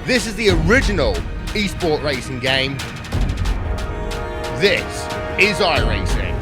This is the original esport racing game. This is iRacing.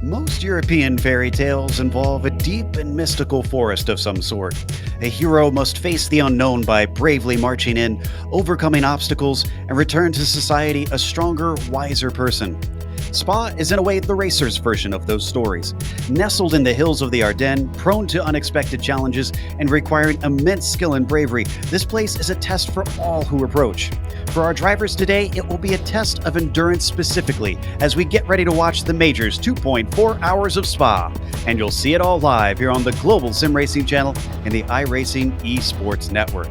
Most European fairy tales involve a deep and mystical forest of some sort. A hero must face the unknown by bravely marching in, overcoming obstacles, and return to society a stronger, wiser person. Spa is in a way the racer's version of those stories. Nestled in the hills of the Ardennes, prone to unexpected challenges, and requiring immense skill and bravery, this place is a test for all who approach. For our drivers today, it will be a test of endurance specifically as we get ready to watch the Majors 2.4 hours of Spa. And you'll see it all live here on the Global Sim Racing channel and the iRacing Esports Network.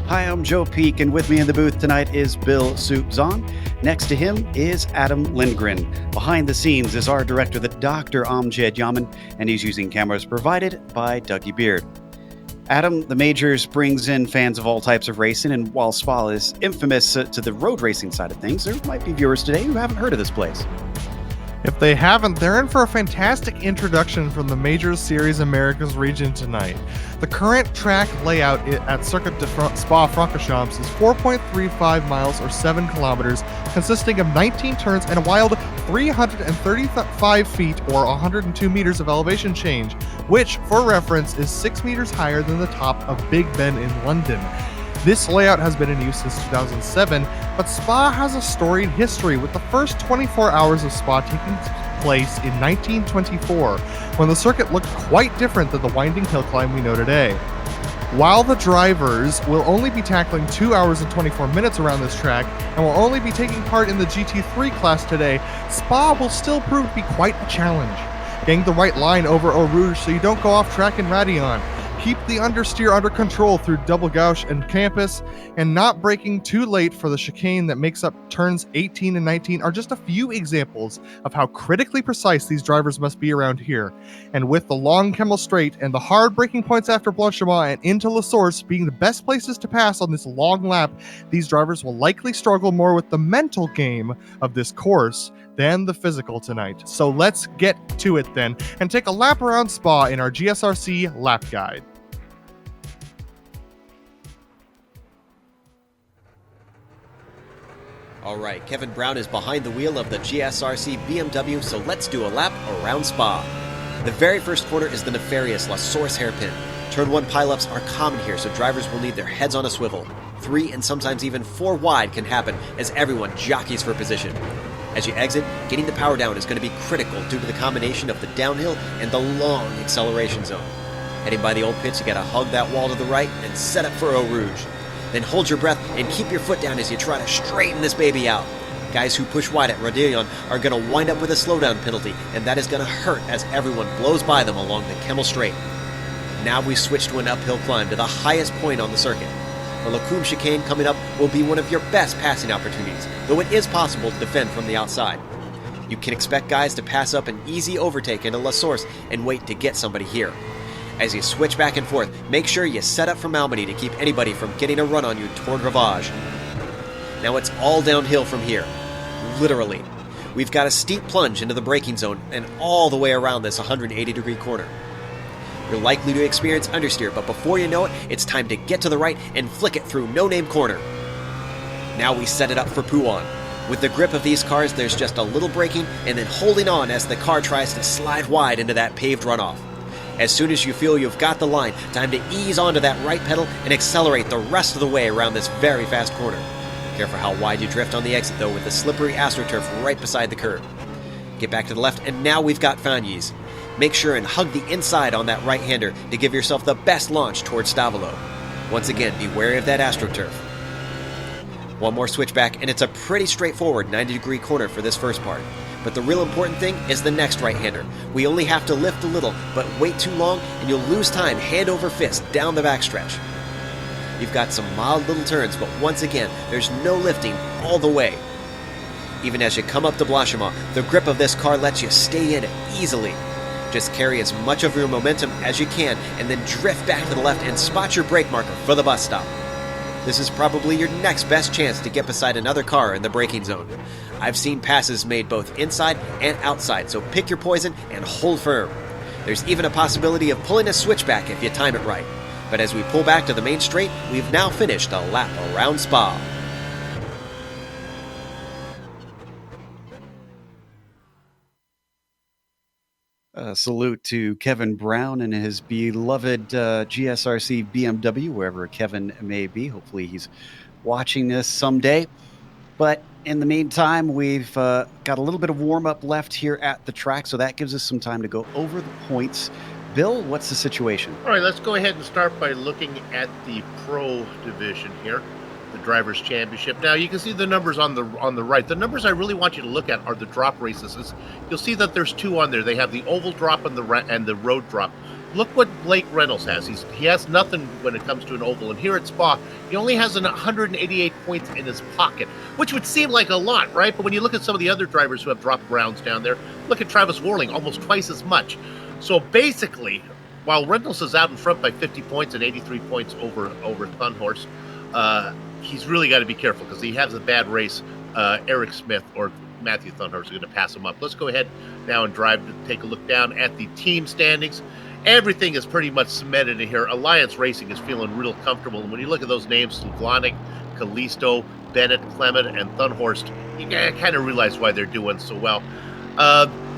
Hi, I'm Joe Peak, and with me in the booth tonight is Bill Soupzon. Next to him is Adam Lindgren. Behind the scenes is our director, the Dr. Amjad Yaman, and he's using cameras provided by Dougie Beard. Adam, the Majors brings in fans of all types of racing, and while Spa is infamous to the road racing side of things, there might be viewers today who haven't heard of this place. If they haven't, they're in for a fantastic introduction from the Major Series Americas region tonight. The current track layout at Circuit de Spa-Francorchamps is 4.35 miles or 7 kilometers, consisting of 19 turns and a wild 335 feet or 102 meters of elevation change, which, for reference, is 6 meters higher than the top of Big Ben in London. This layout has been in use since 2007, but Spa has a storied history, with the first 24 hours of Spa taking place in 1924, when the circuit looked quite different than the winding hill climb we know today. While the drivers will only be tackling 2 hours and 24 minutes around this track and will only be taking part in the GT3 class today, Spa will still prove to be quite a challenge. Getting the right line over Eau Rouge so you don't go off track in Radillon. Keep the understeer under control through Double Gauche and Campus, and not braking too late for the chicane that makes up turns 18 and 19 are just a few examples of how critically precise these drivers must be around here. And with the long Kemmel Straight and the hard braking points after Blanchimont and into La Source being the best places to pass on this long lap, these drivers will likely struggle more with the mental game of this course than the physical tonight. So let's get to it then, and take a lap around Spa in our GSRC lap guide. All right, Kevin Brown is behind the wheel of the GSRC BMW, so let's do a lap around Spa. The very first corner is the nefarious La Source hairpin. Turn 1 pileups are common here, so drivers will need their heads on a swivel. 3 and sometimes even 4 wide can happen as everyone jockeys for position. As you exit, getting the power down is going to be critical due to the combination of the downhill and the long acceleration zone. Heading by the old pits, you got to hug that wall to the right and set up for Eau Rouge. Then hold your breath and keep your foot down as you try to straighten this baby out. Guys who push wide at Radillon are going to wind up with a slowdown penalty, and that is going to hurt as everyone blows by them along the Kemmel Straight. Now we switch to an uphill climb to the highest point on the circuit. The Lacombe chicane coming up will be one of your best passing opportunities, though it is possible to defend from the outside. You can expect guys to pass up an easy overtake into La Source and wait to get somebody here. As you switch back and forth, make sure you set up for Malmedy to keep anybody from getting a run on you toward Ravage. Now it's all downhill from here. Literally. We've got a steep plunge into the braking zone and all the way around this 180-degree corner. You're likely to experience understeer, but before you know it, it's time to get to the right and flick it through no-name corner. Now we set it up for Pouan. With the grip of these cars, there's just a little braking and then holding on as the car tries to slide wide into that paved runoff. As soon as you feel you've got the line, time to ease onto that right pedal and accelerate the rest of the way around this very fast corner. Careful how wide you drift on the exit though, with the slippery AstroTurf right beside the curb. Get back to the left, and now we've got Fagnes. Make sure and hug the inside on that right-hander to give yourself the best launch towards Stavelot. Once again, be wary of that AstroTurf. One more switchback, and it's a pretty straightforward 90-degree corner for this first part. But the real important thing is the next right-hander. We only have to lift a little, but wait too long, and you'll lose time hand over fist down the backstretch. You've got some mild little turns, but once again, there's no lifting all the way. Even as you come up to Blanchimont, the grip of this car lets you stay in it easily. Just carry as much of your momentum as you can, and then drift back to the left and spot your brake marker for the bus stop. This is probably your next best chance to get beside another car in the braking zone. I've seen passes made both inside and outside, so pick your poison and hold firm. There's even a possibility of pulling a switchback if you time it right. But as we pull back to the main straight, we've now finished a lap around Spa. Salute to Kevin Brown and his beloved GSRC BMW, wherever Kevin may be. Hopefully he's watching this someday. But in the meantime, we've got a little bit of warm-up left here at the track, so that gives us some time to go over the points. Bill, what's the situation? All right, let's go ahead and start by looking at the Pro Division here, the Drivers' Championship. Now, you can see the numbers on the right. The numbers I really want you to look at are the drop races. You'll see that there's two on there. They have the oval drop and the road drop. Look what Blake Reynolds has. He has nothing when it comes to an oval. And here at Spa, he only has 188 points in his pocket, which would seem like a lot, right? But when you look at some of the other drivers who have dropped rounds down there, look at Travis Worling, almost twice as much. So basically, while Reynolds is out in front by 50 points and 83 points over Thunhorse, he's really got to be careful because he has a bad race. Eric Smith or Matthew Thunhorst is going to pass him up. Let's go ahead now and drive to take a look down at the team standings. Everything is pretty much cemented in here. Alliance Racing is feeling real comfortable. And when you look at those names, Slavonic, Callisto, Bennett, Clement, and Thunhorst, you kind of realize why they're doing so well.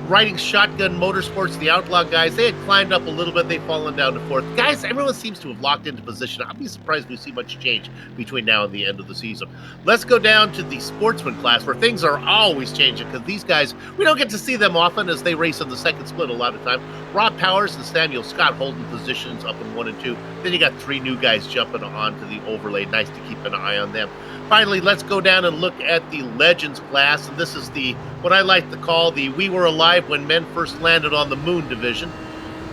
Riding Shotgun Motorsports, the Outlaw guys, they had climbed up a little bit. They've fallen down to fourth. Guys, everyone seems to have locked into position. I'll be surprised if we see much change between now and the end of the season. Let's go down to the sportsman class where things are always changing because these guys, we don't get to see them often as they race in the second split a lot of time. Rob Powers and Samuel Scott holding positions up in 1 and 2. Then you got 3 new guys jumping onto the overlay. Nice to keep an eye on them. Finally, let's go down and look at the Legends class. And this is the what I like to call the We Were Alive When Men First Landed on the Moon division.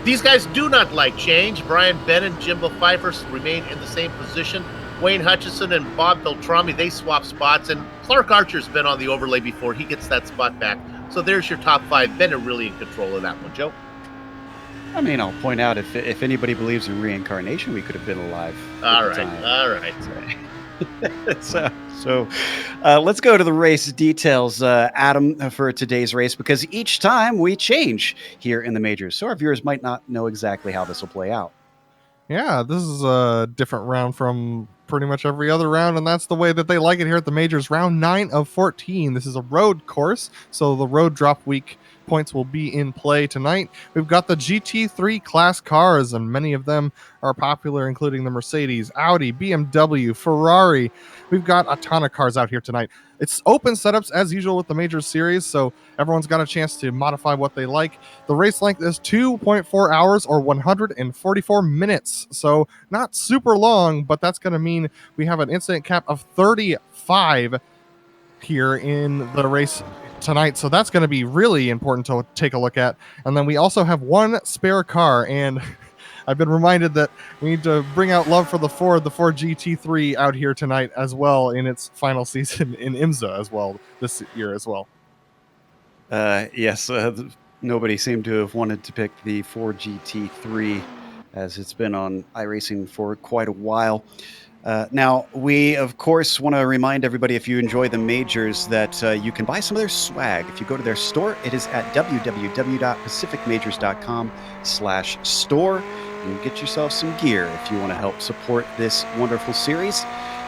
These guys do not like change. Brian Bennett, Jimbo Pfeiffer remain in the same position. Wayne Hutchison and Bob Beltrami, they swap spots. And Clark Archer's been on the overlay before. He gets that spot back. So there's your top 5. Bennett really in control of that one, Joe. I mean, I'll point out if anybody believes in reincarnation, we could have been alive. All right. So let's go to the race details, Adam, for today's race, because each time we change here in the majors. So our viewers might not know exactly how this will play out. Yeah, this is a different round from pretty much every other round, and that's the way that they like it here at the majors. Round 9 of 14. This is a road course, so the road drop week points will be in play tonight. We've got the GT3 class cars, and many of them are popular, including the Mercedes, Audi, BMW, Ferrari. We've got a ton of cars out here tonight. It's open setups as usual with the major series, so everyone's got a chance to modify what they like. The race length is 2.4 hours or 144 minutes, so not super long, but that's going to mean we have an incident cap of 35 here in the race tonight, so that's going to be really important to take a look at. And then we also have 1 spare car, and I've been reminded that we need to bring out love for the Ford GT3 out here tonight as well in its final season in IMSA as well this year as well. Yes, nobody seemed to have wanted to pick the Ford GT3 as it's been on iRacing for quite a while. Now, we, of course, want to remind everybody, if you enjoy the majors, that you can buy some of their swag. If you go to their store, it is at www.pacificmajors.com/store. And get yourself some gear if you want to help support this wonderful series.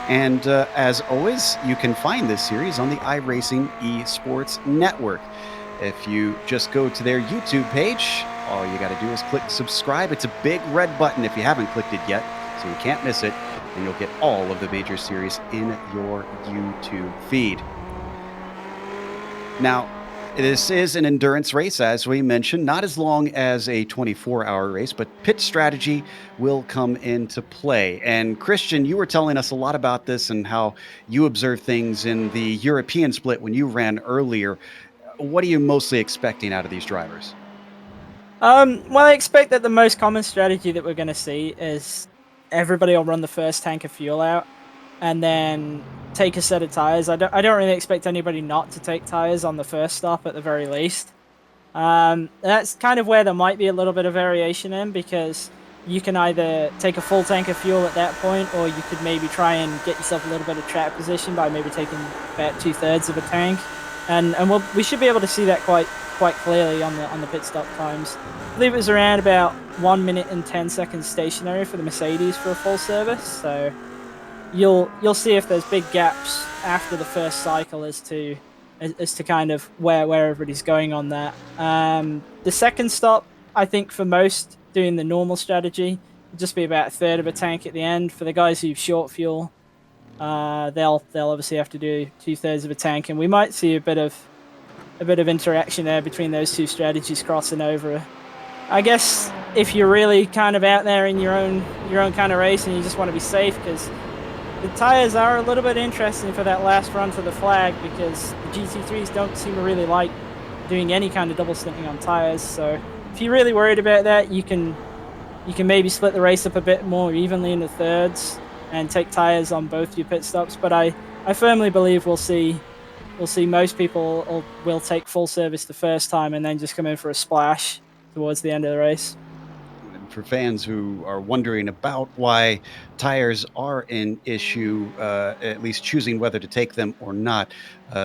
And as always, you can find this series on the iRacing Esports Network. If you just go to their YouTube page, all you got to do is click subscribe. It's a big red button if you haven't clicked it yet, so you can't miss it. And you'll get all of the major series in your YouTube feed. Now, this is an endurance race, as we mentioned, not as long as a 24-hour race, but pit strategy will come into play. And Christian, you were telling us a lot about this and how you observed things in the European split when you ran earlier. What are you mostly expecting out of these drivers? Well, I expect that the most common strategy that we're going to see is everybody will run the first tank of fuel out and then take a set of tires. I don't really expect anybody not to take tires on the first stop at the very least. That's kind of where there might be a little bit of variation in, because you can either take a full tank of fuel at that point, or you could maybe try and get yourself a little bit of track position by maybe taking about 2/3 of a tank. And we should be able to see that quite clearly on the pit stop times. I believe it was around about 1 minute and 10 seconds stationary for the Mercedes for a full service. So you'll see if there's big gaps after the first cycle as to kind of where everybody's going on that. The second stop, I think for most doing the normal strategy, will just be about 1/3 of a tank at the end. For the guys who've short fuel, they'll obviously have to do 2/3 of a tank, and we might see a bit of interaction there between those two strategies crossing over. I guess if you're really kind of out there in your own kind of race and you just want to be safe, because the tires are a little bit interesting for that last run for the flag, because the GT3s don't seem to really like doing any kind of double stinting on tires. So if you're really worried about that, you can maybe split the race up a bit more evenly into thirds and take tires on both your pit stops. But I firmly believe we'll see most people will take full service the first time and then just come in for a splash towards the end of the race. for fans who are wondering about why tires are an issue, at least choosing whether to take them or not,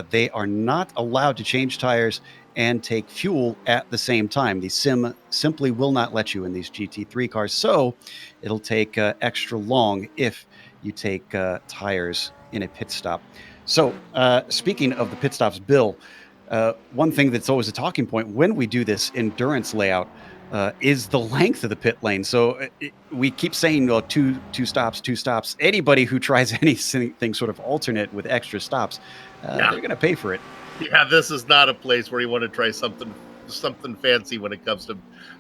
they are not allowed to change tires and take fuel at the same time. The sim simply will not let you in these GT3 cars, so it'll take extra long if you take tires in a pit stop. So, speaking of the pit stops, Bill, one thing that's always a talking point when we do this endurance layout is the length of the pit lane. So we keep saying, well, two stops, two stops. Anybody who tries anything sort of alternate with extra stops, they're going to pay for it. Yeah, this is not a place where you want to try something fancy when it comes to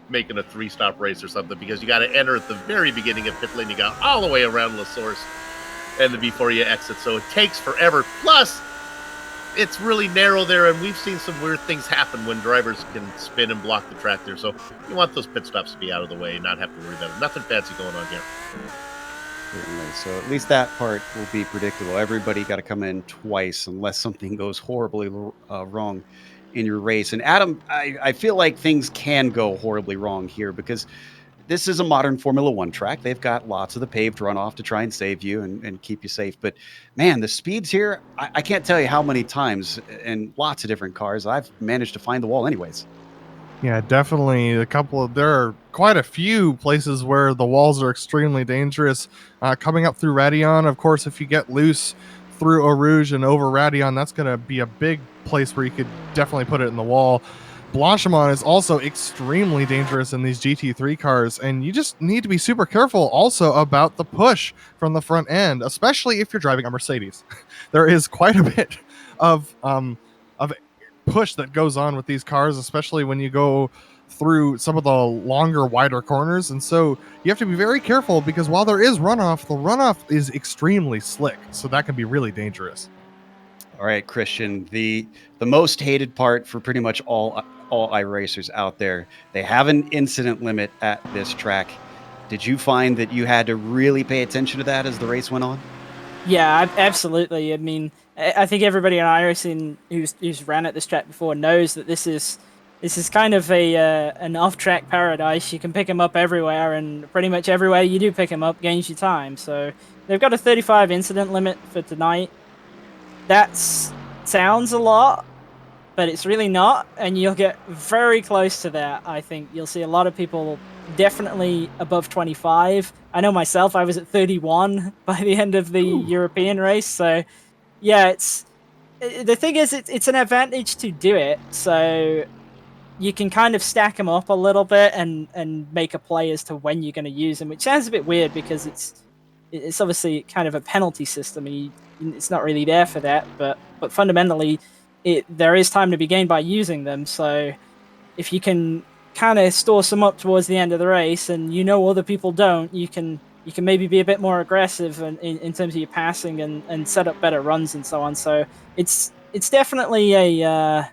making a 3-stop race or something, because you got to enter at the very beginning of pit lane. You got all the way around La Source and then before you exit. So it takes forever. Plus, it's really narrow there, and we've seen some weird things happen when drivers can spin and block the track there. So you want those pit stops to be out of the way and not have to worry about it. Nothing fancy going on here. Certainly. So at least that part will be predictable. Everybody got to come in twice unless something goes horribly wrong in your race. And Adam, I feel like things can go horribly wrong here because this is a modern Formula One track. They've got lots of the paved runoff to try and save you and keep you safe. But man, the speeds here, I can't tell you how many times in lots of different cars I've managed to find the wall anyways. Yeah, definitely. There are quite a few places where the walls are extremely dangerous. Coming up through Radion, of course, if you get loose through Eau Rouge and over Radion, that's going to be a big place where you could definitely put it in the wall. Blanchimont is also extremely dangerous in these GT3 cars, and you just need to be super careful also about the push from the front end, especially if you're driving a Mercedes. There is quite a bit of push that goes on with these cars, especially when you go through some of the longer, wider corners. And so you have to be very careful because while there is runoff, the runoff is extremely slick. So that can be really dangerous. All right, Christian, the most hated part for pretty much all iRacers out there, they have an incident limit at this track. Did you find that you had to really pay attention to that as the race went on? Yeah, absolutely. I mean, I think everybody in iRacing who's ran at this track before knows that this is kind of an off-track paradise. You can pick them up everywhere, and pretty much everywhere you do pick them up gains you time. So they've got a 35 incident limit for tonight. That sounds a lot, but it's really not, and you'll get very close to that. I think you'll see a lot of people definitely above 25. I know myself, I was at 31 by the end of the European race. So yeah, the thing is, it's an advantage to do it. So you can kind of stack them up a little bit and make a play as to when you're going to use them, which sounds a bit weird because it's obviously kind of a penalty system, and it's not really there for that. But fundamentally, there is time to be gained by using them. So if you can kind of store some up towards the end of the race, and other people don't, you can maybe be a bit more aggressive in terms of your passing and set up better runs and so on. So it's definitely a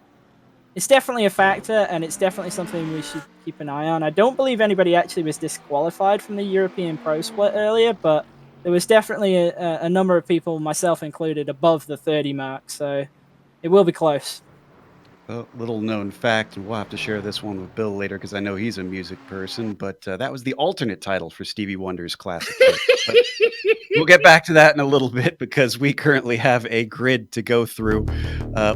factor, and it's definitely something we should keep an eye on. I don't believe anybody actually was disqualified from the European Pro Split earlier, but there was definitely a number of people, myself included, above the 30 mark. So it will be close. A little known fact, and we'll have to share this one with Bill later because I know he's a music person, but that was the alternate title for Stevie Wonder's classic hit. We'll get back to that in a little bit because we currently have a grid to go through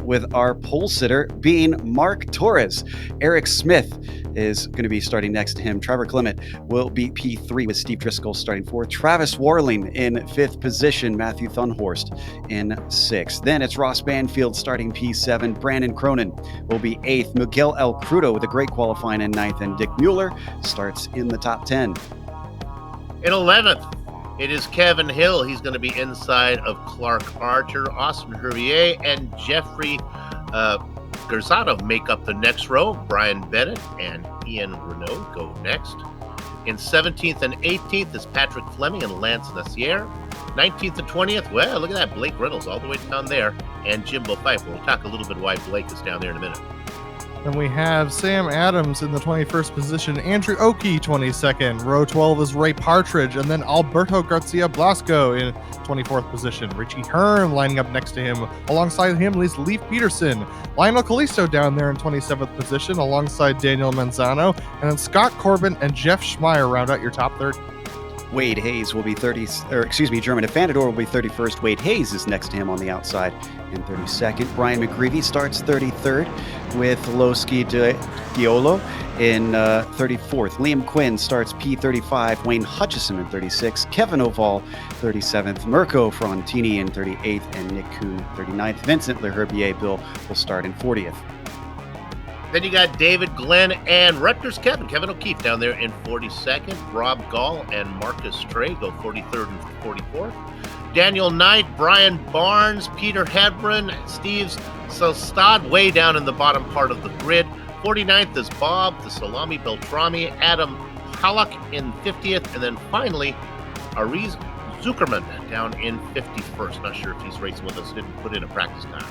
with our pole sitter being Mark Torres. Eric Smith is going to be starting next to him. Trevor Clement will be P3 with Steve Driscoll starting fourth. Travis Warling in fifth position. Matthew Thunhorst in sixth. Then it's Ross Banfield starting P7. Brandon Cronin will be eighth. Miguel El Crudo with a great qualifying in ninth. And Dick Mueller starts in the top 10. In 11th, it is Kevin Hill. He's going to be inside of Clark Archer, Austin Hervier, and Jeffrey Garzado make up the next row. Brian Bennett and Ian Renault go next. In 17th and 18th is Patrick Fleming and Lance Nassier. 19th and 20th, well, look at that. Blake Reynolds all the way down there. And Jimbo Pfeiffer. We'll talk a little bit why Blake is down there in a minute. Then we have Sam Adams in the 21st position, Andrew Oakey 22nd, row 12 is Ray Partridge, and then Alberto Garcia Blasco in 24th position. Richie Hearn lining up next to him. Alongside him is Leif Peterson. Lionel Callisto down there in 27th position alongside Daniel Manzano, and then Scott Corbin and Jeff Schmeier round out your top 30. Wade Hayes will be German Afandador will be 31st. Wade Hayes is next to him on the outside in 32nd. Brian McGreevy starts 33rd with Lowski Diolo in 34th. Liam Quinn starts P35. Wayne Hutchison in 36th. Kevin Oval 37th. Mirko Frontini in 38th. And Nick Kuhn 39th. Vincent Leherbier Bill will start in 40th. Then you got David Glenn and Rutgers Kevin O'Keefe down there in 42nd. Rob Gall and Marcus Trey go 43rd and 44th. Daniel Knight, Brian Barnes, Peter Hebron, Steve Sostad way down in the bottom part of the grid. 49th is Bob, the Salami Beltrami, Adam Halak in 50th, and then finally Ariz Zuckerman down in 51st. Not sure if he's racing with us, didn't put in a practice time.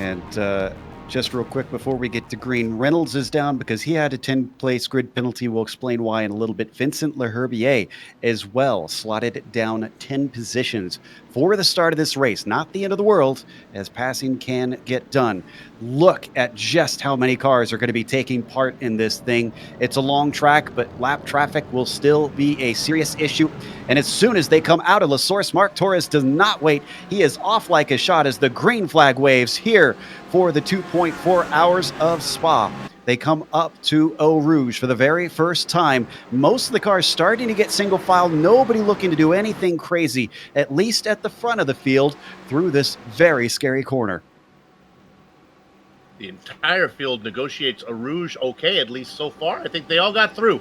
And just real quick before we get to green, Reynolds is down because he had a 10-place grid penalty. We'll explain why in a little bit. Vincent Leherbier as well slotted down 10 positions for the start of this race. Not the end of the world, as passing can get done. Look at just how many cars are going to be taking part in this thing. It's a long track, but lap traffic will still be a serious issue. And as soon as they come out of La Source, Mark Torres does not wait. He is off like a shot as the green flag waves here for the 2.4 hours of Spa. They come up to Eau Rouge for the very first time. Most of the cars starting to get single file. Nobody looking to do anything crazy, at least at the front of the field, through this very scary corner. The entire field negotiates Eau Rouge okay, at least so far. I think they all got through.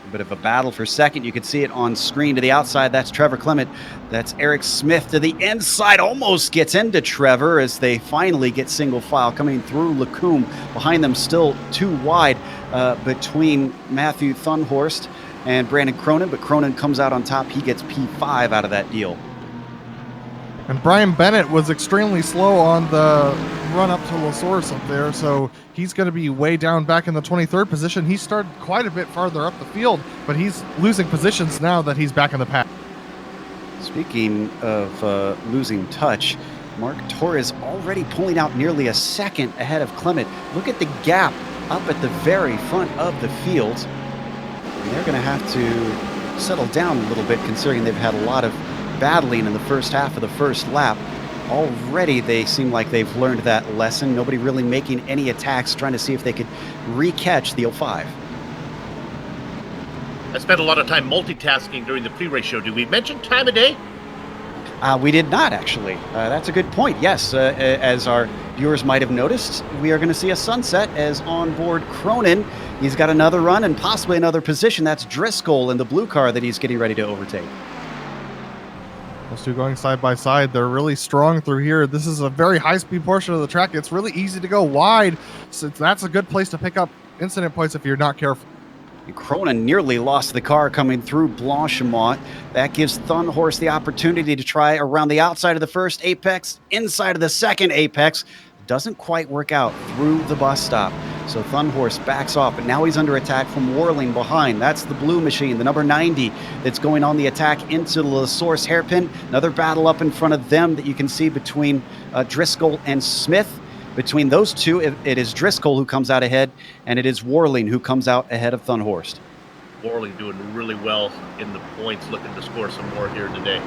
A bit of a battle for second. You can see it on screen to the outside. That's Trevor Clement. That's Eric Smith to the inside. Almost gets into Trevor as they finally get single file coming through Lacombe. Behind them still too wide between Matthew Thunhorst and Brandon Cronin, but Cronin comes out on top. He gets P5 out of that deal. And Brian Bennett was extremely slow on the run up to La Source up there, so he's going to be way down back in the 23rd position. He started quite a bit farther up the field, but he's losing positions now that he's back in the pack. Speaking of losing touch, Mark Torres already pulling out nearly a second ahead of Clement. Look at the gap up at the very front of the field. And they're going to have to settle down a little bit considering they've had a lot of battling in the first half of the first lap. Already they seem like they've learned that lesson. Nobody really making any attacks, trying to see if they could re-catch the 05. I spent a lot of time multitasking during the pre-race show. Did we mention time of day? We did not, actually. That's a good point. Yes, as our viewers might have noticed, we are going to see a sunset as on board Cronin. He's got another run and possibly another position. That's Driscoll in the blue car that he's getting ready to overtake. Those two going side by side. They're really strong through here. This is a very high-speed portion of the track. It's really easy to go wide, so that's a good place to pick up incident points if you're not careful. Cronin nearly lost the car coming through Blanchimont. That gives Thunhorst the opportunity to try around the outside of the first apex, inside of the second apex. Doesn't quite work out through the bus stop. So Thunhorst backs off, but now he's under attack from Warling behind. That's the blue machine, the number 90, that's going on the attack into the La Source hairpin. Another battle up in front of them that you can see between Driscoll and Smith. Between those two, it is Driscoll who comes out ahead, and it is Warling who comes out ahead of Thunhorst. Warling doing really well in the points, looking to score some more here today.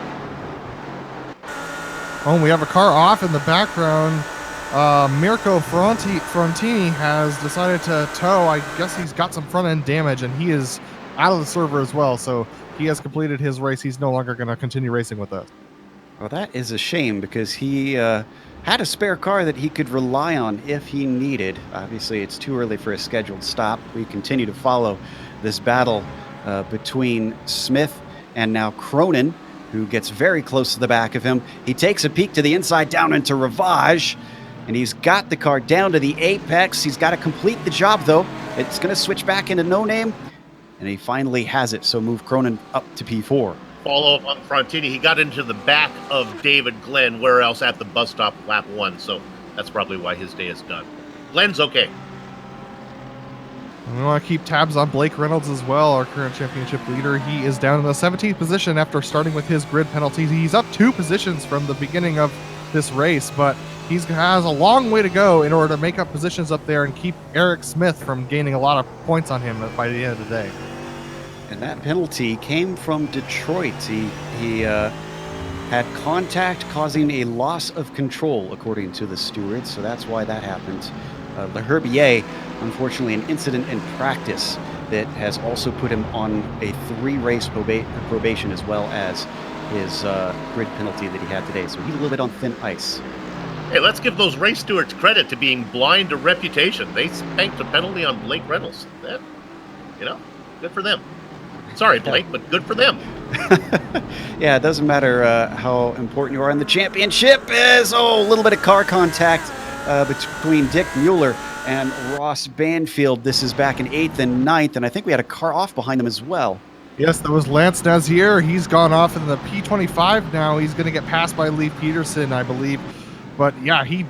Oh, we have a car off in the background. Mirko Frontini has decided to tow. I guess he's got some front end damage, and he is out of the server as well. So he has completed his race. He's no longer going to continue racing with us. Well, that is a shame because he had a spare car that he could rely on if he needed. Obviously, it's too early for a scheduled stop. We continue to follow this battle between Smith and now Cronin, who gets very close to the back of him. He takes a peek to the inside down into Ravage, and he's got the car down to the apex. He's got to complete the job, though. It's going to switch back into No Name, and he finally has it, so move Cronin up to P4. Follow up on Frontini. He got into the back of David Glenn, where else at the bus stop lap 1, so that's probably why his day is done. Glenn's okay. And we want to keep tabs on Blake Reynolds as well, our current championship leader. He is down in the 17th position after starting with his grid penalties. He's up 2 positions from the beginning of this race, but he has a long way to go in order to make up positions up there and keep Eric Smith from gaining a lot of points on him by the end of the day. And that penalty came from Detroit. He had contact causing a loss of control, according to the stewards, so that's why that happened. Le Herbier, unfortunately, an incident in practice that has also put him on a 3-race probation, as well as his grid penalty that he had today. So he's a little bit on thin ice. Hey, let's give those race stewards credit to being blind to reputation. They spanked a penalty on Blake Reynolds. That, good for them. Sorry, Blake, but good for them. Yeah, it doesn't matter how important you are in the championship. A little bit of car contact between Dick Mueller and Ross Banfield. This is back in 8th and 9th, and I think we had a car off behind them as well. Yes, that was Lance Nazier. He's gone off in the P25 now. He's going to get passed by Lee Peterson, I believe. But yeah, he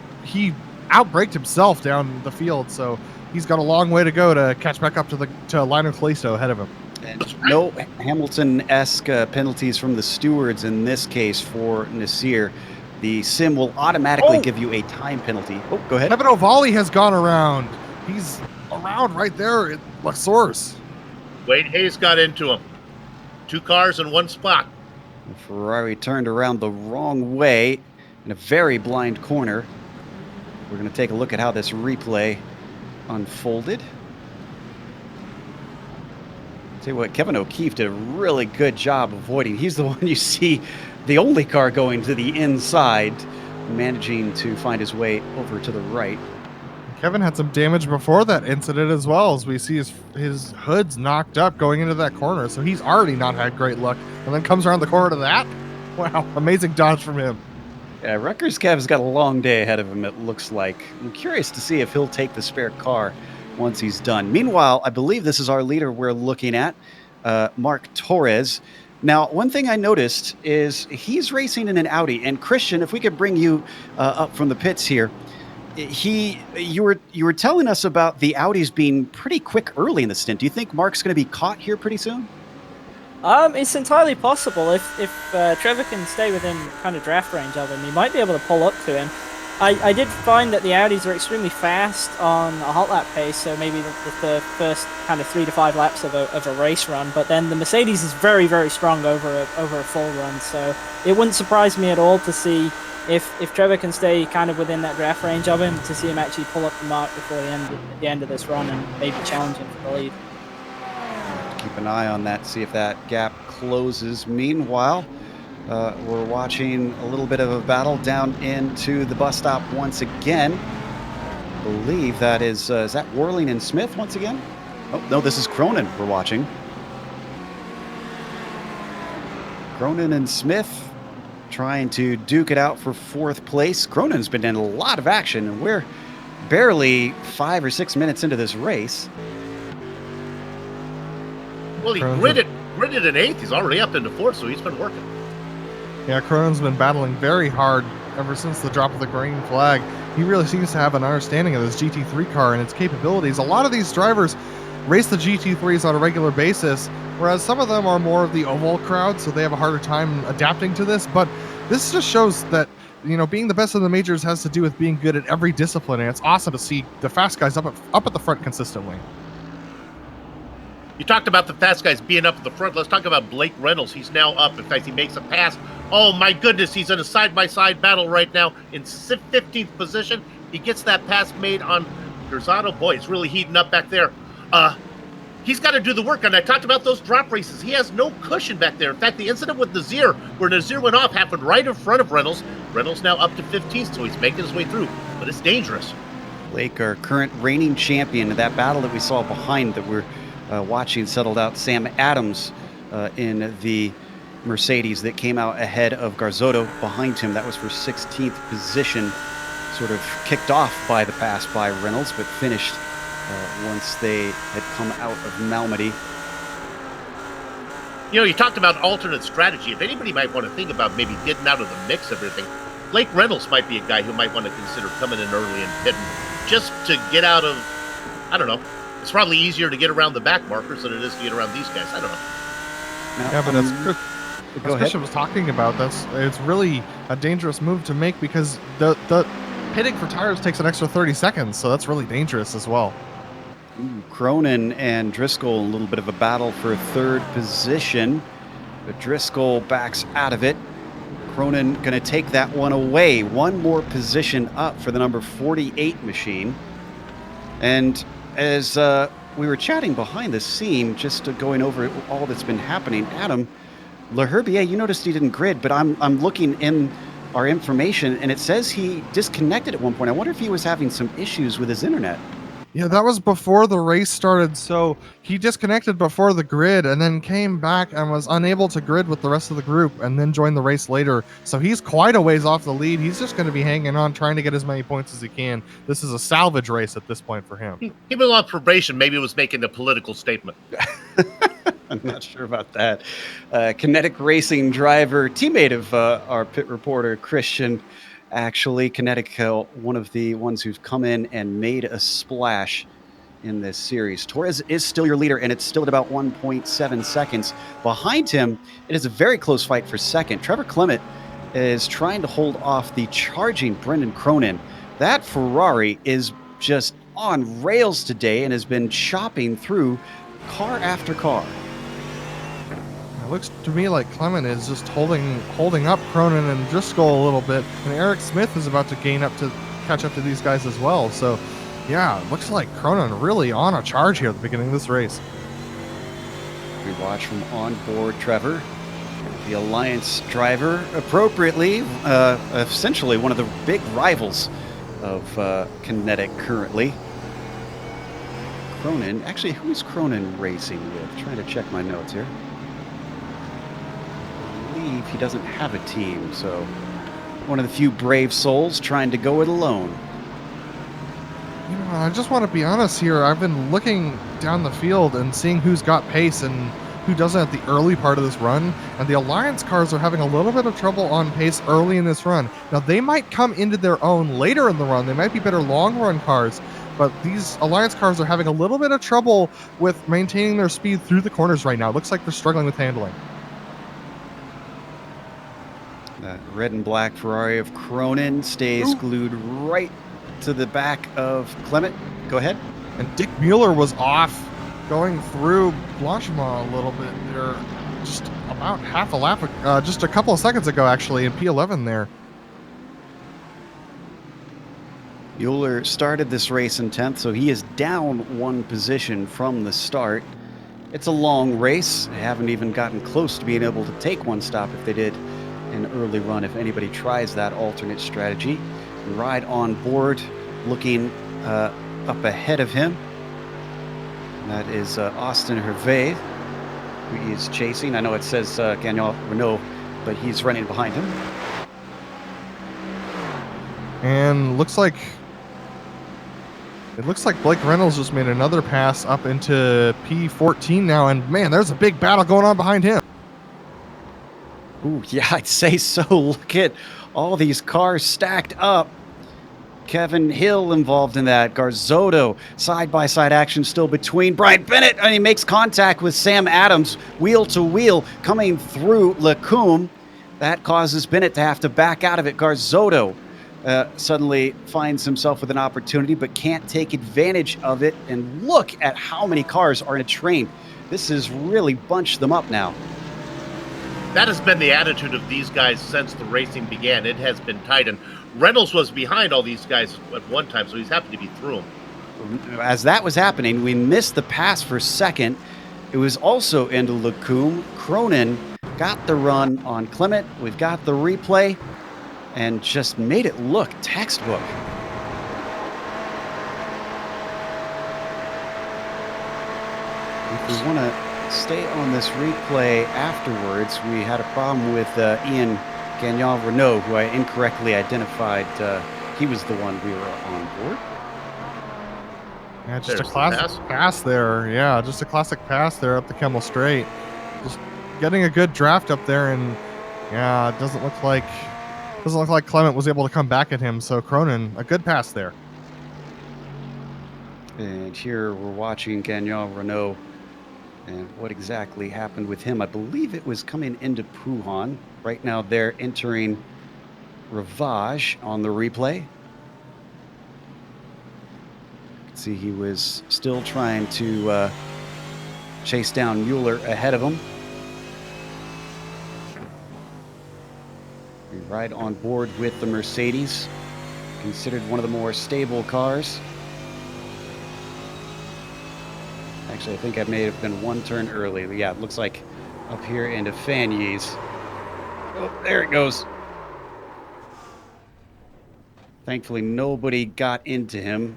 outbraked himself down the field, so he's got a long way to go to catch back up to Lionel Calisto ahead of him. And no Hamilton-esque penalties from the stewards in this case for Nasir. The sim will automatically give you a time penalty. Oh, go ahead. Kevin O'Volley has gone around. He's around right there at La Source. Wade Hayes got into him. 2 cars in 1 spot. The Ferrari turned around the wrong way in a very blind corner. We're going to take a look at how this replay unfolded. Tell you what, Kevin O'Keefe did a really good job avoiding. He's the one you see, the only car going to the inside, managing to find his way over to the right. Kevin had some damage before that incident as well, as we see his hood's knocked up going into that corner, so he's already not had great luck, and then comes around the corner to that. Wow, amazing dodge from him. Yeah, Rutgers Kev's got a long day ahead of him, it looks like. I'm curious to see if he'll take the spare car once he's done. Meanwhile, I believe this is our leader we're looking at, Mark Torres. Now, one thing I noticed is he's racing in an Audi, and Christian, if we could bring you up from the pits here, you were telling us about the Audis being pretty quick early in the stint. Do you think Mark's going to be caught here pretty soon? It's entirely possible. If Trevor can stay within kind of draft range of him, he might be able to pull up to him. I did find that the Audis are extremely fast on a hot lap pace, so maybe the first kind of 3 to 5 laps of a race run. But then the Mercedes is very, very strong over a full run, so it wouldn't surprise me at all to see if Trevor can stay kind of within that draft range of him, to see him actually pull up the mark before the end of this run and maybe challenge him for the lead. Keep an eye on that, see if that gap closes. Meanwhile, we're watching a little bit of a battle down into the bus stop once again. I believe that is that Worling and Smith once again? Oh, no, this is Cronin we're watching. Cronin and Smith trying to duke it out for 4th place. Cronin's been in a lot of action, and we're barely 5 or 6 minutes into this race. Well, he gridded in 8th. He's already up into 4th, so he's been working. Yeah, Cronin's been battling very hard ever since the drop of the green flag. He really seems to have an understanding of this GT3 car and its capabilities. A lot of these drivers race the GT3s on a regular basis, whereas some of them are more of the oval crowd, so they have a harder time adapting to this. But this just shows that, being the best in the majors has to do with being good at every discipline, and it's awesome to see the fast guys up at the front consistently. You talked about the fast guys being up at the front. Let's talk about Blake Reynolds. He's now up. In fact, he makes a pass. Oh, my goodness. He's in a side-by-side battle right now in 15th position. He gets that pass made on Garzado. Boy, it's really heating up back there. He's got to do the work, and I talked about those drop races. He has no cushion back there. In fact, the incident with Nazir, where Nazir went off, happened right in front of Reynolds. Reynolds now up to 15th, so he's making his way through, but it's dangerous. Blake, our current reigning champion, that battle that we saw behind that we're watching settled out. Sam Adams in the Mercedes that came out ahead of Garzotto behind him. That was for 16th position. Sort of kicked off by the pass by Reynolds, but finished once they had come out of Malmedy. You talked about alternate strategy. If anybody might want to think about maybe getting out of the mix of everything, Blake Reynolds might be a guy who might want to consider coming in early and pitting just to get out of, I don't know. It's probably easier to get around the back markers than it is to get around these guys. I don't know. Now, Yeah, but as go ahead. Christian was talking about, it's really a dangerous move to make because the pitting for tires takes an extra 30 seconds, so that's really dangerous as well. Cronin and Driscoll, a little bit of a battle for third position, but Driscoll backs out of it. Cronin going to take that one away. One more position up for the number 48 machine. And as we were chatting behind the scene, just going over all that's been happening, Adam, LeHerbier, you noticed he didn't grid, but I'm looking in our information, and it says he disconnected at one point. I wonder if he was having some issues with his internet. Yeah, that was before the race started, so he disconnected before the grid and then came back and was unable to grid with the rest of the group and then joined the race later. So he's quite a ways off the lead. He's just going to be hanging on, trying to get as many points as he can. This is a salvage race at this point for him. He was on probation. Maybe he was making a political statement. I'm not sure about that. Kinetic Racing driver, teammate of our pit reporter, Christian, actually, Kinetic, one of the ones who've come in and made a splash in this series. Torres is still your leader, and it's still at about 1.7 seconds. Behind him, it is a very close fight for second. Trevor Clement is trying to hold off the charging Brendan Cronin. That Ferrari is just on rails today and has been chopping through car after car. It looks to me like Clement is just holding up Cronin and Driscoll a little bit, and Eric Smith is about to catch up to these guys as well. So, yeah, it looks like Cronin really on a charge here at the beginning of this race. We watch from on board Trevor, the Alliance driver, appropriately, essentially one of the big rivals of Kinetic currently. Cronin, actually, who's Cronin racing with? Trying to check my notes here. He doesn't have a team, so one of the few brave souls trying to go it alone. You know, I just want to be honest here. I've been looking down the field and seeing who's got pace and who doesn't at the early part of this run, and the Alliance cars are having a little bit of trouble on pace early in this run. Now, they might come into their own later in the run. They might be better long-run cars, but these Alliance cars are having a little bit of trouble with maintaining their speed through the corners right now. It looks like they're struggling with handling. That red and black Ferrari of Cronin stays glued right to the back of Clement. Go ahead. And Dick Mueller was off going through Blanchimont a little bit there, just about half a lap, just a couple of seconds ago, actually, in P11 there. Mueller started this race in 10th, so he is down one position from the start. It's a long race. They haven't even gotten close to being able to take one stop if they did an early run, if anybody tries that alternate strategy. Ride on board, looking up ahead of him. And that is Austin Hervé, who he is chasing. I know it says Gagnon Renault, but he's running behind him. And looks like Blake Reynolds just made another pass up into P14 now, and man, there's a big battle going on behind him. Ooh, yeah, I'd say so. Look at all these cars stacked up. Kevin Hill involved in that. Garzotto, side-by-side action still between Brian Bennett, and he makes contact with Sam Adams, wheel to wheel, coming through Lacombe. That causes Bennett to have to back out of it. Garzotto suddenly finds himself with an opportunity, but can't take advantage of it. And look at how many cars are in a train. This has really bunched them up now. That has been the attitude of these guys since the racing began. It has been tight, and Reynolds was behind all these guys at one time, so he's happy to be through them. As that was happening, we missed the pass for second. It was also into Lacombe. Cronin got the run on Clement. We've got the replay, and just made it look textbook. If we want to stay on this replay afterwards, we had a problem with Ian Gagnon Renault, who I incorrectly identified. He was the one we were on board. Yeah, just There's a classic pass there. Yeah, just a classic pass there up the Kemmel Straight. Just getting a good draft up there, and yeah, it doesn't look like Clement was able to come back at him. So Cronin, a good pass there. And here we're watching Gagnon Renault and what exactly happened with him. I believe it was coming into Puhan. Right now they're entering Rivage on the replay. You can see he was still trying to chase down Mueller ahead of him. We ride on board with the Mercedes, considered one of the more stable cars. Actually, I think I may have been one turn early. Yeah, it looks like up here into Fanyes. Oh, there it goes. Thankfully, nobody got into him,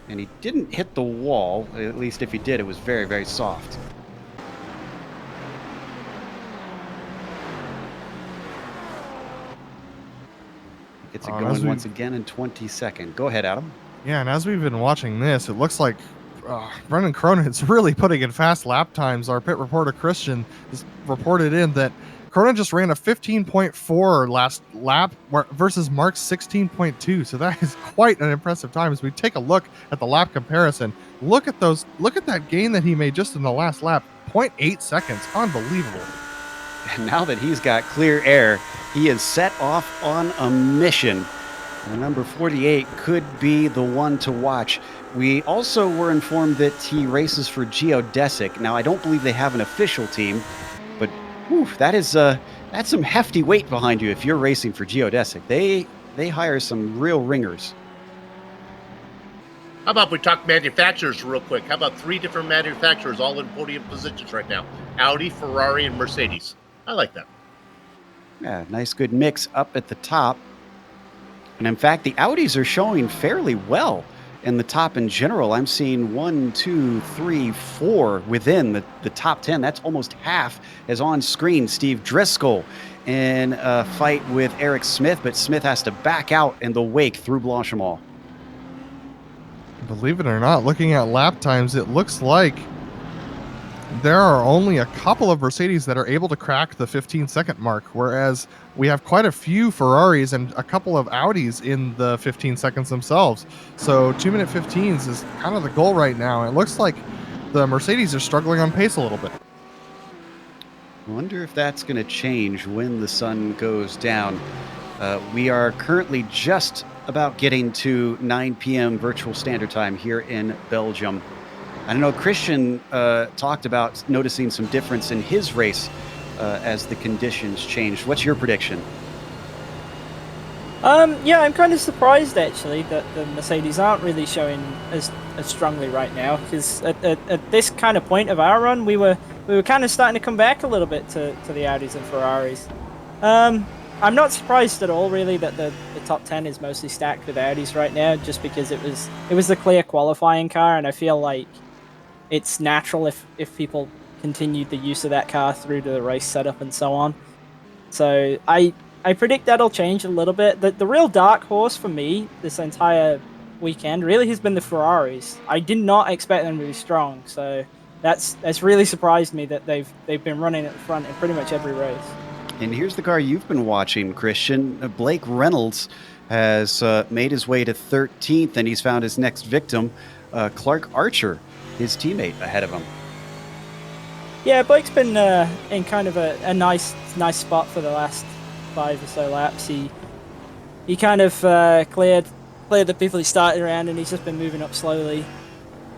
and he didn't hit the wall. At least if he did, it was very, very soft. Gets it going once again in 22nd. Go ahead, Adam. Yeah, and as we've been watching this, it looks like Brendan Cronin's really putting in fast lap times. Our pit reporter Christian has reported in that Cronin just ran a 15.4 last lap versus Mark's 16.2. So that is quite an impressive time. As we take a look at the lap comparison, look at that gain that he made just in the last lap, 0.8 seconds. Unbelievable. And now that he's got clear air, he is set off on a mission. And number 48 could be the one to watch. We also were informed that he races for Geodesic. Now, I don't believe they have an official team, but that's some hefty weight behind you if you're racing for Geodesic. They hire some real ringers. How about we talk manufacturers real quick? How about 3 different manufacturers all in podium positions right now? Audi, Ferrari, and Mercedes. I like that. Yeah, nice good mix up at the top. And in fact, the Audis are showing fairly well in the top in general. I'm seeing 1, 2, 3, 4 within the top 10. That's almost half as on screen. Steve Driscoll in a fight with Eric Smith, but Smith has to back out in the wake through Blanchimont. Believe it or not, looking at lap times, it looks like there are only a couple of Mercedes that are able to crack the 15-second mark, whereas we have quite a few Ferraris and a couple of Audis in the 15 seconds themselves. So 2-minute 15s is kind of the goal right now. It looks like the Mercedes are struggling on pace a little bit. I wonder if that's going to change when the sun goes down. We are currently just about getting to 9 p.m. virtual standard time here in Belgium. I know Christian talked about noticing some difference in his race as the conditions changed. What's your prediction? Yeah, I'm kind of surprised actually that the Mercedes aren't really showing as strongly right now, because at this kind of point of our run, we were kind of starting to come back a little bit to the Audis and Ferraris. I'm not surprised at all, really, that the top 10 is mostly stacked with Audis right now, just because it was the clear qualifying car, and I feel like it's natural if people continued the use of that car through to the race setup and so on. So I predict that'll change a little bit. The real dark horse for me this entire weekend really has been the Ferraris. I did not expect them to be strong, so that's really surprised me that they've been running at the front in pretty much every race. And here's the car you've been watching, Christian. Blake Reynolds has made his way to 13th, and he's found his next victim, Clark Archer, his teammate, ahead of him. Yeah, Blake's been in kind of a nice spot for the last 5 or so laps. He kind of cleared the people he started around, and he's just been moving up slowly.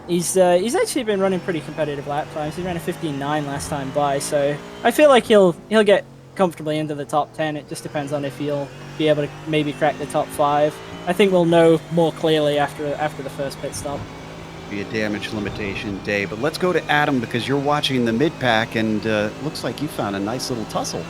He's actually been running pretty competitive lap times. He ran a 15.9 last time by, so I feel like he'll get comfortably into the top 10. It just depends on if he'll be able to maybe crack the top 5. I think we'll know more clearly after the first pit stop. Be a damage limitation day, but let's go to Adam, because you're watching the mid-pack, and looks like you found a nice little tussle.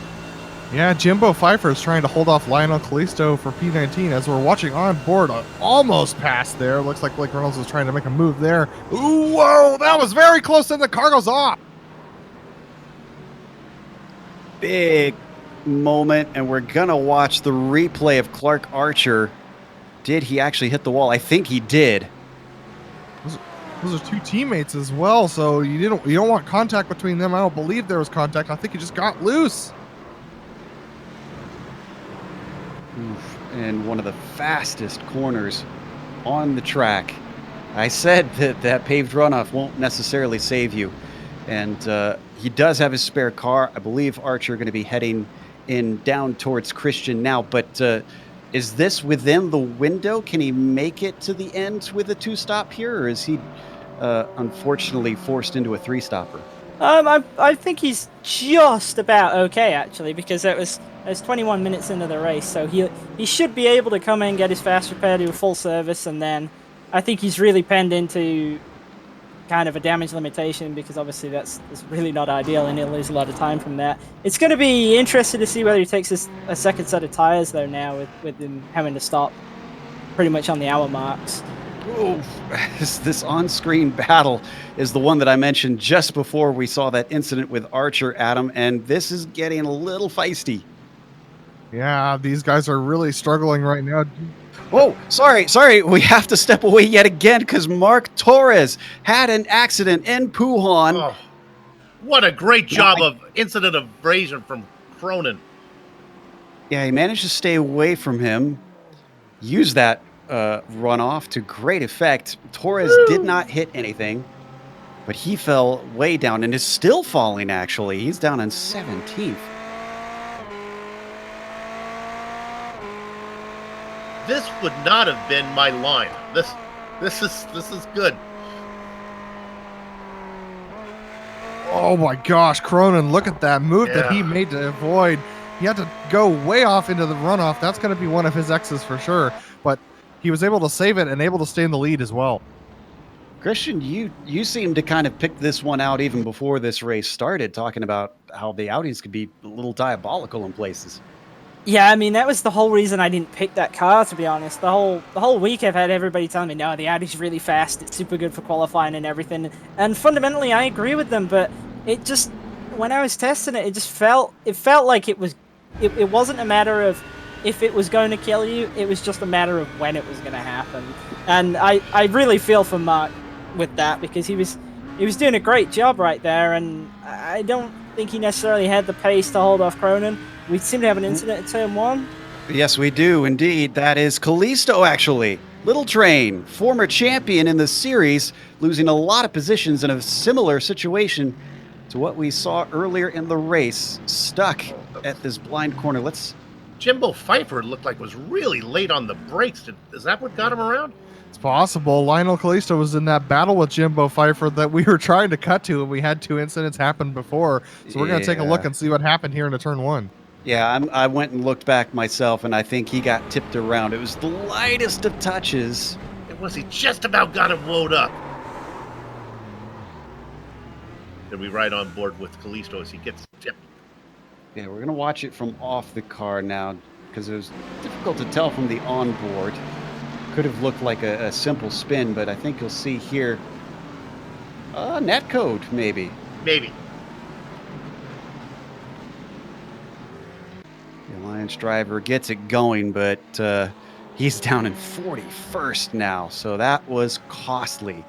Yeah, Jimbo Pfeiffer is trying to hold off Lionel Callisto for P19 as we're watching on board. Almost past there. Looks like Blake Reynolds is trying to make a move there. Ooh, whoa, that was very close, and the car goes off. Big moment, and we're gonna watch the replay of Clark Archer. Did he actually hit the wall? I think he did. Those are 2 teammates as well, so you don't want contact between them. I don't believe there was contact. I think he just got loose. Oof. And one of the fastest corners on the track. I said that paved runoff won't necessarily save you. And he does have his spare car. I believe Archer going to be heading in down towards Christian now. But is this within the window? Can he make it to the end with a 2-stop here? Or is he unfortunately forced into a 3-stopper? I think he's just about okay actually, because it was 21 minutes into the race, so he should be able to come in, get his fast repair, do a full service, and then I think he's really penned into kind of a damage limitation, because obviously that's really not ideal, and he'll lose a lot of time from that. It's going to be interesting to see whether he takes a second set of tires though now, with him having to stop pretty much on the hour marks. Ooh, this on-screen battle is the one that I mentioned just before we saw that incident with Archer, Adam, and this is getting a little feisty. Yeah, these guys are really struggling right now. Oh, sorry. We have to step away yet again because Mark Torres had an accident in Pujon. Oh, what a great job of incident abrasion from Cronin. Yeah, he managed to stay away from him, use that runoff to great effect. Torres did not hit anything, but he fell way down and is still falling, actually. He's down in 17th. This would not have been my line. This is good. Oh my gosh, Cronin, look at that move that he made to avoid. He had to go way off into the runoff. That's going to be one of his X's for sure. But he was able to save it and able to stay in the lead as well. Christian, you seem to kind of pick this one out even before this race started, talking about how the Audis could be a little diabolical in places. Yeah, I mean, that was the whole reason I didn't pick that car, to be honest. The whole week I've had everybody telling me, no, the Audi's really fast, it's super good for qualifying and everything. And fundamentally, I agree with them, but it just, when I was testing it, it felt like it wasn't a matter of if it was going to kill you, it was just a matter of when it was going to happen. And I really feel for Mark with that, because he was doing a great job right there, and I don't think he necessarily had the pace to hold off Cronin. We seem to have an incident at turn 1. Yes, we do indeed. That is Kalisto, actually. Little Train, former champion in the series, losing a lot of positions in a similar situation to what we saw earlier in the race, stuck at this blind corner. Jimbo Pfeiffer looked like was really late on the brakes. Is that what got him around? It's possible. Lionel Kalisto was in that battle with Jimbo Pfeiffer that we were trying to cut to, and we had 2 incidents happen before. So we're going to take a look and see what happened here in the turn 1. Yeah, I went and looked back myself, and I think he got tipped around. It was the lightest of touches. It was, he just about got him woed up. Then we ride on board with Kalisto as he gets tipped. Yeah, we're going to watch it from off the car now, because it was difficult to tell from the onboard. Could have looked like a simple spin, but I think you'll see here netcode, maybe. Maybe. The Alliance driver gets it going, but he's down in 41st now, so that was costly.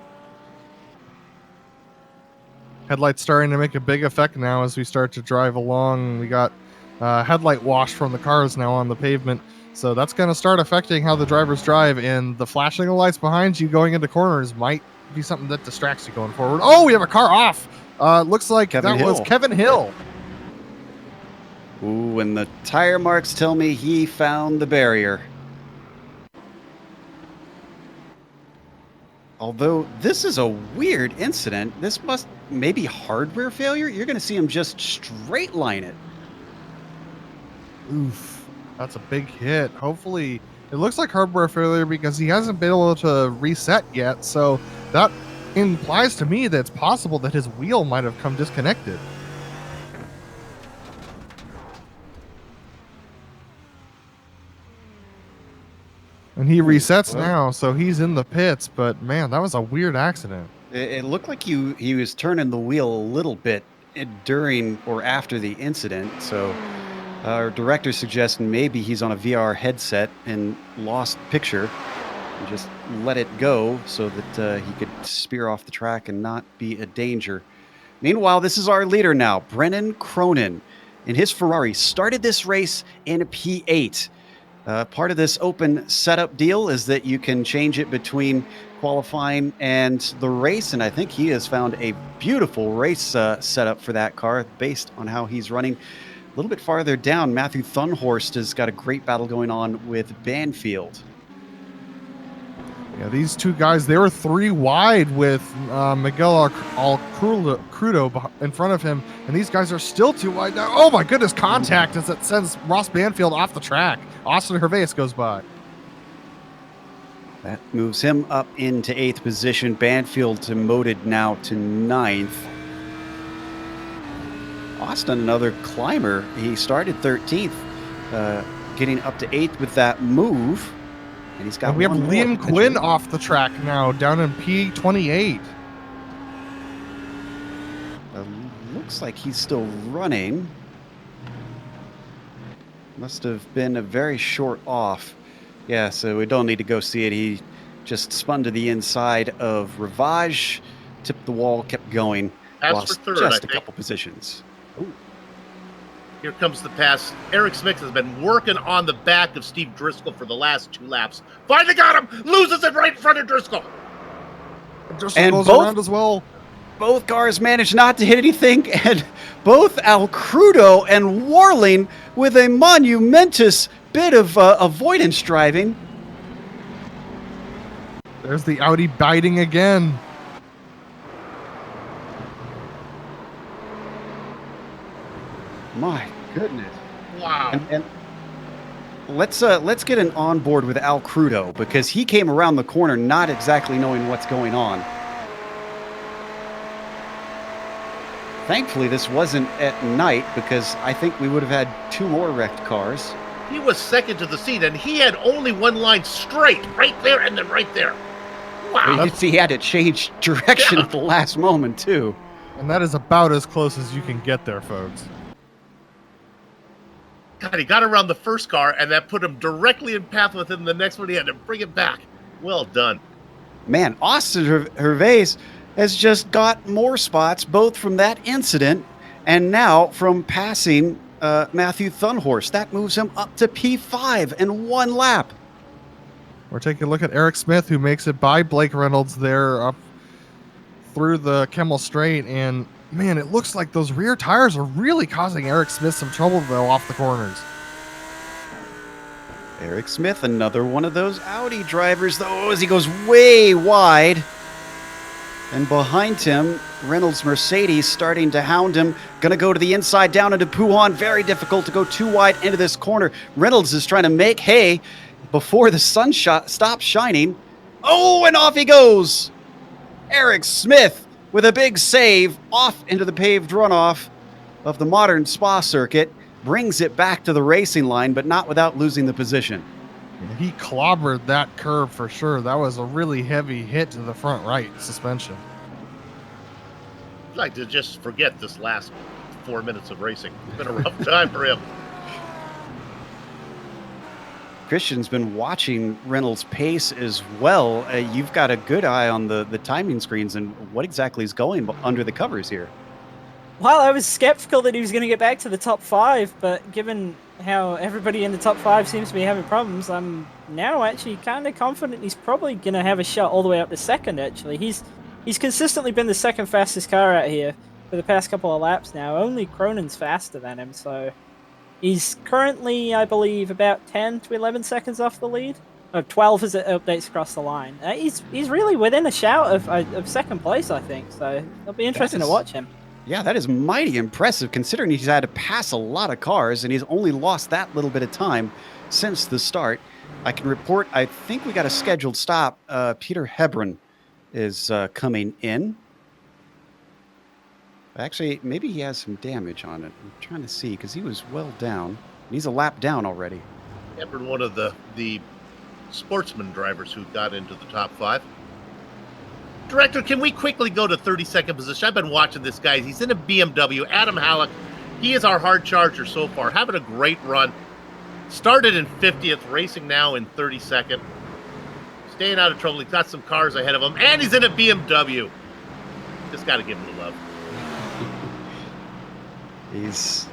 Headlights starting to make a big effect now as we start to drive along. We got headlight wash from the cars now on the pavement. So that's going to start affecting how the drivers drive, and the flashing of lights behind you going into corners might be something that distracts you going forward. Oh, we have a car off. Looks like that was Kevin Hill. Ooh, and the tire marks tell me he found the barrier. Although this is a weird incident, this must maybe hardware failure. You're going to see him just straight line it. Oof. That's a big hit. Hopefully, it looks like hardware failure because he hasn't been able to reset yet. So that implies to me that it's possible that his wheel might have come disconnected. And he resets now, so he's in the pits. But man, that was a weird accident. It looked like he was turning the wheel a little bit during or after the incident. So our director suggests maybe he's on a VR headset and lost picture and just let it go so that he could spear off the track and not be a danger. Meanwhile, this is our leader now, Brennan Cronin. In his Ferrari, started this race in P8. Part of this open setup deal is that you can change it between qualifying and the race, and I think he has found a beautiful race setup for that car based on how he's running. A little bit farther down, Matthew Thunhorst has got a great battle going on with Banfield. Yeah, these two guys, they were 3 wide with Miguel Alcrudo in front of him, and these guys are still 2 wide now. Oh my goodness, contact as it sends Ross Banfield off the track. Austin Hervais goes by. That moves him up into 8th position. Banfield demoted now to 9th. Austin, another climber. He started 13th, getting up to 8th with that move. And he's got. And we have Liam Quinn off the track now, down in P28. Looks like he's still running. Must have been a very short off. Yeah, so we don't need to go see it. He just spun to the inside of Rivage, tipped the wall, kept going. Lost for third, just a couple positions. Ooh. Here comes the pass. Eric Smith has been working on the back of Steve Driscoll for the last 2 laps. Finally got him! Loses it right in front of Driscoll. Driscoll goes around as well. Both cars managed not to hit anything, and both Alcrudo and Warling with a monumentous bit of avoidance driving. There's the Audi biting again. My goodness. Wow. And let's get an onboard with Alcrudo, because he came around the corner not exactly knowing what's going on. Thankfully, this wasn't at night, because I think we would have had 2 more wrecked cars. He was second to the seat, and he had only one line straight, right there and then right there. Wow. You could see he had to change direction at the last moment, too. And that is about as close as you can get there, folks. God, he got around the first car, and that put him directly in path with him. The next one, he had to bring it back. Well done. Man, Austin Hervais has just got more spots, both from that incident and now from passing Matthew Thunhorst. That moves him up to P5 in 1 lap. We're taking a look at Eric Smith, who makes it by Blake Reynolds there up through the Kemmel Straight, and man, it looks like those rear tires are really causing Eric Smith some trouble, though, off the corners. Eric Smith, another one of those Audi drivers, though, as he goes way wide. And behind him, Reynolds' Mercedes starting to hound him. Going to go to the inside, down into Puhan. Very difficult to go too wide into this corner. Reynolds is trying to make hay before the sun stops shining. Oh, and off he goes. Eric Smith with a big save off into the paved runoff of the modern Spa circuit. Brings it back to the racing line, but not without losing the position. He clobbered that curve for sure. That was a really heavy hit to the front right suspension. I'd like to just forget this last 4 minutes of racing. It's been a rough time for him. Christian's been watching Reynolds' pace as well. You've got a good eye on the timing screens and what exactly is going under the covers here. Well, I was skeptical that he was going to get back to the top 5, but given how everybody in the top 5 seems to be having problems, I'm now actually kind of confident he's probably going to have a shot all the way up to 2nd, actually. He's consistently been the 2nd fastest car out here for the past couple of laps now. Only Cronin's faster than him, so he's currently, I believe, about 10 to 11 seconds off the lead. Or 12 as it updates across the line. He's really within a shout of 2nd place, I think, so it'll be interesting to watch him. Yeah, that is mighty impressive, considering he's had to pass a lot of cars, and he's only lost that little bit of time since the start. I can report, I think we got a scheduled stop. Peter Hebron is coming in. Actually, maybe he has some damage on it. I'm trying to see, because he was well down. He's a lap down already. Hebron, one of the sportsman drivers who got into the top 5. Director, can we quickly go to 32nd position? I've been watching this guy. He's in a BMW. Adam Halleck, he is our hard charger so far. Having a great run. Started in 50th, racing now in 32nd. Staying out of trouble. He's got some cars ahead of him, and he's in a BMW. Just got to give him the love. He's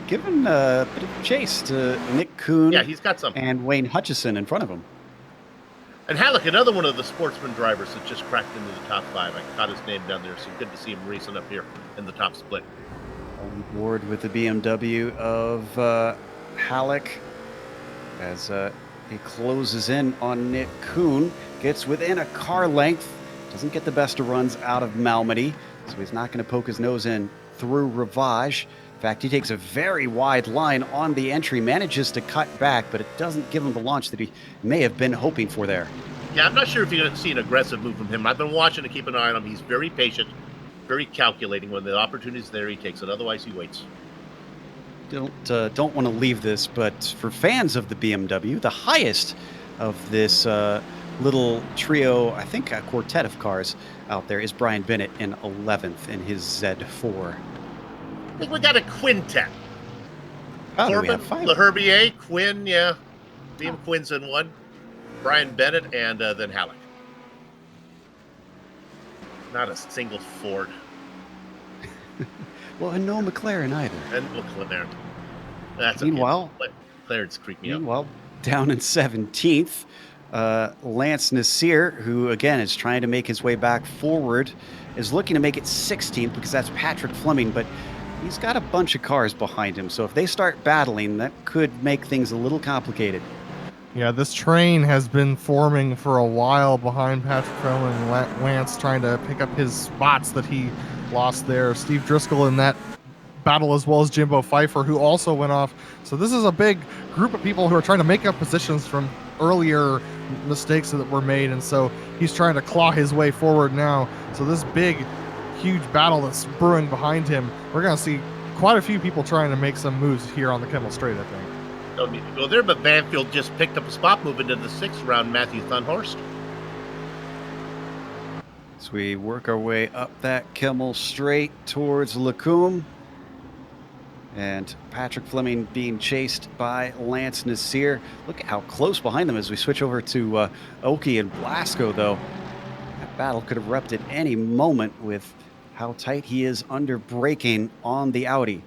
giving a bit of chase to Nick Kuhn Yeah, he's got something. and Wayne Hutchison in front of him. And Halleck, another one of the sportsman drivers that just cracked into the top 5. I caught his name down there, so good to see him racing up here in the top split. On board with the BMW of Halleck as he closes in on Nick Kuhn, gets within a car length, doesn't get the best of runs out of Malmedy, so he's not going to poke his nose in through Rivage. In fact, he takes a very wide line on the entry, manages to cut back, but it doesn't give him the launch that he may have been hoping for there. Yeah, I'm not sure if you're going to see an aggressive move from him. I've been watching to keep an eye on him. He's very patient, very calculating. When the opportunity's there, he takes it. Otherwise, he waits. Don't want to leave this, but for fans of the BMW, the highest of this little trio, I think a quartet of cars out there, is Brian Bennett in 11th in his Z4. I think we got a quintet. Oh, we Corbin, have 5. LaHerbier, Quinn, yeah. Liam Quinn's in one. Brian Bennett, and then Halleck. Not a single Ford. Well, and no McLaren either. And McLaren. That's okay. Meanwhile, McLaren's creep me up. Meanwhile, down in 17th, Lance Nasir, who again is trying to make his way back forward, is looking to make it 16th because that's Patrick Fleming, but he's got a bunch of cars behind him. So if they start battling, that could make things a little complicated. Yeah, this train has been forming for a while behind Patrick Fleming and Lance, trying to pick up his spots that he lost there. Steve Driscoll in that battle, as well as Jimbo Pfeiffer, who also went off. So this is a big group of people who are trying to make up positions from earlier mistakes that were made, and so he's trying to claw his way forward now. So this big, huge battle that's brewing behind him, we're going to see quite a few people trying to make some moves here on the Kimmel Straight, I think. Don't need to go there, but Banfield just picked up a spot moving into the 6th round, Matthew Thunhorst. As we work our way up that Kimmel Straight towards Lacombe, and Patrick Fleming being chased by Lance Nasir. Look at how close behind them as we switch over to Oki and Blasco, though. That battle could have erupted any moment with how tight he is under braking on the Audi.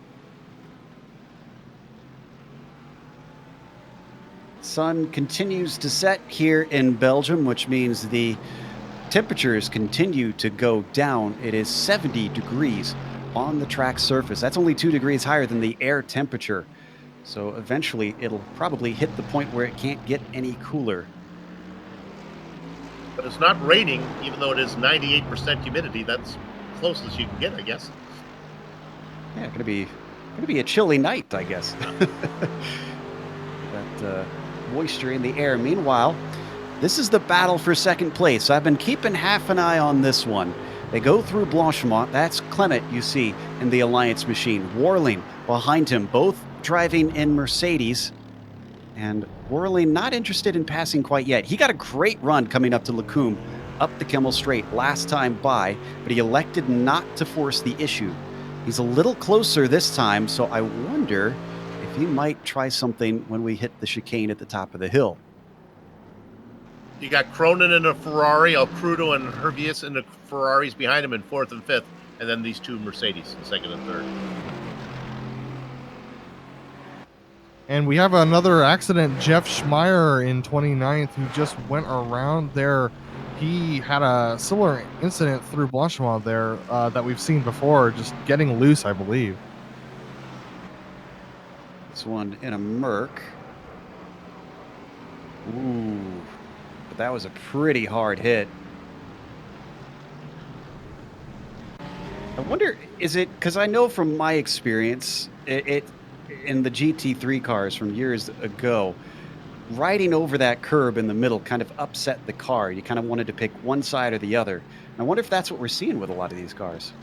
Sun continues to set here in Belgium, which means the temperatures continue to go down. It is 70 degrees on the track surface. That's only 2 degrees higher than the air temperature. So eventually it'll probably hit the point where it can't get any cooler. But it's not raining, even though it is 98% humidity. That's close as you can get, I guess. Yeah, gonna be a chilly night, I guess. That moisture in the air. Meanwhile, this is the battle for second place. I've been keeping half an eye on this one. They go through Blanchemont. That's Clement, you see, in the Alliance machine. Warling behind him, both driving in Mercedes. And Warling not interested in passing quite yet. He got a great run coming up to Lacombe, up the Kimmel Straight last time by, but he elected not to force the issue. He's a little closer this time, so I wonder if he might try something when we hit the chicane at the top of the hill. You got Cronin in a Ferrari, Alcrudo and Hervius in the Ferraris behind him in 4th and 5th, and then these two Mercedes in 2nd and 3rd. And we have another accident, Jeff Schmeier in 29th, who just went around there. He had a similar incident through Blanchemont there that we've seen before, just getting loose, I believe. This one in a Merc. Ooh. But that was a pretty hard hit. I wonder, is it, because I know from my experience, it in the GT3 cars from years ago, riding over that curb in the middle kind of upset the car. You kind of wanted to pick one side or the other. And I wonder if that's what we're seeing with a lot of these cars.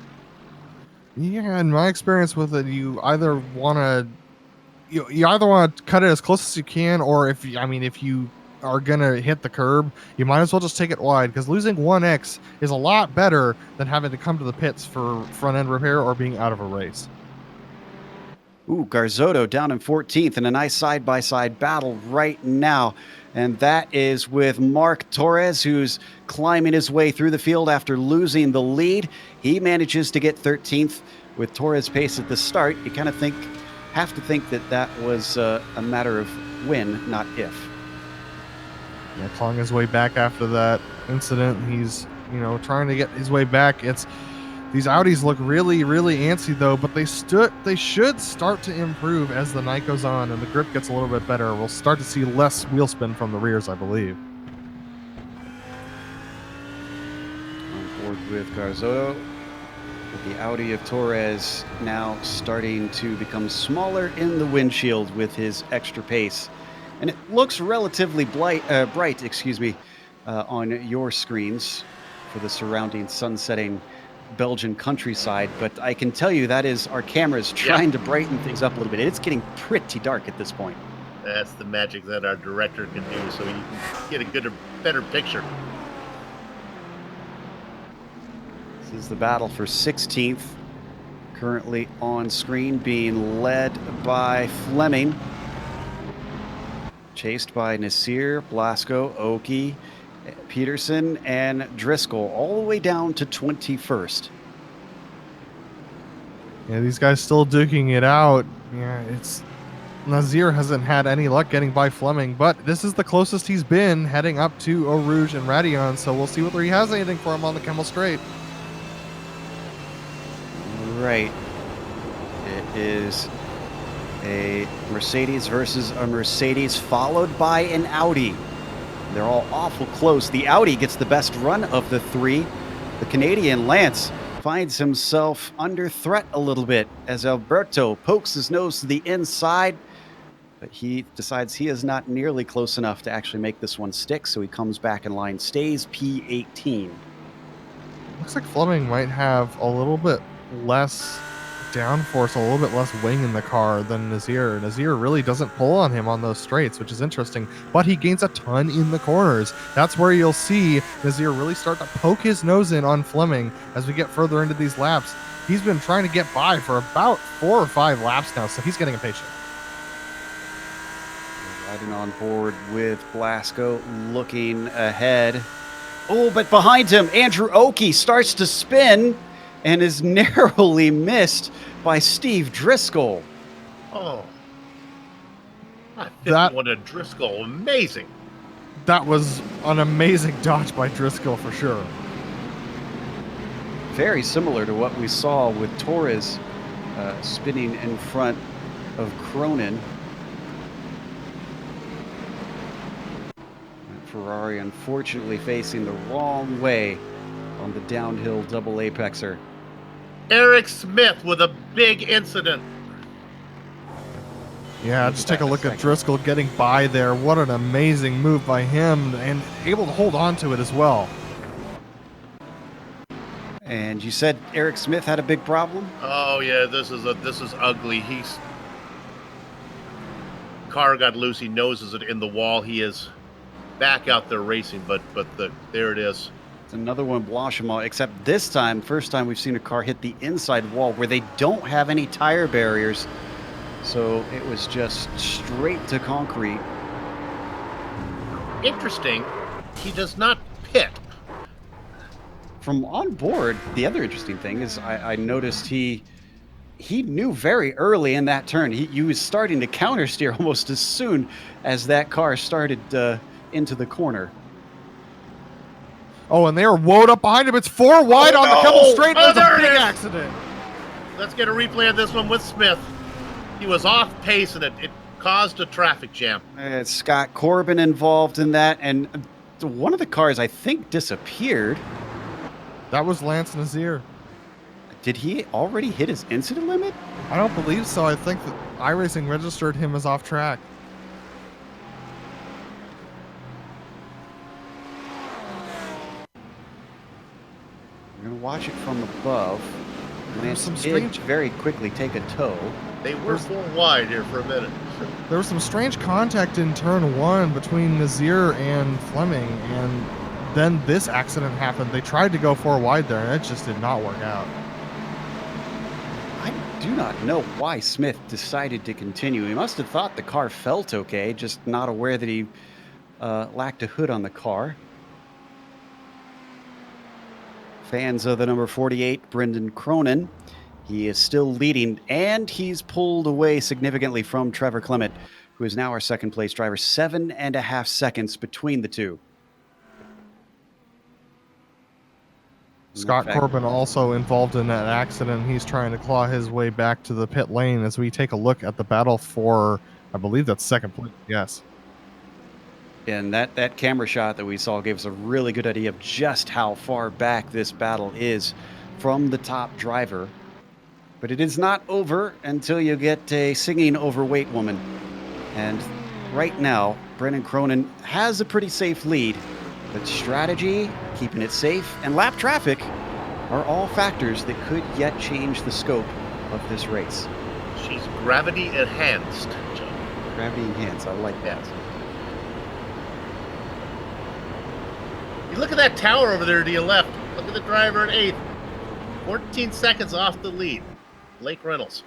Yeah, in my experience with it, you either want to cut it as close as you can, or if you are gonna hit the curb, you might as well just take it wide, because losing 1x is a lot better than having to come to the pits for front end repair or being out of a race. Ooh, Garzotto down in 14th in a nice side-by-side battle right now. And that is with Mark Torres, who's climbing his way through the field after losing the lead. He manages to get 13th with Torres' pace at the start. You kind of think have to think that that was a matter of when, not if. Yeah, clawing his way back after that incident. He's, trying to get his way back. These Audis look really, really antsy though, but they should start to improve as the night goes on and the grip gets a little bit better. We'll start to see less wheel spin from the rears, I believe. On board with Garzotto, with the Audi of Torres now starting to become smaller in the windshield with his extra pace. And it looks relatively bright, on your screens for the surrounding sunsetting Belgian countryside, but I can tell you that is our cameras trying to brighten things up a little bit. It's getting pretty dark at this point. That's the magic that our director can do, so you can get a better picture. This is the battle for 16th, currently on screen, being led by Fleming, chased by Nasir, Blasco, Oki, Peterson, and Driscoll, all the way down to 21st. Yeah, these guys still duking it out. Yeah, Nazir hasn't had any luck getting by Fleming, but this is the closest he's been heading up to Eau Rouge and Radion, so we'll see whether he has anything for him on the Kemmel Straight. Right. It is a Mercedes versus a Mercedes, followed by an Audi. They're all awful close. The Audi gets the best run of the three. The Canadian Lance finds himself under threat a little bit as Alberto pokes his nose to the inside, but he decides he is not nearly close enough to actually make this one stick, so he comes back in line, stays P18. Looks like Fleming might have a little bit less downforce, a little bit less wing in the car than Nazir. Nazir really doesn't pull on him on those straights, which is interesting, but he gains a ton in the corners. That's where you'll see Nazir really start to poke his nose in on Fleming as we get further into these laps. He's been trying to get by for about 4 or 5 laps now, so he's getting impatient. Riding on board with Blasco, looking ahead. Oh, but behind him, Andrew Oki starts to spin and is narrowly missed by Steve Driscoll. Oh. That one at Driscoll, amazing. That was an amazing dodge by Driscoll for sure. Very similar to what we saw with Torres spinning in front of Cronin. Ferrari unfortunately facing the wrong way on the downhill double apexer. Eric Smith with a big incident. Yeah, just take a look at Driscoll getting by there. What an amazing move by him, and able to hold on to it as well. And you said Eric Smith had a big problem? Oh yeah, this is ugly. Car got loose. He noses it in the wall. He is back out there racing, but there it is. It's another one, Blanchimont, except this time, first time we've seen a car hit the inside wall where they don't have any tire barriers. So it was just straight to concrete. Interesting. He does not pit. From on board, the other interesting thing is I noticed he knew very early in that turn. He was starting to counter steer almost as soon as that car started into the corner. Oh, and they are woed up behind him. It's 4 wide on the Kemmel Straight. Oh, There's a big it is. accident. Let's get a replay of this one with Smith. He was off pace and it caused a traffic jam. Scott Corbin involved in that, and one of the cars I think disappeared. That was Lance Nazir. Did he already hit his incident limit? I don't believe so. I think that iRacing registered him as off track. We're going to watch it from above. Lance some did strange- very quickly take a tow. They were 4 wide here for a minute. There was some strange contact in turn 1 between Nazir and Fleming, and then this accident happened. They tried to go 4 wide there, and it just did not work out. I do not know why Smith decided to continue. He must have thought the car felt okay, just not aware that he lacked a hood on the car. Fans of the number 48, Brendan Cronin, He is still leading, and he's pulled away significantly from Trevor Clement, who is now our second place driver. 7.5 seconds between the two. Scott Corbin also involved in that accident. He's trying to claw his way back to the pit lane as we take a look at the battle for, I believe that's second place. Yes. And that camera shot that we saw gave us a really good idea of just how far back this battle is from the top driver. But it is not over until you get a singing overweight woman. And right now, Brendan Cronin has a pretty safe lead. But strategy, keeping it safe, and lap traffic are all factors that could yet change the scope of this race. She's gravity enhanced, Joe. Gravity enhanced, I like that. You look at that tower over there to your left. Look at the driver in 8th. 14 seconds off the lead. Blake Reynolds.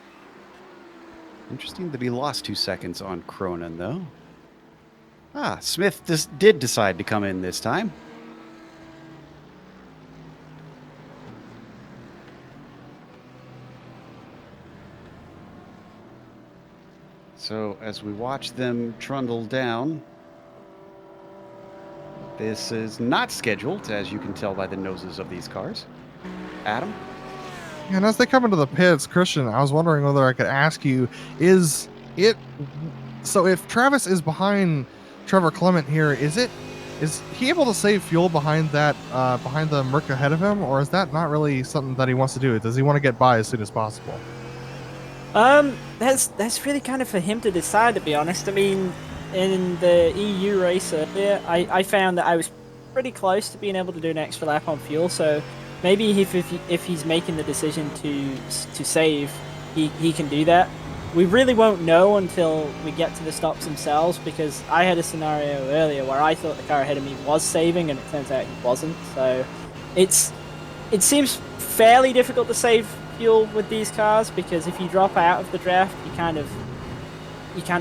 Interesting that he lost 2 seconds on Cronin, though. Smith did decide to come in this time. So as we watch them trundle down, this is not scheduled, as you can tell by the noses of these cars. Adam? And as they come into the pits, Christian, I was wondering whether I could ask you, so if Travis is behind Trevor Clement here, is he able to save fuel behind the Merc ahead of him, or is that not really something that he wants to do? Does he want to get by as soon as possible? That's really kind of for him to decide, to be honest. I mean, in the EU race earlier, I found that I was pretty close to being able to do an extra lap on fuel, so maybe if he's making the decision to save, he can do that. We really won't know until we get to the stops themselves, because I had a scenario earlier where I thought the car ahead of me was saving, and it turns out he wasn't. So it seems fairly difficult to save fuel with these cars, because if you drop out of the draft, you kind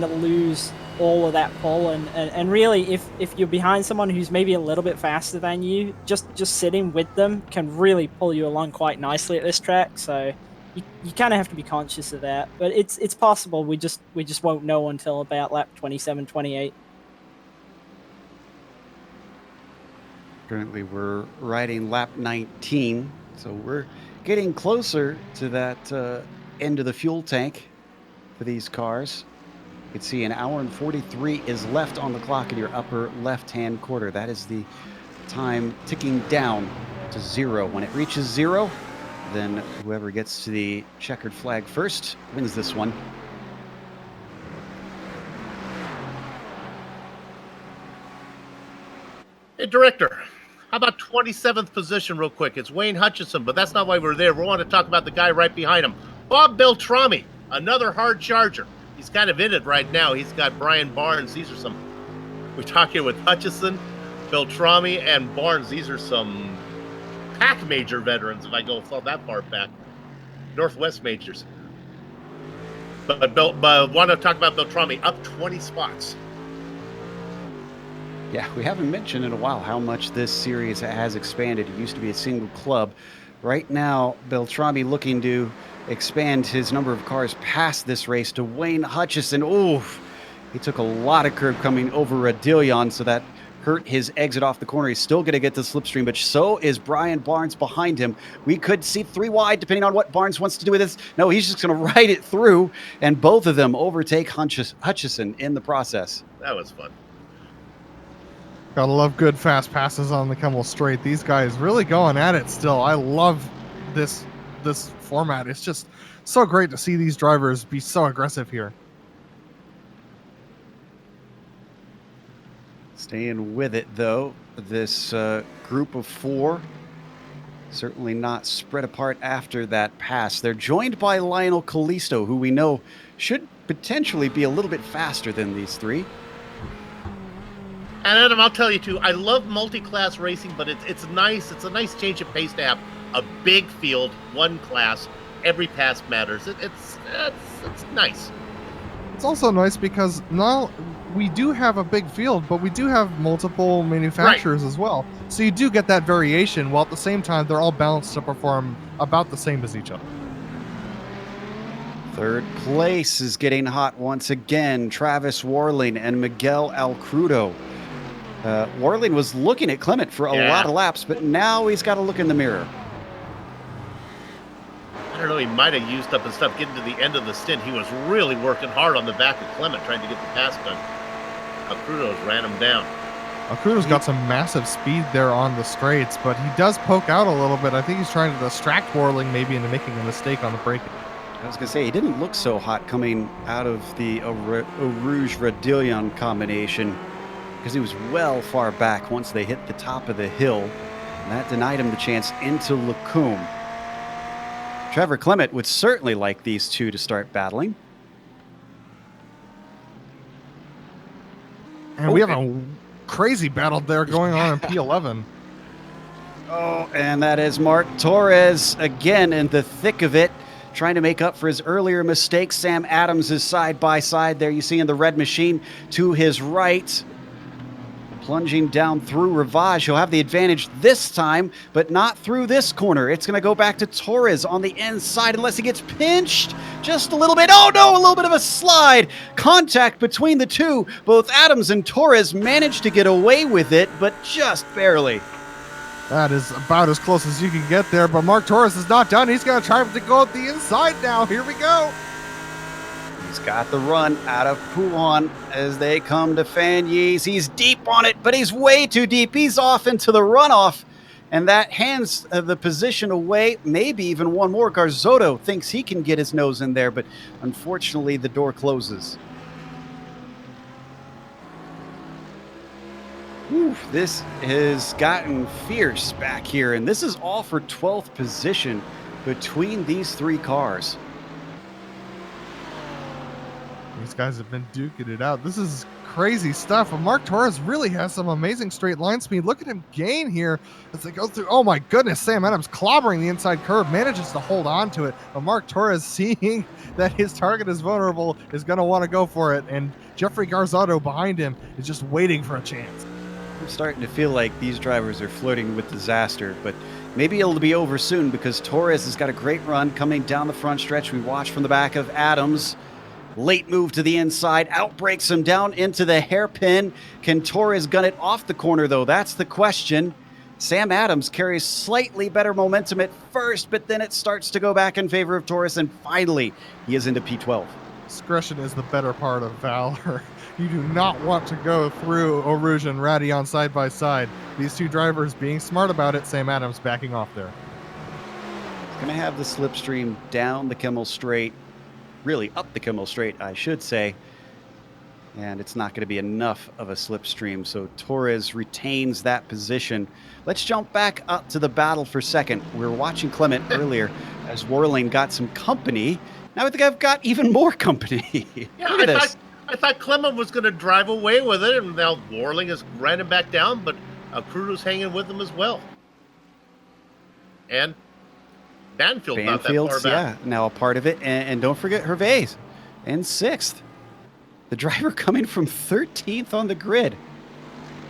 of lose all of that pull, and really if you're behind someone who's maybe a little bit faster than you, just sitting with them can really pull you along quite nicely at this track. So you kind of have to be conscious of that, but it's possible. We just won't know until about lap 27, 28. Currently we're riding lap 19, so we're getting closer to that end of the fuel tank for these cars. You can see an hour and 43 is left on the clock in your upper left-hand quarter. That is the time ticking down to 0. When it reaches 0, then whoever gets to the checkered flag first wins this one. Hey, Director, how about 27th position real quick? It's Wayne Hutchison, but that's not why we're there. We want to talk about the guy right behind him, Bob Beltrami, another hard charger. He's kind of in it right now. He's got Brian Barnes. We're talking with Hutchison, Beltrami, and Barnes. These are some pack major veterans, if I go that far back. Northwest majors. But want to talk about Beltrami, up 20 spots. Yeah, we haven't mentioned in a while how much this series has expanded. It used to be a single club. Right now, Beltrami looking to expand his number of cars past this race to Wayne Hutchison. Oof, he took a lot of curb coming over Radillion, so that hurt his exit off the corner. He's still going to get the slipstream, but so is Brian Barnes behind him. We could see 3 wide, depending on what Barnes wants to do with this. No, he's just going to ride it through, and both of them overtake Hutchison in the process. That was fun. Gotta love good fast passes on the Kemmel Straight. These guys really going at it still. I love this format. It's just so great to see these drivers be so aggressive here. Staying with it, though, this group of 4 certainly not spread apart after that pass. They're joined by Lionel Callisto, who we know should potentially be a little bit faster than these 3. And Adam, I'll tell you too, I love multi-class racing, but it's nice. It's a nice change of pace to have a big field, one class, every pass matters. It's nice. It's also nice because now we do have a big field, but we do have multiple manufacturers as well. So you do get that variation, while at the same time they're all balanced to perform about the same as each other. Third place is getting hot once again. Travis Warling and Miguel Alcrudo. Warling was looking at Clement for a lot of laps, but now he's got to look in the mirror. I don't know, he might have used up his stuff getting to the end of the stint. He was really working hard on the back of Clement, trying to get the pass done. Alcrudo's ran him down. Alcrudo's got some massive speed there on the straights, but he does poke out a little bit. I think he's trying to distract Warling maybe into making a mistake on the braking. I was going to say, he didn't look so hot coming out of the Eau Rouge-Radillon combination because he was well far back once they hit the top of the hill, and that denied him the chance into Lacombe. Trevor Clement would certainly like these two to start battling. And we have a crazy battle there going on in P11. Oh, and that is Mark Torres again in the thick of it, trying to make up for his earlier mistake. Sam Adams is side by side there. You see in the red machine to his right. Plunging down through Rivage. He'll have the advantage this time, but not through this corner. It's going to go back to Torres on the inside unless he gets pinched just a little bit. Oh no, a little bit of a slide. Contact between the two. Both Adams and Torres managed to get away with it, but just barely. That is about as close as you can get there, but Mark Torres is not done. He's going to try to go at the inside now. Here we go. He's got the run out of Pouhon as they come to Fanyes. He's deep on it, but he's way too deep. He's off into the runoff, and that hands the position away. Maybe even one more. Garzotto thinks he can get his nose in there, but unfortunately the door closes. Whew, this has gotten fierce back here, and this is all for 12th position between these three cars. These guys have been duking it out. This is crazy stuff. And Mark Torres really has some amazing straight line speed. Look at him gain here as they go through. Oh my goodness, Sam Adams clobbering the inside curve, manages to hold on to it. But Mark Torres, seeing that his target is vulnerable, is going to want to go for it. And Jeffrey Garzotto behind him is just waiting for a chance. I'm starting to feel like these drivers are flirting with disaster, but maybe it'll be over soon because Torres has got a great run coming down the front stretch. We watch from the back of Adams. Late move to the inside, outbreaks him down into the hairpin. Can Torres gun it off the corner, though? That's the question. Sam Adams carries slightly better momentum at first, but then it starts to go back in favor of Torres, and finally, he is into P12. Discretion is the better part of valor. You do not want to go through Eau Rouge and Radillon side by side. These two drivers being smart about it. Sam Adams backing off there. Going to have the slipstream down the Kimmel Straight. Really up the Kimmel Straight, I should say. And it's not going to be enough of a slipstream, so Torres retains that position. Let's jump back up to the battle for second. We were watching Clement earlier as Warling got some company. Now I think I've got even more company. Yeah, Look at this. I thought Clement was going to drive away with it, and now Warling has ran him back down, but Crudo's hanging with him as well. And Banfield not that far back. Yeah, now a part of it. And don't forget Hervé in 6th. The driver coming from 13th on the grid.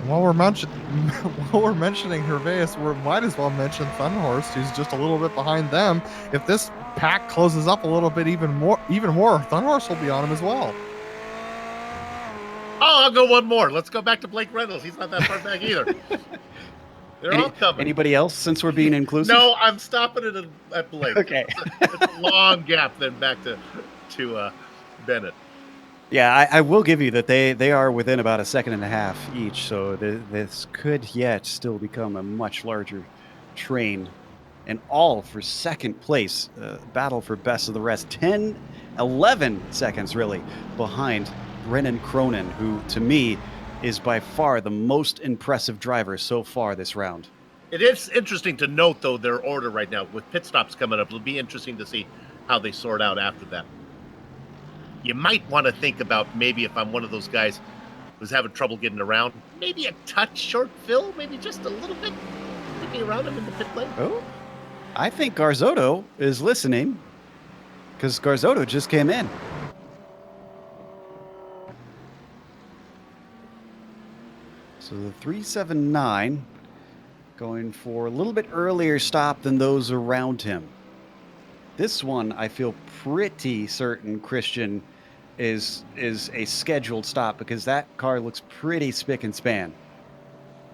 And while we're mentioning Hervé, we might as well mention Thunhorst, who's just a little bit behind them. If this pack closes up a little bit even more, Thunhorst will be on him as well. Oh, I'll go one more. Let's go back to Blake Reynolds. He's not that far back either. They're all coming. Anybody else, since we're being inclusive? No, I'm stopping it at Blake. Okay. It's a long gap then back to Bennett. Yeah, I will give you that they are within about a second and a half each, so this could yet still become a much larger train. And all for second place, battle for best of the rest. 10, 11 seconds really behind Brennan Cronin, who to me is by far the most impressive driver so far this round. It is interesting to note, though, their order right now. With pit stops coming up, it'll be interesting to see how they sort out after that. You might want to think about maybe if I'm one of those guys who's having trouble getting around, maybe a touch short fill, maybe just a little bit, looking around him in the pit lane. Oh, I think Garzotto is listening because Garzotto just came in. So the 379 going for a little bit earlier stop than those around him. This one, I feel pretty certain, Christian, is a scheduled stop because that car looks pretty spick and span.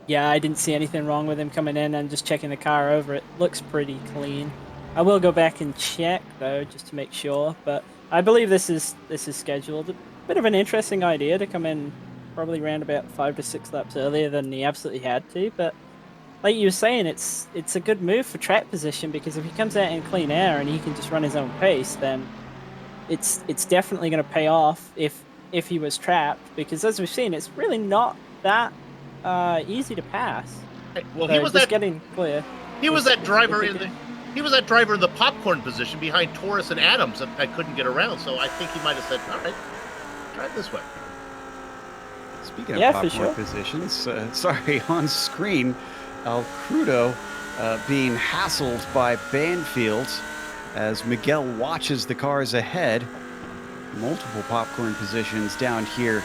Yeah, I didn't see anything wrong with him coming in and just checking the car over. It looks pretty clean. I will go back and check though, just to make sure. But I believe this is scheduled. A bit of an interesting idea to come in probably around about 5 to 6 laps earlier than he absolutely had to. But like you were saying, it's a good move for track position because if he comes out in clean air and he can just run his own pace, then it's definitely going to pay off if he was trapped. Because as we've seen, it's really not that easy to pass. Well, So he was just that getting clear. he was that driver big in the deal. he was that driver in the popcorn position behind Torres and Adams that couldn't get around. So I think he might have said, "All right, try it this way." Speaking Yeah, of for popcorn sure. positions, sorry, on screen, Al Crudo being hassled by Banfield as Miguel watches the cars ahead. Multiple popcorn positions down here,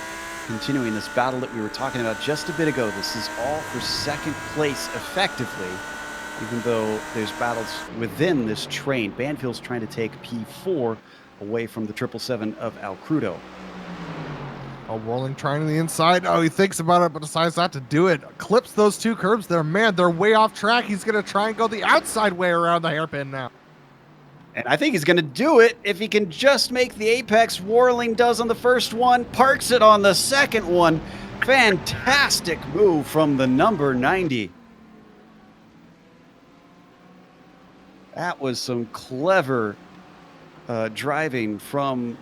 continuing this battle that we were talking about just a bit ago. This is all for second place effectively, even though there's battles within this train. Banfield's trying to take P4 away from the 777 of Al Crudo. Oh, Whirling trying to the inside. Oh, he thinks about it, but decides not to do it. Clips those two curbs there. Man, they're way off track. He's going to try and go the outside way around the hairpin now. And I think he's going to do it if he can just make the apex. Whirling does on the first one, parks it on the second one. Fantastic move from the number 90. That was some clever driving from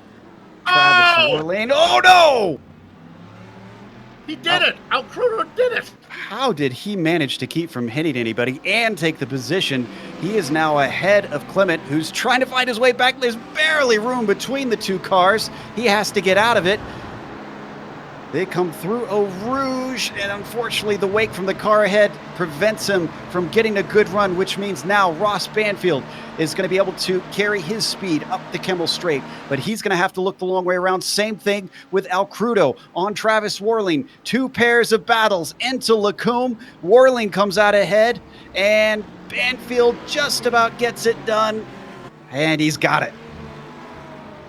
Travis Whirling. Oh, no! He did it! Al Crudo did it! How did he manage to keep from hitting anybody and take the position? He is now ahead of Clement, who's trying to find his way back. There's barely room between the two cars. He has to get out of it. They come through Eau Rouge, and unfortunately the wake from the car ahead prevents him from getting a good run, which means now Ross Banfield is going to be able to carry his speed up the Kimmel Straight, but he's going to have to look the long way around. Same thing with Al Crudo on Travis Whirling. Two pairs of battles into Lacombe. Whirling comes out ahead, and Banfield just about gets it done, and he's got it.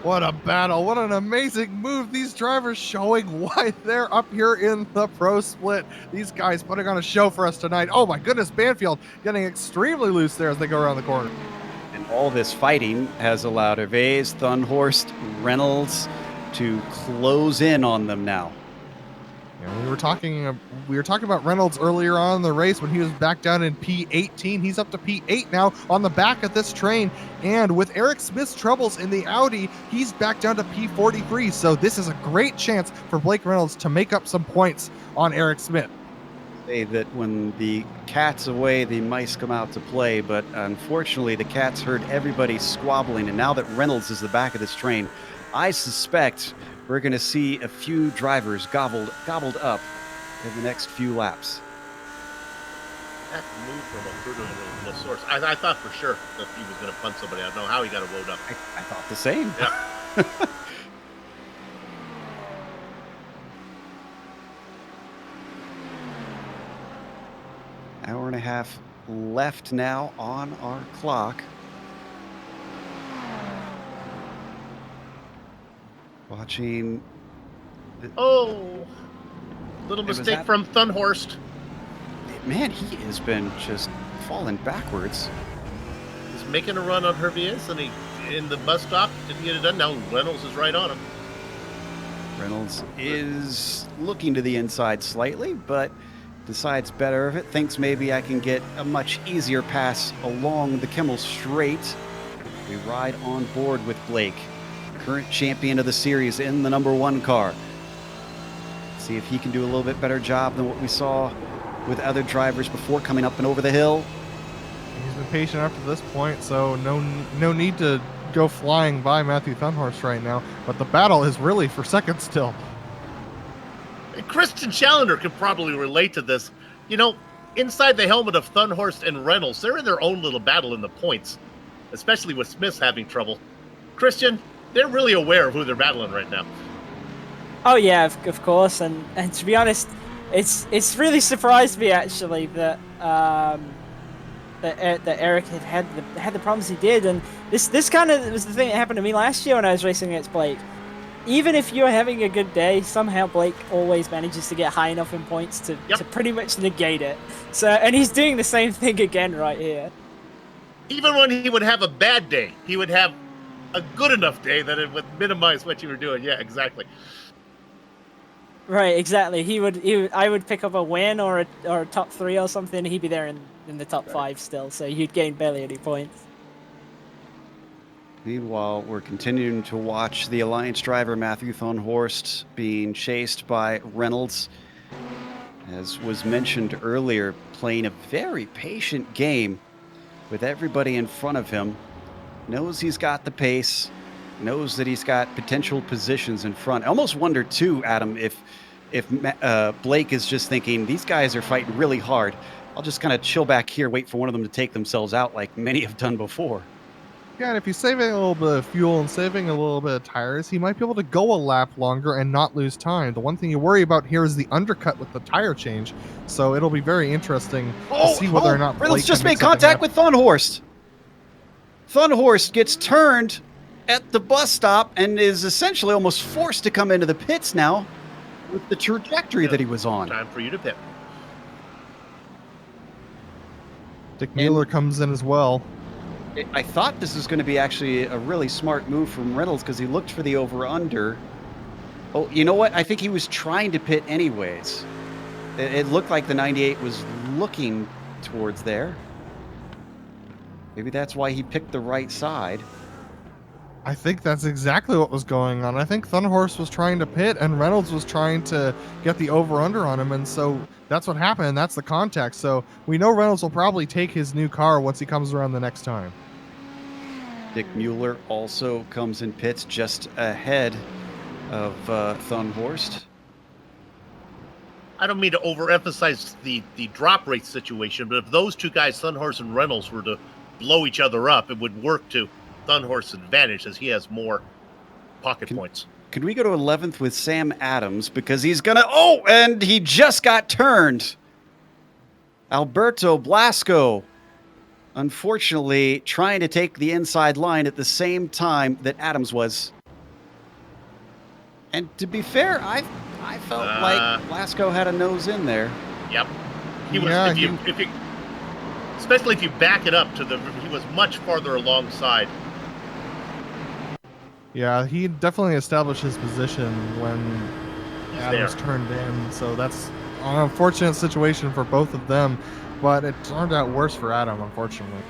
What a battle. What an amazing move. These drivers showing why they're up here in the pro split. These guys putting on a show for us tonight. Oh my goodness, Banfield getting extremely loose there as they go around the corner. And all this fighting has allowed Hervés, Thunhorst, Reynolds to close in on them now. And we were talking about Reynolds earlier on in the race when he was back down in P18. He's up to P8 now on the back of this train. And with Eric Smith's troubles in the Audi, he's back down to P43. So this is a great chance for Blake Reynolds to make up some points on Eric Smith. Say that when the cat's away, the mice come out to play, but unfortunately the cats heard everybody squabbling, and now that Reynolds is the back of this train, I suspect we're going to see a few drivers gobbled up in the next few laps. That move from Al Crudo was source. I thought for sure that he was going to punt somebody. I don't know how he got it wound up. I thought the same. Yeah. Hour and a half left now on our clock. Watching. Oh, little was mistake that- from Thunhorst. Man, he has been just falling backwards. He's making a run on Herviers, and he in the bus stop didn't get it done. Now Reynolds is right on him. Reynolds is looking to the inside slightly, but decides better of it. Thinks maybe I can get a much easier pass along the Kimmel Straight. We ride on board with Blake, current champion of the series in the number 1 car. See if he can do a little bit better job than what we saw with other drivers before coming up and over the hill. He's been patient up to this point, so no need to go flying by Matthew Thunhorst right now. But the battle is really for second still. And Christian Challenger could probably relate to this. You know, inside the helmet of Thunhorst and Reynolds, they're in their own little battle in the points, especially with Smith's having trouble. Christian, they're really aware of who they're battling right now. Oh yeah, of course, and to be honest, it's really surprised me actually that that Eric had the problems he did, and this kind of was the thing that happened to me last year when I was racing against Blake. Even if you're having a good day, somehow Blake always manages to get high enough in points to pretty much negate it. So, and he's doing the same thing again right here. Even when he would have a bad day, he would have a good enough day that it would minimize what you were doing. Yeah, exactly. Right, exactly. I would pick up a win or a top 3 or something. He'd be there in the top 5 still, so you'd gain barely any points. Meanwhile, we're continuing to watch the Alliance driver Matthew Thunhorst being chased by Reynolds. As was mentioned earlier, playing a very patient game with everybody in front of him. Knows he's got the pace, knows that he's got potential positions in front. I almost wonder too, Adam, if Blake is just thinking, these guys are fighting really hard. I'll just kind of chill back here, wait for one of them to take themselves out like many have done before. Yeah, and if he's saving a little bit of fuel and saving a little bit of tires, he might be able to go a lap longer and not lose time. The one thing you worry about here is the undercut with the tire change, so it'll be very interesting to see whether or not Blake Reynolds just can made make something contact happen. with Thunhorst. Thunhorst gets turned at the bus stop and is essentially almost forced to come into the pits now with the trajectory that he was on. Time for you to pit. Dick Mueller comes in as well. I thought this was going to be actually a really smart move from Reynolds because he looked for the over-under. Oh, you know what? I think he was trying to pit anyways. It looked like the 98 was looking towards there. Maybe that's why he picked the right side. I think that's exactly what was going on. I think Thunhorst was trying to pit and Reynolds was trying to get the over-under on him, and so that's what happened, and that's the contact. So we know Reynolds will probably take his new car once he comes around the next time. Dick Mueller also comes in pits just ahead of Thunhorst. I don't mean to overemphasize the drop rate situation, but if those two guys, Thunhorst and Reynolds, were to blow each other up, it would work to Thunhorst's advantage as he has more pocket points. Could we go to 11th with Sam Adams because he's gonna... Oh, and he just got turned. Alberto Blasco, unfortunately, trying to take the inside line at the same time that Adams was. And to be fair, I felt like Blasco had a nose in there. Yep. He was. Yeah, if you, especially if you back it up to he was much farther alongside. Yeah, he definitely established his position when Adams turned in, so that's an unfortunate situation for both of them, but it turned out worse for Adam, unfortunately.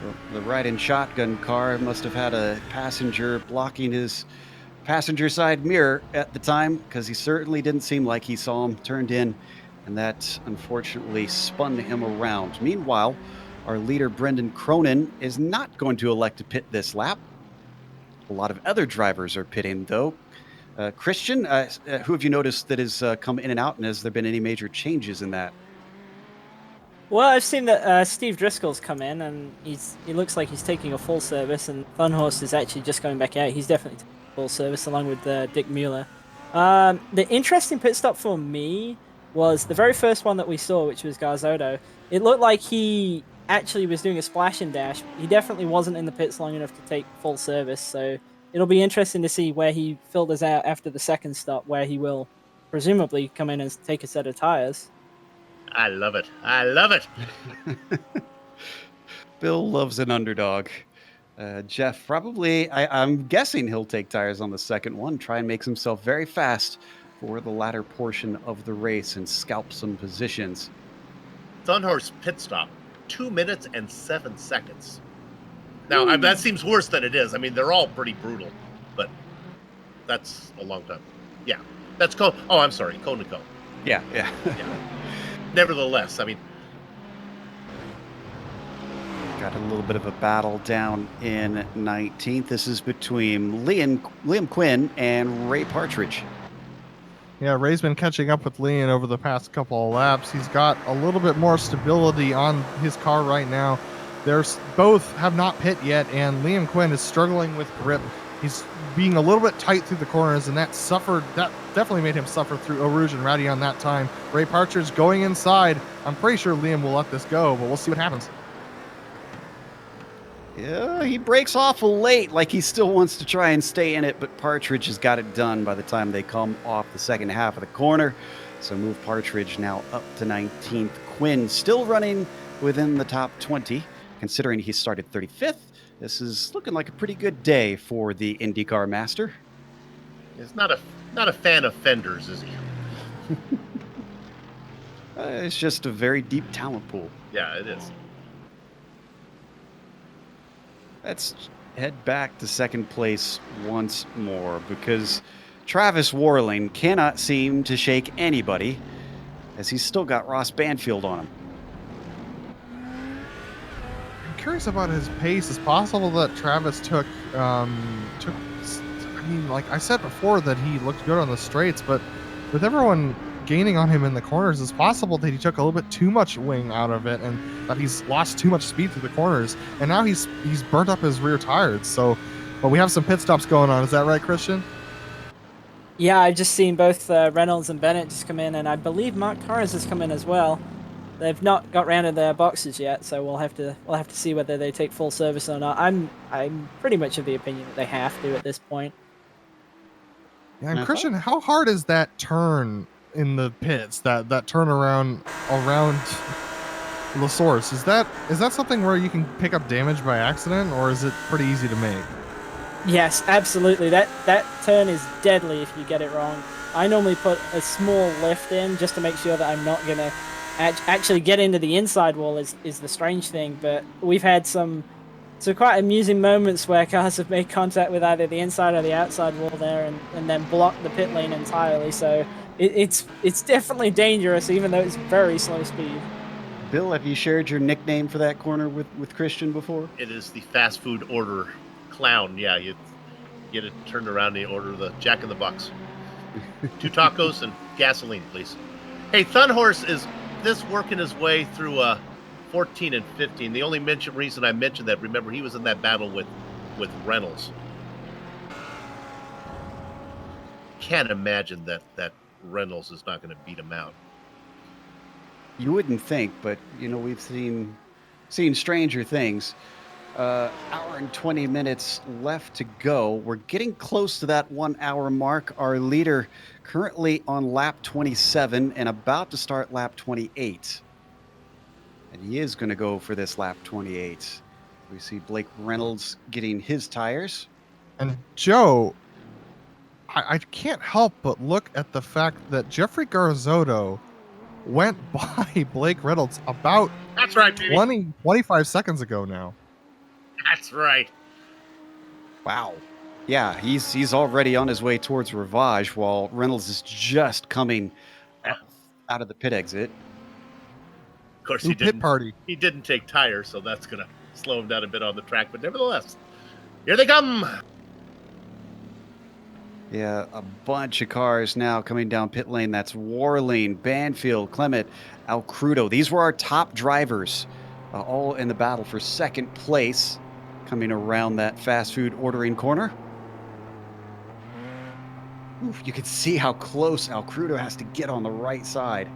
Well, the ride-in shotgun car must have had a passenger blocking his passenger side mirror at the time, because he certainly didn't seem like he saw him turned in, and that unfortunately spun him around. Meanwhile, our leader Brendan Cronin is not going to elect to pit this lap. A lot of other drivers are pitting, though. Christian, who have you noticed that has come in and out, and has there been any major changes in that? Well, I've seen that Steve Driscoll's come in, and he looks like he's taking a full service, and Thunhorst is actually just going back out. He's definitely taking a full service along with Dick Mueller. The interesting pit stop for me was the very first one that we saw, which was Garzotto. It looked like he actually was doing a splash and dash. He definitely wasn't in the pits long enough to take full service, so it'll be interesting to see where he filters out after the second stop, where he will presumably come in and take a set of tires. I love it. I love it. Bill loves an underdog. Jeff, probably, I'm guessing he'll take tires on the second one, try and make himself very fast for the latter portion of the race and scalp some positions. Thunhorst pit stop, 2 minutes and 7 seconds. Now, that seems worse than it is. I mean, they're all pretty brutal, but that's a long time. Yeah, that's Oh, I'm sorry, Koniko. Yeah. Nevertheless, I mean, got a little bit of a battle down in 19th. This is between Liam Quinn and Ray Partridge. Yeah, Ray's been catching up with Liam over the past couple of laps. He's got a little bit more stability on his car right now. Both have not pit yet, and Liam Quinn is struggling with grip. He's being a little bit tight through the corners, and that definitely made him suffer through Eau Rouge and Rowdy on that time. Ray Partridge going inside. I'm pretty sure Liam will let this go, but we'll see what happens. Yeah, he breaks off late, like he still wants to try and stay in it, but Partridge has got it done by the time they come off the second half of the corner. So move Partridge now up to 19th. Quinn still running within the top 20, considering he started 35th. This is looking like a pretty good day for the IndyCar Master. He's not a fan of fenders, is he? It's just a very deep talent pool. Yeah, it is. Let's head back to second place once more, because Travis Warling cannot seem to shake anybody, as he's still got Ross Banfield on him. I'm curious about his pace. It's possible that Travis took I mean, like I said before, that he looked good on the straights, but with everyone gaining on him in the corners, it's possible that he took a little bit too much wing out of it and that he's lost too much speed through the corners, and now he's burnt up his rear tires. So, but we have some pit stops going on. Is that right, Christian? Yeah, I've just seen both Reynolds and Bennett just come in, and I believe Mark Torres has come in as well. They've not got round to their boxes yet, so we'll have to see whether they take full service or not. I'm pretty much of the opinion that they have to at this point. Yeah, and Christian, how hard is that turn in the pits? That turn around La Source, is that something where you can pick up damage by accident, or is it pretty easy to make? Yes, absolutely. That turn is deadly if you get it wrong. I normally put a small lift in just to make sure that I'm not gonna actually get into the inside wall. Is the strange thing, but we've had some quite amusing moments where cars have made contact with either the inside or the outside wall there, and then blocked the pit lane entirely. So it's definitely dangerous, even though it's very slow speed. Bill, have you shared your nickname for that corner with Christian before? It is the fast food order clown. Yeah, you get it turned around and you order the Jack in the Box. 2 tacos and gasoline, please. Hey, Thunhorse is this working his way through 14 and 15. The only reason I mentioned that, remember, he was in that battle with Reynolds. Can't imagine that Reynolds is not going to beat him out. You wouldn't think, but we've seen stranger things. Hour and 20 minutes left to go. We're getting close to that 1 hour mark. Our leader currently on lap 27 and about to start lap 28. And he is going to go for this lap 28. We see Blake Reynolds getting his tires. And Joe, I can't help but look at the fact that Jeffrey Garzotto went by Blake Reynolds about That's right, baby. 25 seconds ago now. That's right. Wow. Yeah, he's already on his way towards Rivage while Reynolds is just coming out of the pit exit. Of course, He didn't take tires, so that's going to slow him down a bit on the track. But nevertheless, here they come. Yeah, a bunch of cars now coming down pit lane. That's Warling, Banfield, Clement, Alcrudo. These were our top drivers, all in the battle for second place, coming around that fast food ordering corner. Oof, you can see how close Alcrudo has to get on the right side.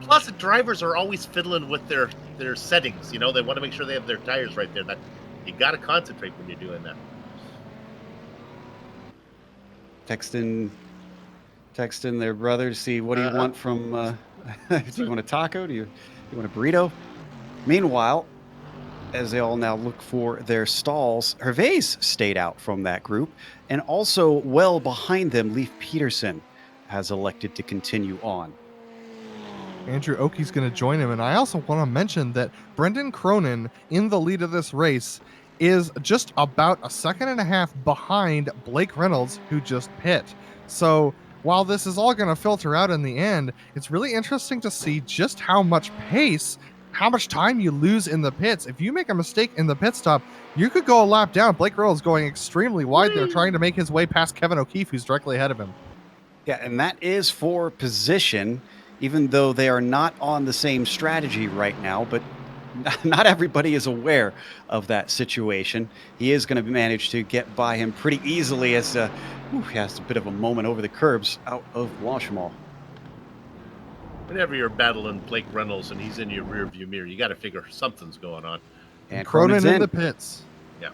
Plus, the drivers are always fiddling with their settings. They want to make sure they have their tires right there. That you got to concentrate when you're doing that. Texting their brother to see, what do you want from, do you want a taco? Do you want a burrito? Meanwhile, as they all now look for their stalls, Hervey's stayed out from that group, and also well behind them, Leif Peterson has elected to continue on. Andrew Oakey's going to join him, and I also want to mention that Brendan Cronin, in the lead of this race, is just about a second and a half behind Blake Reynolds, who just pit. So while this is all going to filter out in the end, it's really interesting to see just how much pace, how much time you lose in the pits. If you make a mistake in the pit stop, you could go a lap down. Blake Reynolds going extremely wide there, trying to make his way past Kevin O'Keefe, who's directly ahead of him. Yeah, and that is for position, even though they are not on the same strategy right now. But not everybody is aware of that situation. He is going to manage to get by him pretty easily as he has a bit of a moment over the curbs out of Blanchimont. Whenever you're battling Blake Reynolds and he's in your rear view mirror, you got to figure something's going on. And Cronin Cronin's in the pits. Yeah.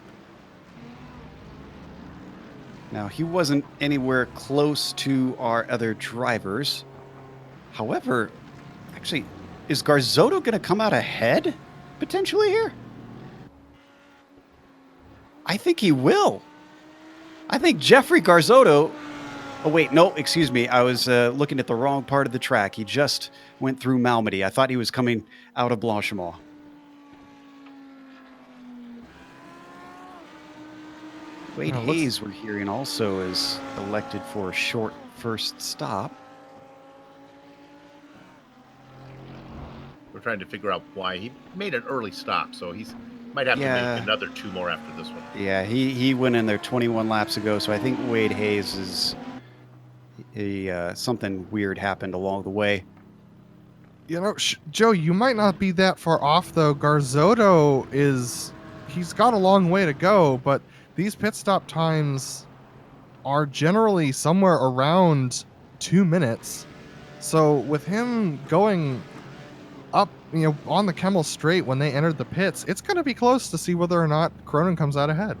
Now, he wasn't anywhere close to our other drivers. However, actually, is Garzotto going to come out ahead potentially here? I think he will. I think Jeffrey Garzotto... Oh, wait, no, excuse me. I was looking at the wrong part of the track. He just went through Malmedy. I thought he was coming out of Blanchimont. Wade Hayes, we're hearing, also is elected for a short first stop. We're trying to figure out why. He made an early stop, so he's might have to make another 2 more after this one. Yeah, he went in there 21 laps ago, so I think Wade Hayes is... something weird happened along the way. You know, Joe, you might not be that far off, though. Garzotto he's got a long way to go, but these pit stop times are generally somewhere around 2 minutes. So with him going up, on the Kemmel straight when they entered the pits, it's going to be close to see whether or not Cronin comes out ahead.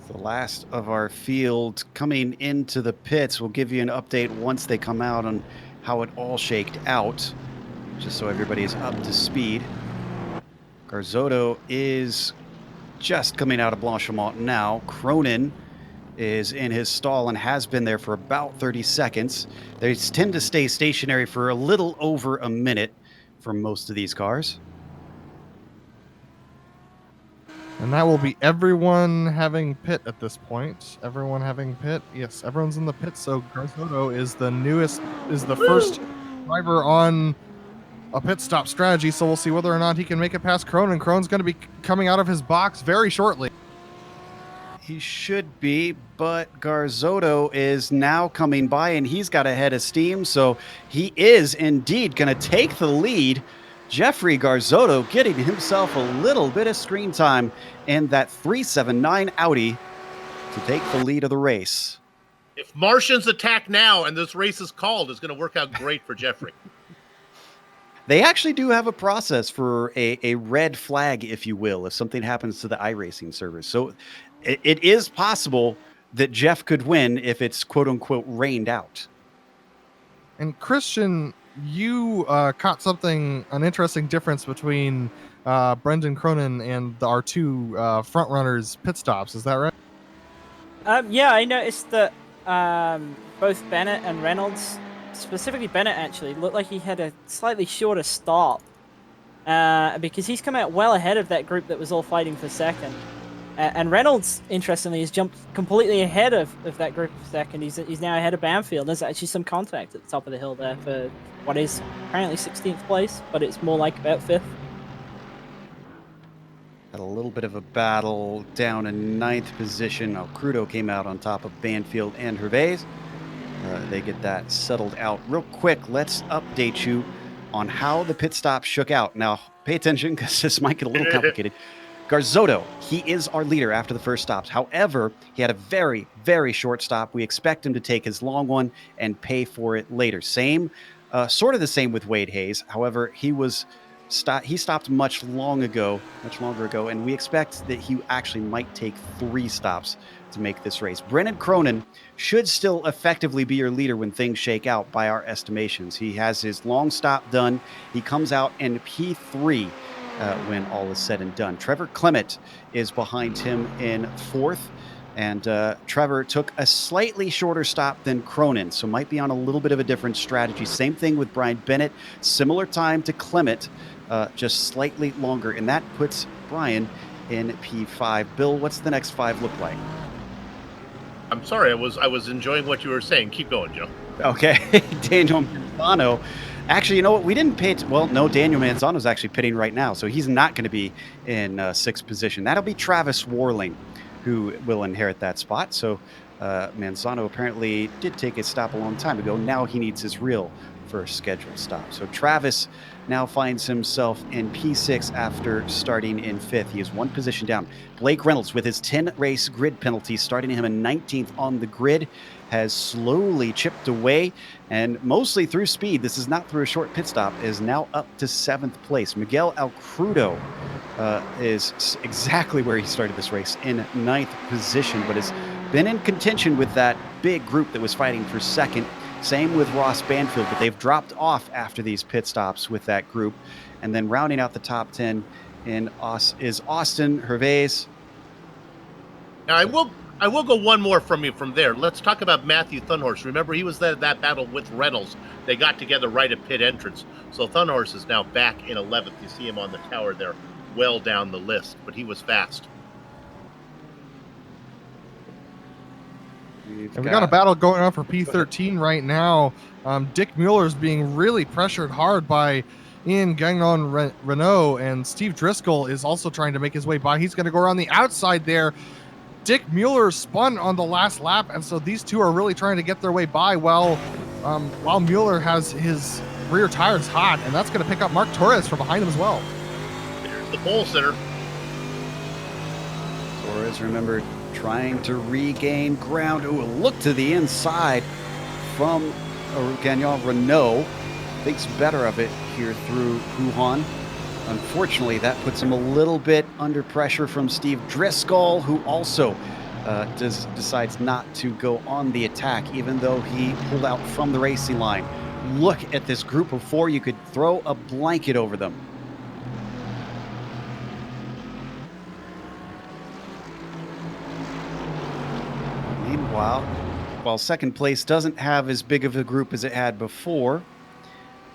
The last of our field coming into the pits. We'll give you an update once they come out on how it all shaked out, just so everybody is up to speed. Garzotto is just coming out of Blanchimont now. Cronin is in his stall and has been there for about 30 seconds. They tend to stay stationary for a little over a minute for most of these cars. And that will be everyone having pit at this point. Everyone having pit. Yes, everyone's in the pit. So Garzotto is the first driver on a pit stop strategy. So we'll see whether or not he can make it past Cronin. Cronin's going to be coming out of his box very shortly. He should be, but Garzotto is now coming by, and he's got a head of steam. So he is indeed going to take the lead. Jeffrey Garzotto getting himself a little bit of screen time in that 379 Audi to take the lead of the race. If Martians attack now and this race is called, it's going to work out great for Jeffrey. They actually do have a process for a red flag, if you will, if something happens to the iRacing servers. So it is possible that Jeff could win if it's quote-unquote rained out. And Christian, you caught an interesting difference between Brendan Cronin and our two front runners' pit stops. Is that right? Yeah, I noticed that both Bennett and Reynolds, specifically Bennett actually, looked like he had a slightly shorter start because he's come out well ahead of that group that was all fighting for second. And Reynolds, interestingly, has jumped completely ahead of that group for second. He's now ahead of Banfield. There's actually some contact at the top of the hill there for what is apparently 16th place, but it's more like about 5th. Had a little bit of a battle down in 9th position. Crudo came out on top of Banfield and Hervés. They get that settled out real quick. Let's update you on how the pit stop shook out. Now, pay attention because this might get a little complicated. Garzotto, he is our leader after the first stops. However, he had a very, very short stop. We expect him to take his long one and pay for it later. Sort of the same with Wade Hayes. However, he stopped much longer ago, and we expect that he actually might take 3 stops to make this race. Brendan Cronin should still effectively be your leader when things shake out by our estimations. He has his long stop done. He comes out in P3 when all is said and done. Trevor Clement is behind him in 4th, and Trevor took a slightly shorter stop than Cronin, so might be on a little bit of a different strategy. Same thing with Brian Bennett, similar time to Clement, just slightly longer, and that puts Brian in P5. Bill, what's the next 5 look like? I'm sorry, I was enjoying what you were saying. Keep going, Joe. Okay, Daniel Manzano. Actually, you know what? We didn't pit. Well, no, Daniel Manzano's actually pitting right now, so he's not going to be in 6th position. That'll be Travis Warling, who will inherit that spot. So Manzano apparently did take a stop a long time ago. Now he needs his real first scheduled stop. So Travis now finds himself in P6 after starting in 5th. He is one position down. Blake Reynolds, with his 10-race grid penalty, starting him in 19th on the grid, has slowly chipped away, and mostly through speed. This is not through a short pit stop, is now up to 7th place. Miguel Alcrudo is exactly where he started this race, in 9th position, but has been in contention with that big group that was fighting for second. Same with Ross Banfield, but they've dropped off after these pit stops with that group. And then rounding out the top 10 is Austin Hervés. Now, I will go one more from you from there. Let's talk about Matthew Thunhorse. Remember, he was that battle with Reynolds. They got together right at pit entrance. So Thunhorse is now back in 11th. You see him on the tower there, well down the list, but he was fast. And we got a battle going on for P13 right now. Dick Mueller's being really pressured hard by Ian Gagnon Renault, and Steve Driscoll is also trying to make his way by. He's going to go around the outside there. Dick Mueller spun on the last lap, and so these two are really trying to get their way by while Mueller has his rear tires hot, and that's going to pick up Mark Torres from behind him as well. There's the pole sitter. Torres, remember, trying to regain ground. Ooh, a look to the inside from Gagnon Renault. Thinks better of it here through Wuhan. Unfortunately, that puts him a little bit under pressure from Steve Driscoll, who also decides not to go on the attack, even though he pulled out from the racing line. Look at this group of 4. You could throw a blanket over them. Meanwhile, while second place doesn't have as big of a group as it had before,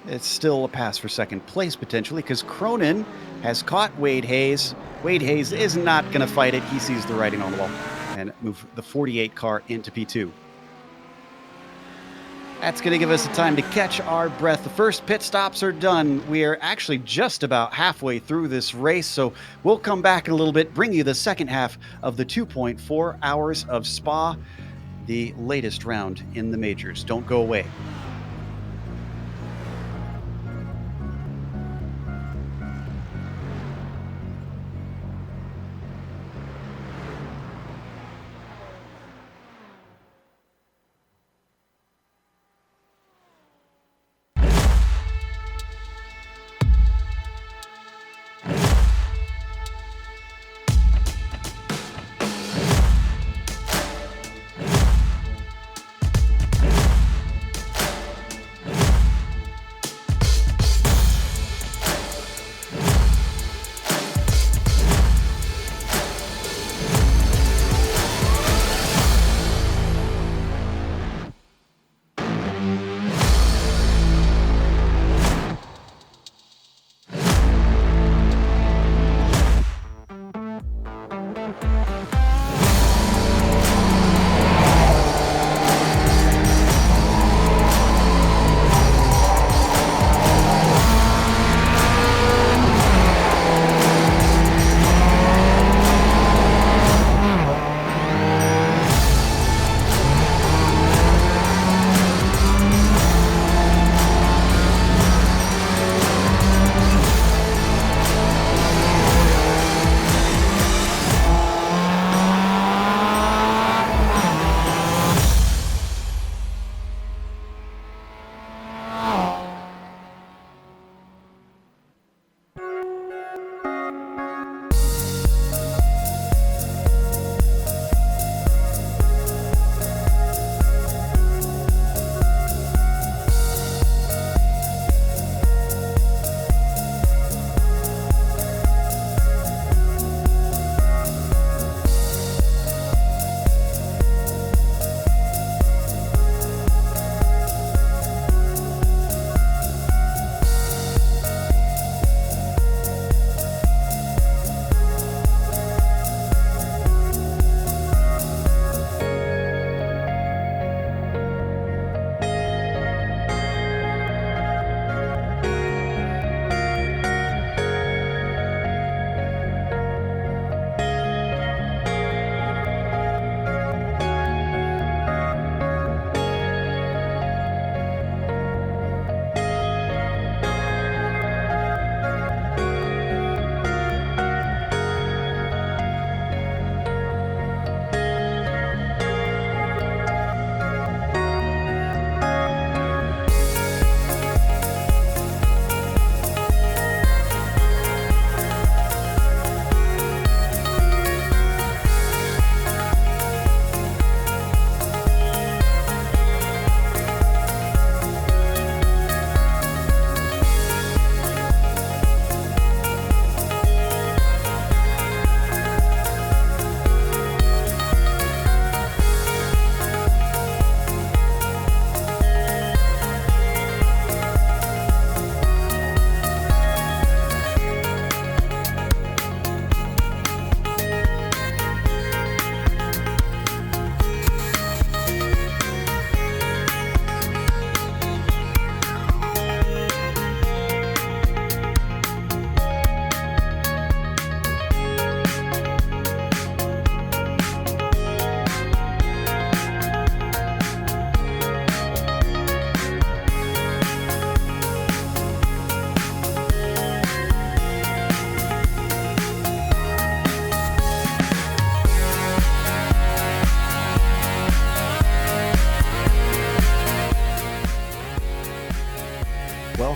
it's still a pass for second place potentially, because Cronin has caught Wade Hayes. Wade Hayes is not going to fight it. He sees the writing on the wall and move the 48 car into P2. That's going to give us a time to catch our breath. The first pit stops are done. We are actually just about halfway through this race, so we'll come back in a little bit, bring you the second half of the 2.4 hours of Spa, the latest round in the majors. Don't go away.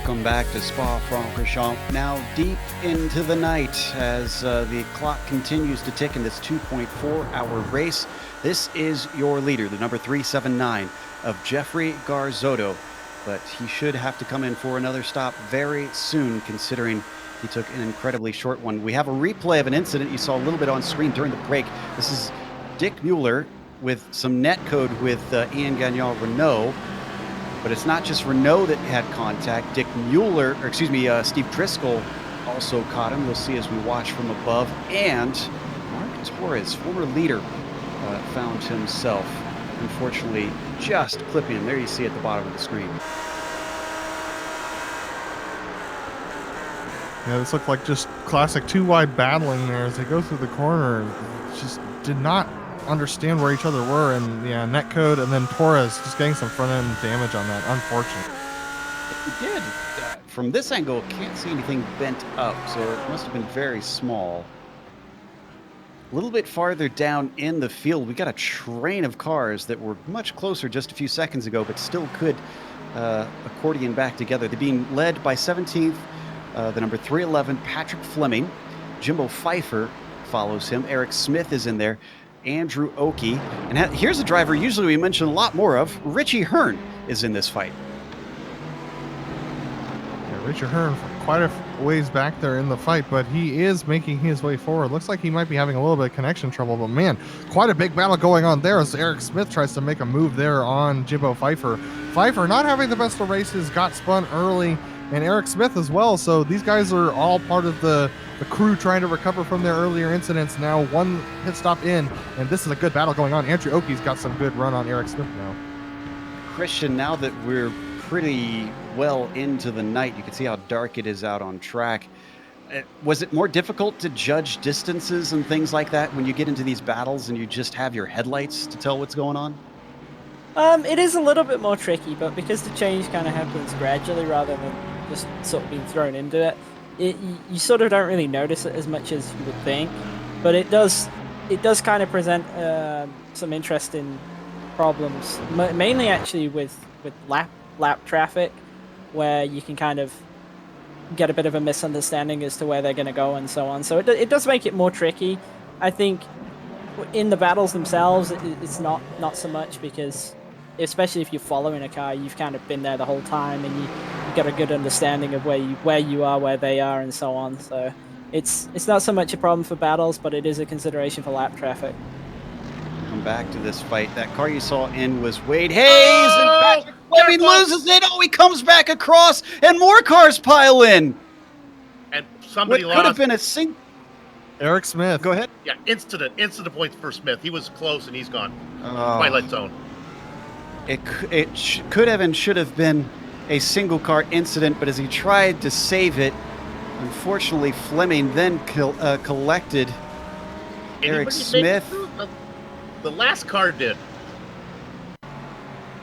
Welcome back to Spa-Francorchamps, now deep into the night as the clock continues to tick in this 2.4-hour race. This is your leader, the number 379 of Jeffrey Garzotto, but he should have to come in for another stop very soon, considering he took an incredibly short one. We have a replay of an incident you saw a little bit on screen during the break. This is Dick Mueller with some net code with Ian Gagnon Renault. But it's not just Renault that had contact. Steve Driscoll also caught him. You'll see as we watch from above. And Mark Torres, former leader, found himself, unfortunately, just clipping him. There you see at the bottom of the screen. Yeah, this looked like just classic two-wide battling there as they go through the corner. Just did not understand where each other were, and yeah, netcode and then Torres just getting some front end damage on that. Unfortunate. He did. From this angle, can't see anything bent up, so it must have been very small. A little bit farther down in the field, we got a train of cars that were much closer just a few seconds ago, but still could accordion back together. They're being led by 17th, the number 311, Patrick Fleming. Jimbo Pfeiffer follows him. Eric Smith is in there. Andrew Oakey. And here's a driver usually we mention a lot more of. Richie Hearn is in this fight. Yeah, Richard Hearn quite a ways back there in the fight, but he is making his way forward. Looks like he might be having a little bit of connection trouble, but man, quite a big battle going on there as Eric Smith tries to make a move there on Jimbo Pfeiffer. Pfeiffer not having the best of races, got spun early, and Eric Smith as well. So these guys are all part of the crew trying to recover from their earlier incidents. Now one pit stop in, and this is a good battle going on. Andrew Oakey's got some good run on Eric Smith now. Christian, now that we're pretty well into the night, you can see how dark it is out on track. Was it more difficult to judge distances and things like that when you get into these battles and you just have your headlights to tell what's going on? It is a little bit more tricky, but because the change kind of happens gradually rather than just sort of being thrown into it, you sort of don't really notice it as much as you would think, but it does kind of present some interesting problems, mainly actually with lap traffic, where you can kind of get a bit of a misunderstanding as to where they're going to go and so on. So it does make it more tricky. I think in the battles themselves, it's not so much, because especially if you're following a car, you've kind of been there the whole time, and you get a good understanding of where you are, where they are, and so on. So it's not so much a problem for battles, but it is a consideration for lap traffic. Come back to this fight. That car you saw in was Wade Hayes, and Patrick Fleming loses it. Oh, he comes back across, and more cars pile in. And somebody what lost. Could have been a single. Eric Smith. Go ahead. Yeah, instant points for Smith. He was close, and he's gone. Twilight Zone. It could have and should have been a single car incident, but as he tried to save it, unfortunately Fleming then collected Eric Smith. The last car did.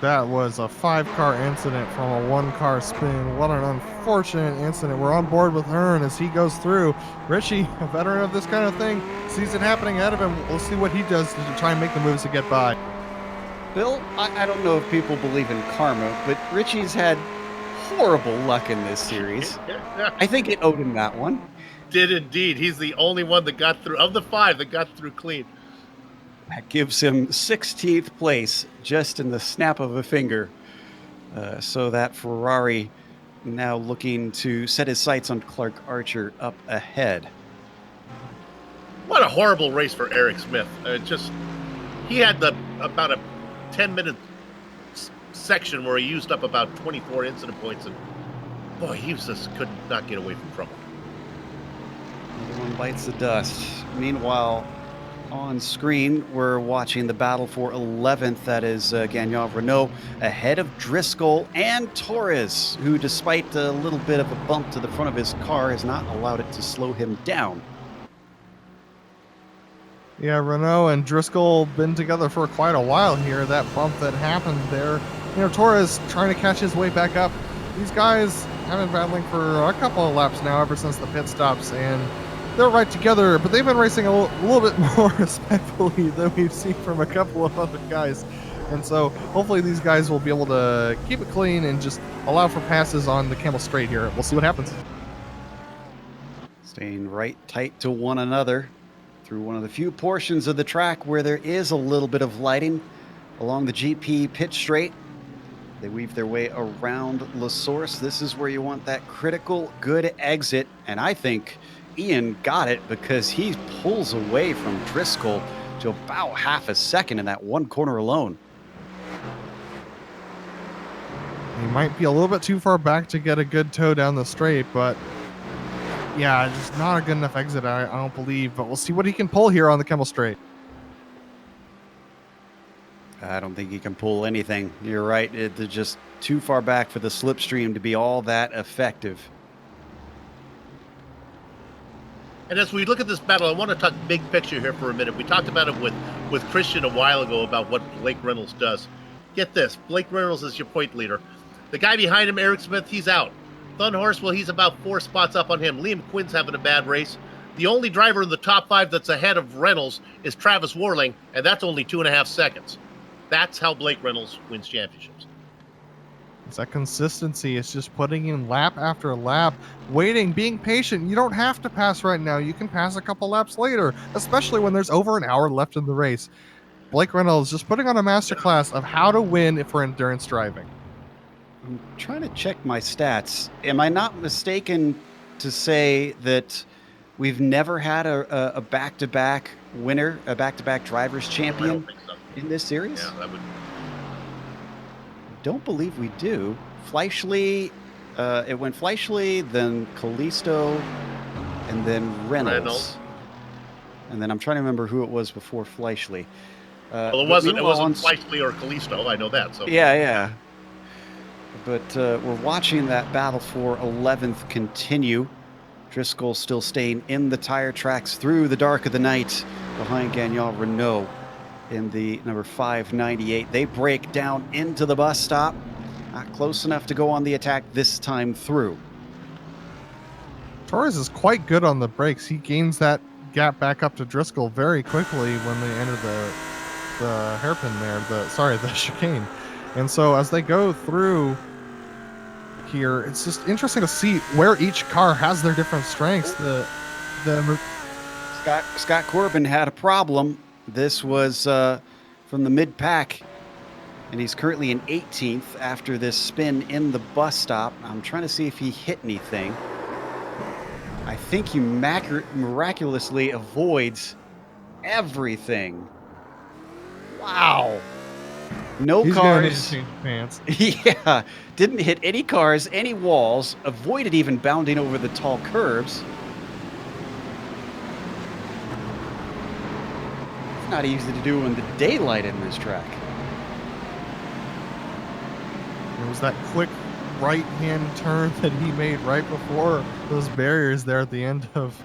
That was a 5-car incident from a 1-car spin. What an unfortunate incident. We're on board with Hearn as he goes through. Richie, a veteran of this kind of thing, sees it happening ahead of him. We'll see what he does to try and make the moves to get by. Bill, I don't know if people believe in karma, but Richie's had horrible luck in this series. I think it owed him that one. Did indeed. He's the only one that got through, of the 5 that got through clean. That gives him 16th place just in the snap of a finger. So that Ferrari now looking to set his sights on Clark Archer up ahead. What a horrible race for Eric Smith. He had about a 10-minute section where he used up about 24 incident points, and boy, he could not get away from trouble. Another one bites the dust. Meanwhile, on screen, we're watching the battle for 11th. That is Gagnon Renault ahead of Driscoll and Torres, who, despite a little bit of a bump to the front of his car, has not allowed it to slow him down. Yeah, Renault and Driscoll been together for quite a while here. That bump that happened there, Torres trying to catch his way back up. These guys have been battling for a couple of laps now, ever since the pit stops, and they're right together, but they've been racing a little bit more respectfully than we've seen from a couple of other guys. And so hopefully these guys will be able to keep it clean and just allow for passes on the Camel Straight here. We'll see what happens. Staying right tight to one another through one of the few portions of the track where there is a little bit of lighting along the GP pit straight. They weave their way around La Source. This is where you want that critical good exit. And I think Ian got it because he pulls away from Driscoll to about half a second in that one corner alone. He might be a little bit too far back to get a good toe down the straight, but yeah, just not a good enough exit, I don't believe. But we'll see what he can pull here on the Camel Straight. I don't think he can pull anything. You're right. They're just too far back for the slipstream to be all that effective. And as we look at this battle, I want to talk big picture here for a minute. We talked about it with Christian a while ago about what Blake Reynolds does. Get this, Blake Reynolds is your point leader. The guy behind him, Eric Smith, he's out. Thun Horswell, he's about 4 spots up on him. Liam Quinn's having a bad race. The only driver in the top 5 that's ahead of Reynolds is Travis Warling, and that's only 2.5 seconds. That's how Blake Reynolds wins championships. It's that consistency. It's just putting in lap after lap, waiting, being patient. You don't have to pass right now. You can pass a couple laps later, especially when there's over an hour left in the race. Blake Reynolds just putting on a masterclass of how to win for endurance driving. I'm trying to check my stats. Am I not mistaken to say that we've never had a back-to-back winner, a back-to-back drivers champion? I don't think so. In this series? Yeah, that would. Don't believe we do. Fleischle, it went Fleischle, then Callisto, and then Reynolds. And then I'm trying to remember who it was before Fleischle. Well, it wasn't Fleischle or Callisto. I know that. So yeah. But we're watching that battle for 11th continue. Driscoll still staying in the tire tracks through the dark of the night behind Gagnon Renault in the number 598. They break down into the bus stop. Not close enough to go on the attack this time through. Torres is quite good on the brakes. He gains that gap back up to Driscoll very quickly when they enter the hairpin there, the chicane. And so as they go through here, it's just interesting to see where each car has their different strengths. Scott Corbin had a problem. This was from the mid-pack, and he's currently in 18th after this spin in the bus stop. I'm trying to see if he hit anything. I think he miraculously avoids everything. Wow. No He's cars. gonna need to change pants. Yeah. Didn't hit any cars, any walls, avoided even bounding over the tall curves. It's not easy to do in the daylight in this track. It was that quick right-hand turn that he made right before those barriers there at the end of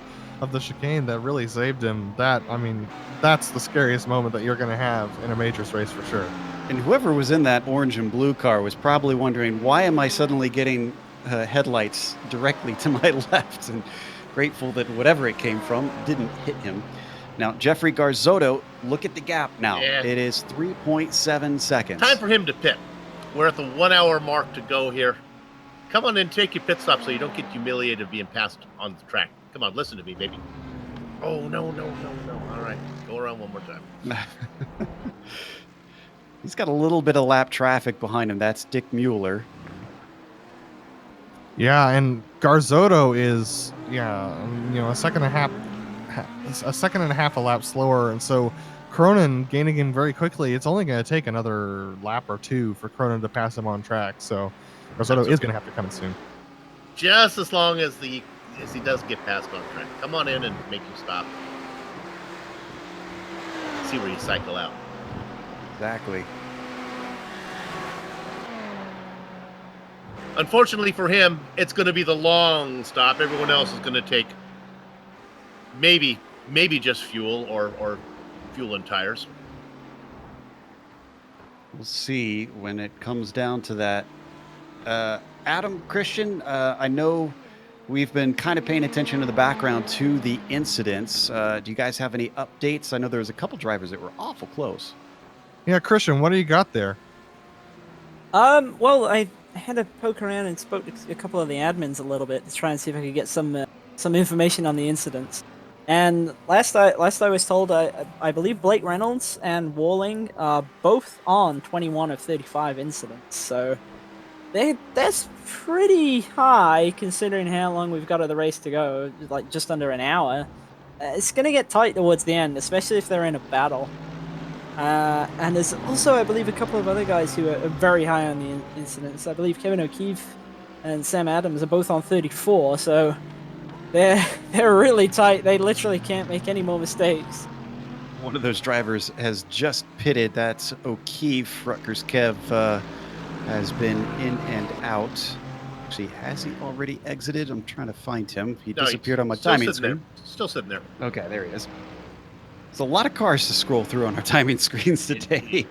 the chicane that really saved him. That's the scariest moment that you're going to have in a majors race for sure. And whoever was in that orange and blue car was probably wondering, why am I suddenly getting headlights directly to my left? And grateful that whatever it came from didn't hit him. Now, Jeffrey Garzotto, look at the gap now. Yeah. It is 3.7 seconds. time for him to pit. We're at the 1 hour mark to go here. Come on and take your pit stop so you don't get humiliated being passed on the track. Come on, listen to me, baby. Oh, no. All right, go around one more time. He's got a little bit of lap traffic behind him. That's Dick Mueller. Yeah, and Garzotto is a second and a half a lap slower, and so Cronin gaining him very quickly. It's only going to take another lap or two for Cronin to pass him on track. So Garzotto is going to have to come in soon. Just as long as he does get passed on track. Come on in and make him stop. See where you cycle out. Exactly. Unfortunately for him, it's going to be the long stop. Everyone else is going to take maybe just fuel or fuel and tires. We'll see when it comes down to that. Adam, Christian, I know we've been kind of paying attention to the background to the incidents. Do you guys have any updates? I know there was a couple drivers that were awful close. Yeah, Christian, what do you got there? Well, I had to poke around and spoke to a couple of the admins a little bit to try and see if I could get some information on the incidents. And last I was told, I believe Blake Reynolds and Walling are both on 21 of 35 incidents. So that's pretty high considering how long we've got of the race to go, like just under an hour. It's gonna get tight towards the end, especially if they're in a battle. And there's also, I believe, a couple of other guys who are very high on the incidents. I believe Kevin O'Keefe and Sam Adams are both on 34, so they're really tight. They literally can't make any more mistakes. One of those drivers has just pitted. That's O'Keefe. Rutgers Kev has been in and out. Actually, has he already exited? I'm trying to find him. He disappeared on my timing screen. Still sitting there. Okay, there he is. There's a lot of cars to scroll through on our timing screens today.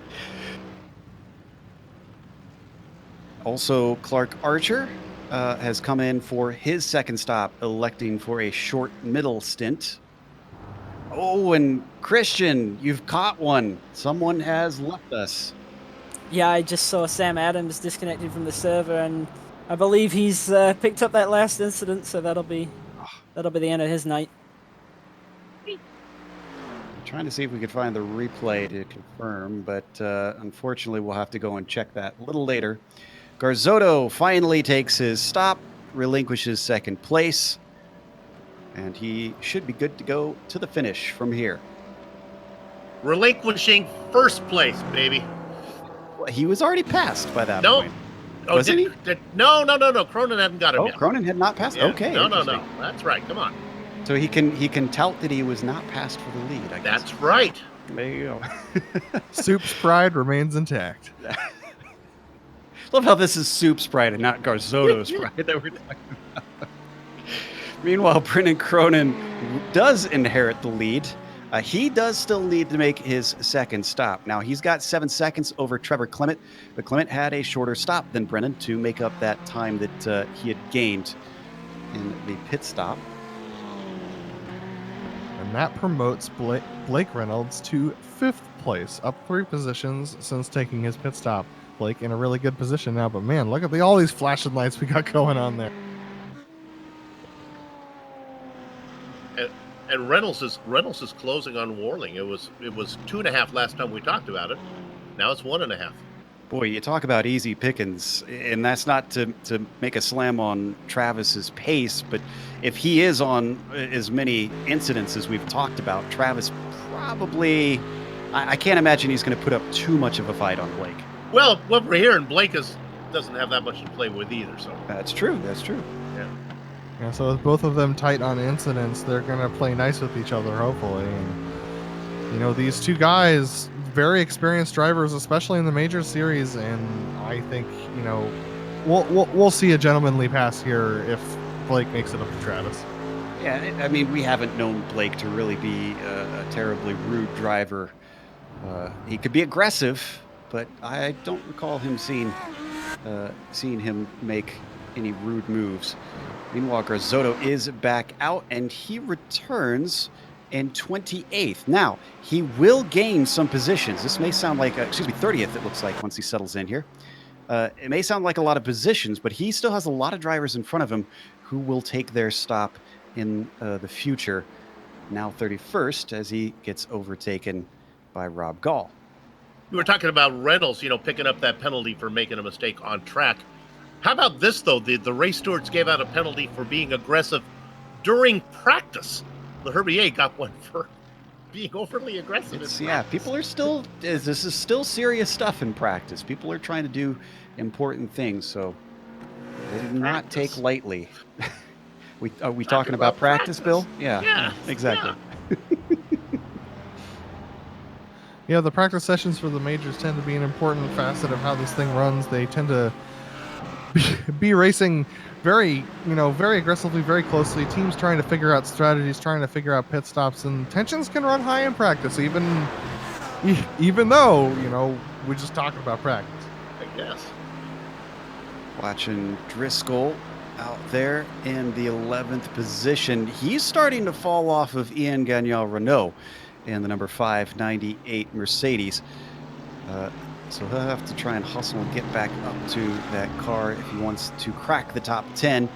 Also, Clark Archer has come in for his second stop, electing for a short middle stint. Oh, and Christian, you've caught one. Someone has left us. Yeah, I just saw Sam Adams disconnected from the server, and I believe he's picked up that last incident, so that'll be the end of his night. Trying to see if we could find the replay to confirm, but unfortunately we'll have to go and check that a little later. Garzotto finally takes his stop, relinquishes second place, and he should be good to go to the finish from here. Relinquishing first place, baby. Well, he was already passed by that No. point. Oh, Wasn't he? No. Cronin hadn't got him yet. Cronin had not passed? Yeah. Okay. No. That's right. Come on. So he can tout that he was not passed for the lead, I guess. That's right. There you go. Soup's pride remains intact. Love how this is Soup's pride and not Garzotto's pride that we're talking about. Meanwhile, Brennan Cronin does inherit the lead. He does still need to make his second stop. Now, he's got 7 seconds over Trevor Clement, but Clement had a shorter stop than Brennan to make up that time that he had gained in the pit stop. And that promotes Blake Reynolds to 5th place, up 3 positions since taking his pit stop. Blake in a really good position now, but man, look at all these flashing lights we got going on there. And Reynolds is closing on Warling. It was 2.5 last time we talked about it. Now it's 1.5. Boy, you talk about easy pickings, and that's not to make a slam on Travis's pace, but if he is on as many incidents as we've talked about, Travis probably, I can't imagine he's going to put up too much of a fight on Blake. Well, what we're hearing, Blake doesn't have that much to play with either. So That's true. Yeah, so with both of them tight on incidents, they're going to play nice with each other, hopefully. And, these two guys, very experienced drivers, especially in the major series, and I think, we'll see a gentlemanly pass here if Blake makes it up to Travis. Yeah, I mean, we haven't known Blake to really be a terribly rude driver. He could be aggressive, but I don't recall him seeing him make any rude moves. Meanwhile, Garzotto is back out, and he returns in 28th. Now, he will gain some positions. This may sound like, 30th, it looks like, once he settles in here. It may sound like a lot of positions, but he still has a lot of drivers in front of him who will take their stop in the future. Now 31st, as he gets overtaken by Rob Gall. we were talking about Reynolds, picking up that penalty for making a mistake on track. How about this, though? The race stewards gave out a penalty for being aggressive during practice. The Herbier got one for being overly aggressive. People are still, this is still serious stuff in practice. People are trying to do important things, so they do not take lightly. Are we talking about practice, Bill? Yeah, exactly. Yeah, the practice sessions for the majors tend to be an important facet of how this thing runs. They tend to be racing very aggressively, very closely. Teams trying to figure out strategies, trying to figure out pit stops, and tensions can run high in practice, even though, we're just talking about practice. I guess. Watching Driscoll out there in the 11th position. He's starting to fall off of Ian Gagnon Renault in the number 598 Mercedes. So he'll have to try and hustle and get back up to that car if he wants to crack the top 10.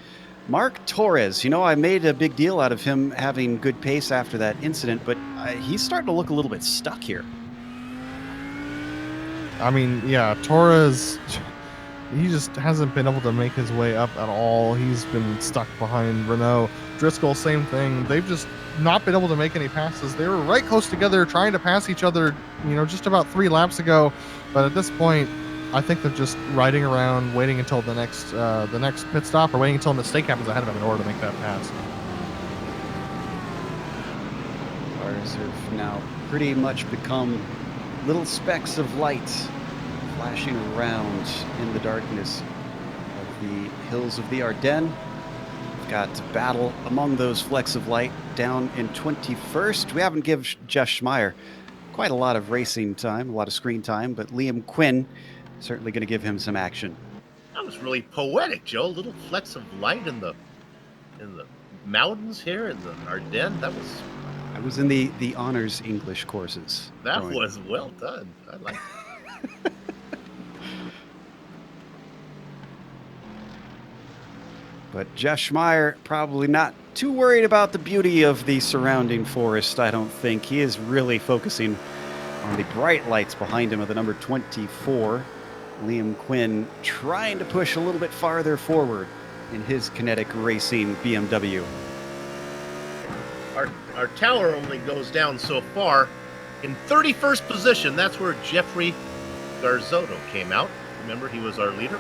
Mark Torres, I made a big deal out of him having good pace after that incident, but he's starting to look a little bit stuck here. I mean, yeah, Torres, he just hasn't been able to make his way up at all. He's been stuck behind Renault. Driscoll, same thing. They've just not been able to make any passes. They were right close together trying to pass each other, just about 3 laps ago. But at this point, I think they're just riding around, waiting until the next pit stop, or waiting until a mistake happens ahead of them in order to make that pass. Cars have now pretty much become little specks of light flashing around in the darkness of the hills of the Ardennes. We've got to battle among those flecks of light down in 21st. We haven't given Jeff Schmeier quite a lot of racing time, a lot of screen time, but Liam Quinn certainly going to give him some action. That was really poetic, Joe. Little flecks of light in the mountains here in the Ardennes. I was in the honors English courses. That was well done. I like it. But Jeff Schmeier probably not too worried about the beauty of the surrounding forest, I don't think. He is really focusing on the bright lights behind him of the number 24. Liam Quinn trying to push a little bit farther forward in his kinetic racing BMW. Our tower only goes down so far. In 31st position, that's where Jeffrey Garzotto came out. Remember, he was our leader.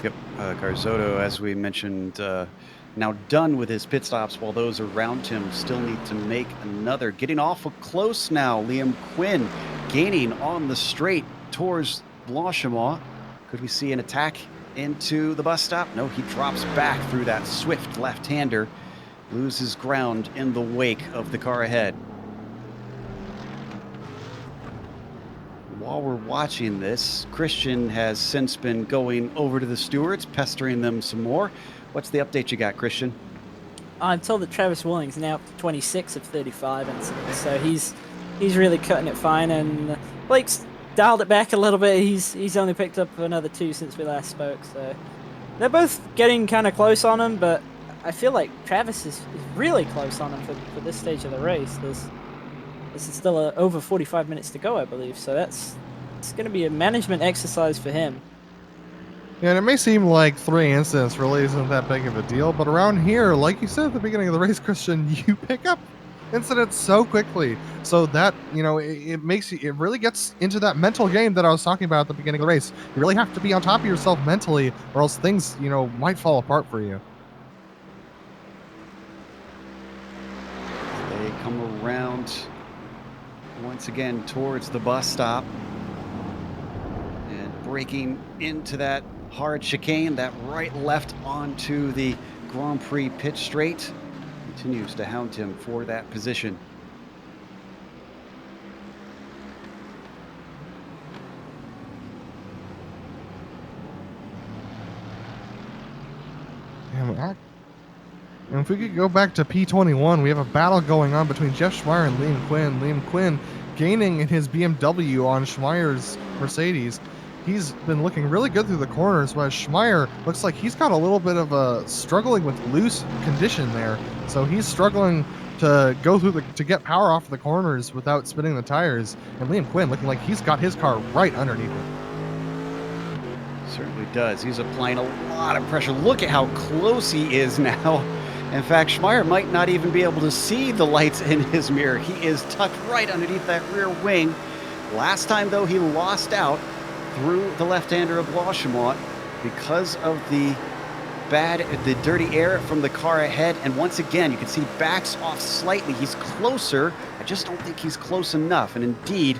Yep, Garzotto, as we mentioned, now done with his pit stops, while those around him still need to make another. Getting awful close now, Liam Quinn gaining on the straight towards Blanchimont. Could we see an attack into the bus stop? No, he drops back through that swift left-hander, loses ground in the wake of the car ahead. While we're watching this, Christian has since been going over to the stewards, pestering them some more. What's the update you got, Christian? I'm told that Travis Willing's now up to 26 of 35 incidents, so he's really cutting it fine, and Blake's dialed it back a little bit. He's only picked up another 2 since we last spoke, so they're both getting kind of close on him, but I feel like Travis is really close on him for this stage of the race. This is still over 45 minutes to go, I believe, so it's going to be a management exercise for him. Yeah, and it may seem like 3 incidents really isn't that big of a deal, but around here, like you said at the beginning of the race, Christian, you pick up incidents so quickly, so that it really gets into that mental game that I was talking about at the beginning of the race. You really have to be on top of yourself mentally, or else things might fall apart for you. They come around once again towards the bus stop and breaking into that hard chicane, that right left onto the Grand Prix pit straight. Continues to hound him for that position. And if we could go back to P21, we have a battle going on between Jeff Schmeier and Liam Quinn. Liam Quinn gaining in his BMW on Schmeier's Mercedes. He's been looking really good through the corners, whereas Schmeier looks like he's got a little bit of a struggling with loose condition there. So he's struggling to go through to get power off the corners without spinning the tires. And Liam Quinn looking like he's got his car right underneath him. Certainly does. He's applying a lot of pressure. Look at how close he is now. In fact, Schmeier might not even be able to see the lights in his mirror. He is tucked right underneath that rear wing. Last time, though, he lost out through the left-hander of Blanchimont because of the dirty air from the car ahead. And once again, you can see he backs off slightly. He's closer. I just don't think he's close enough. And indeed,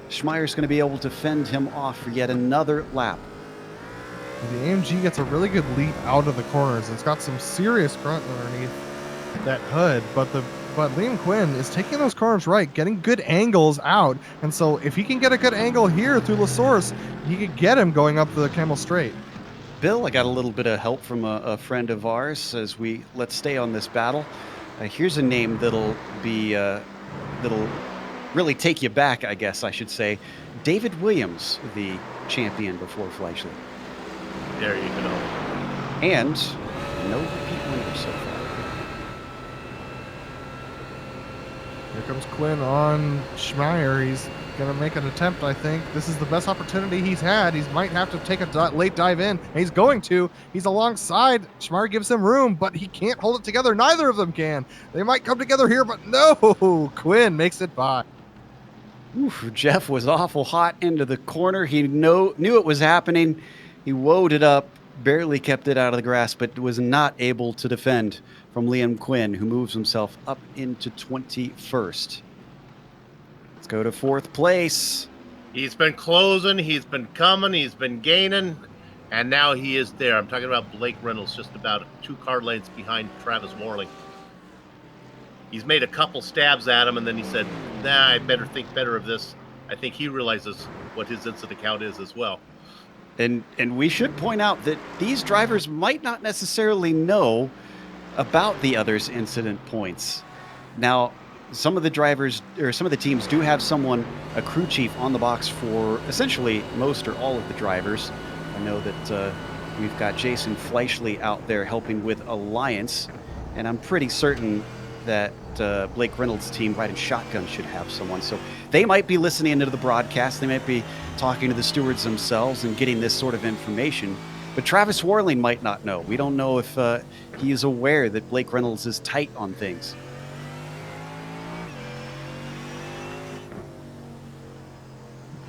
Schmeier's going to be able to fend him off for yet another lap. The AMG gets a really good leap out of the corners. It's got some serious grunt underneath that hood, but Liam Quinn is taking those corners right, getting good angles out, and so if he can get a good angle here through La Source, he could get him going up the Camel Straight. Bill, I got a little bit of help from a friend of ours as let's stay on this battle. Here's a name that'll really take you back, I guess I should say. David Williams, the champion before Fleischle. There you go. And no repeat winners so far. Here comes Quinn on Schmeier. He's going to make an attempt, I think. This is the best opportunity he's had. He might have to take a late dive in. He's going to. He's alongside. Schmeier gives him room, but he can't hold it together. Neither of them can. They might come together here, but no. Quinn makes it by. Oof, Jeff was awful hot into the corner. He knew it was happening. He woed it up, barely kept it out of the grass, but was not able to defend from Liam Quinn, who moves himself up into 21st. Let's go to 4th place. He's been closing, he's been coming, he's been gaining, and now he is there. I'm talking about Blake Reynolds, just about 2 car lengths behind Travis Warling. He's made a couple stabs at him, and then he said, nah, I better think better of this. I think he realizes what his incident count is as well. And we should point out that these drivers might not necessarily know about the others' incident points. Now, some of the drivers or some of the teams do have someone, a crew chief, on the box for essentially most or all of the drivers. I know that we've got Jason Fleischle out there helping with Alliance, and I'm pretty certain that Blake Reynolds' team, Riding Shotgun, should have someone. So they might be listening into the broadcast. They might be talking to the stewards themselves and getting this sort of information. But Travis Warling might not know. We don't know if he is aware that Blake Reynolds is tight on things.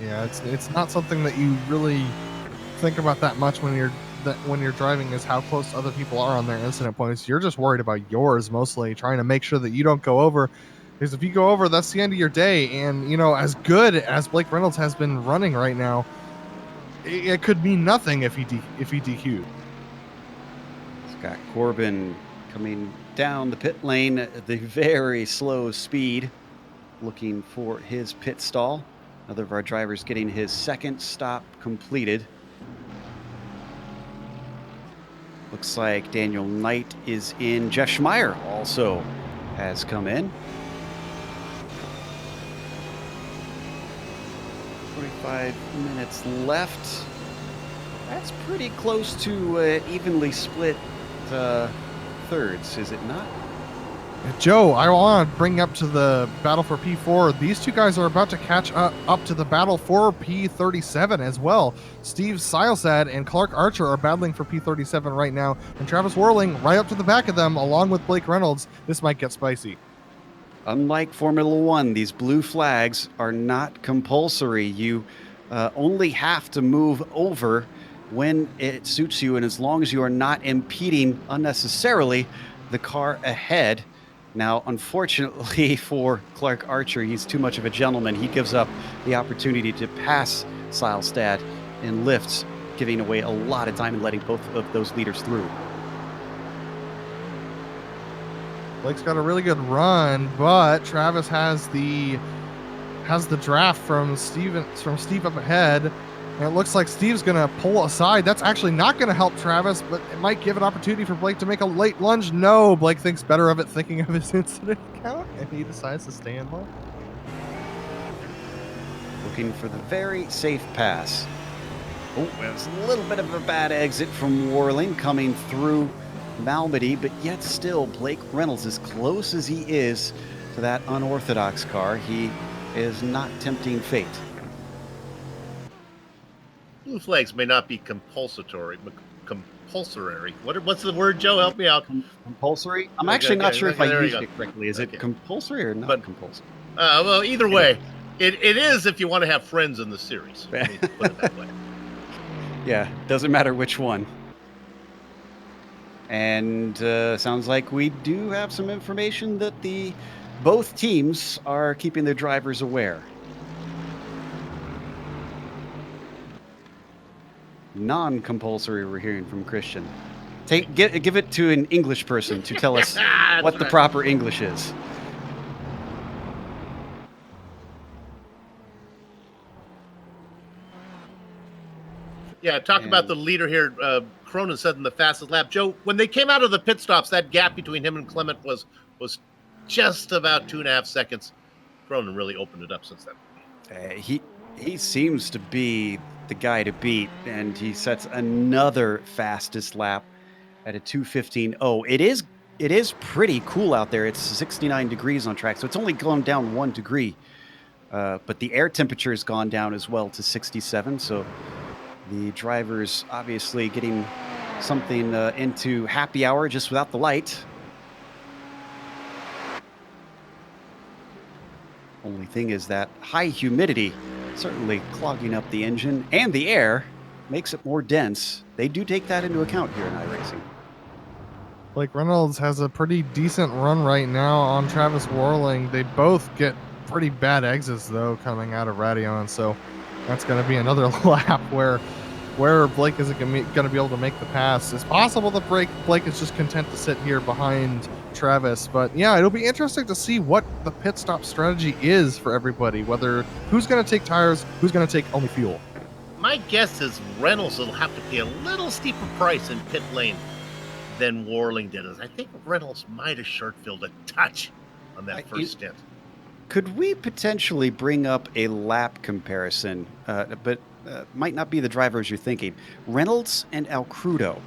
Yeah, it's not something that you really think about that much when you're driving, is how close other people are on their incident points. You're just worried about yours mostly, trying to make sure that you don't go over, because if you go over, that's the end of your day. And as good as Blake Reynolds has been running right now, it could mean nothing if he DQ'd. Scott Corbin coming down the pit lane at the very slow speed, looking for his pit stall. Another of our drivers getting his second stop completed. Looks like Daniel Knight is in. Jeff Schmeier also has come in. 45 minutes left. That's pretty close to evenly split thirds, is it not? Joe, I want to bring up to the battle for P4. These two guys are about to catch up to the battle for P37 as well. Steve Silesad and Clark Archer are battling for P37 right now, and Travis Warling right up to the back of them, along with Blake Reynolds. This might get spicy. Unlike Formula One, these blue flags are not compulsory. You only have to move over when it suits you, and as long as you are not impeding unnecessarily the car ahead. Now, unfortunately for Clark Archer, he's too much of a gentleman. He gives up the opportunity to pass Silestad in lifts, giving away a lot of time and letting both of those leaders through. Blake's got a really good run, but Travis has the draft from Steve up ahead. And it looks like Steve's going to pull aside. That's actually not going to help Travis, but it might give an opportunity for Blake to make a late lunge. No, Blake thinks better of it, thinking of his incident count, and he decides to stay in line. Looking for the very safe pass. Oh, it was a little bit of a bad exit from Warling coming through Malmedy, but yet still Blake Reynolds, as close as he is to that unorthodox car, he is not tempting fate. Blue flags may not be compulsory, but compulsory. What's the word, Joe? Help me out. Compulsory? I'm actually not sure if I used it correctly. Is it compulsory or not compulsory? Well, either way, it is if you want to have friends in the series. Let me put it that way. Yeah, doesn't matter which one. And sounds like we do have some information that both teams are keeping their drivers aware. Non-compulsory, we're hearing from Christian. Give it to an English person to tell us what the proper English is. Yeah, talk about the leader here. Cronin said in the fastest lap. Joe, when they came out of the pit stops, that gap between him and Clement was just about 2.5 seconds. Cronin really opened it up since then. He seems to be the guy to beat, and he sets another fastest lap at a 2:15.0. It is pretty cool out there. It's 69 degrees on track, so it's only gone down 1 degree. But the air temperature has gone down as well to 67. So the driver's obviously getting something into happy hour just without the light. Only thing is that high humidity certainly clogging up the engine, and the air makes it more dense. They do take that into account here in iRacing. Blake Reynolds has a pretty decent run right now on Travis Warling. They both get pretty bad exits, though, coming out of Radion. So that's going to be another lap where Blake isn't going to be able to make the pass. It's possible that Blake is just content to sit here behind Travis. But yeah, it'll be interesting to see what the pit stop strategy is for everybody, whether who's going to take tires, who's going to take only fuel. My guess is Reynolds will have to pay a little steeper price in pit lane than Warling did. I think Reynolds might have short-filled a touch on that first stint. Could we potentially bring up a lap comparison, but might not be the drivers you're thinking? Reynolds and Alcrudo.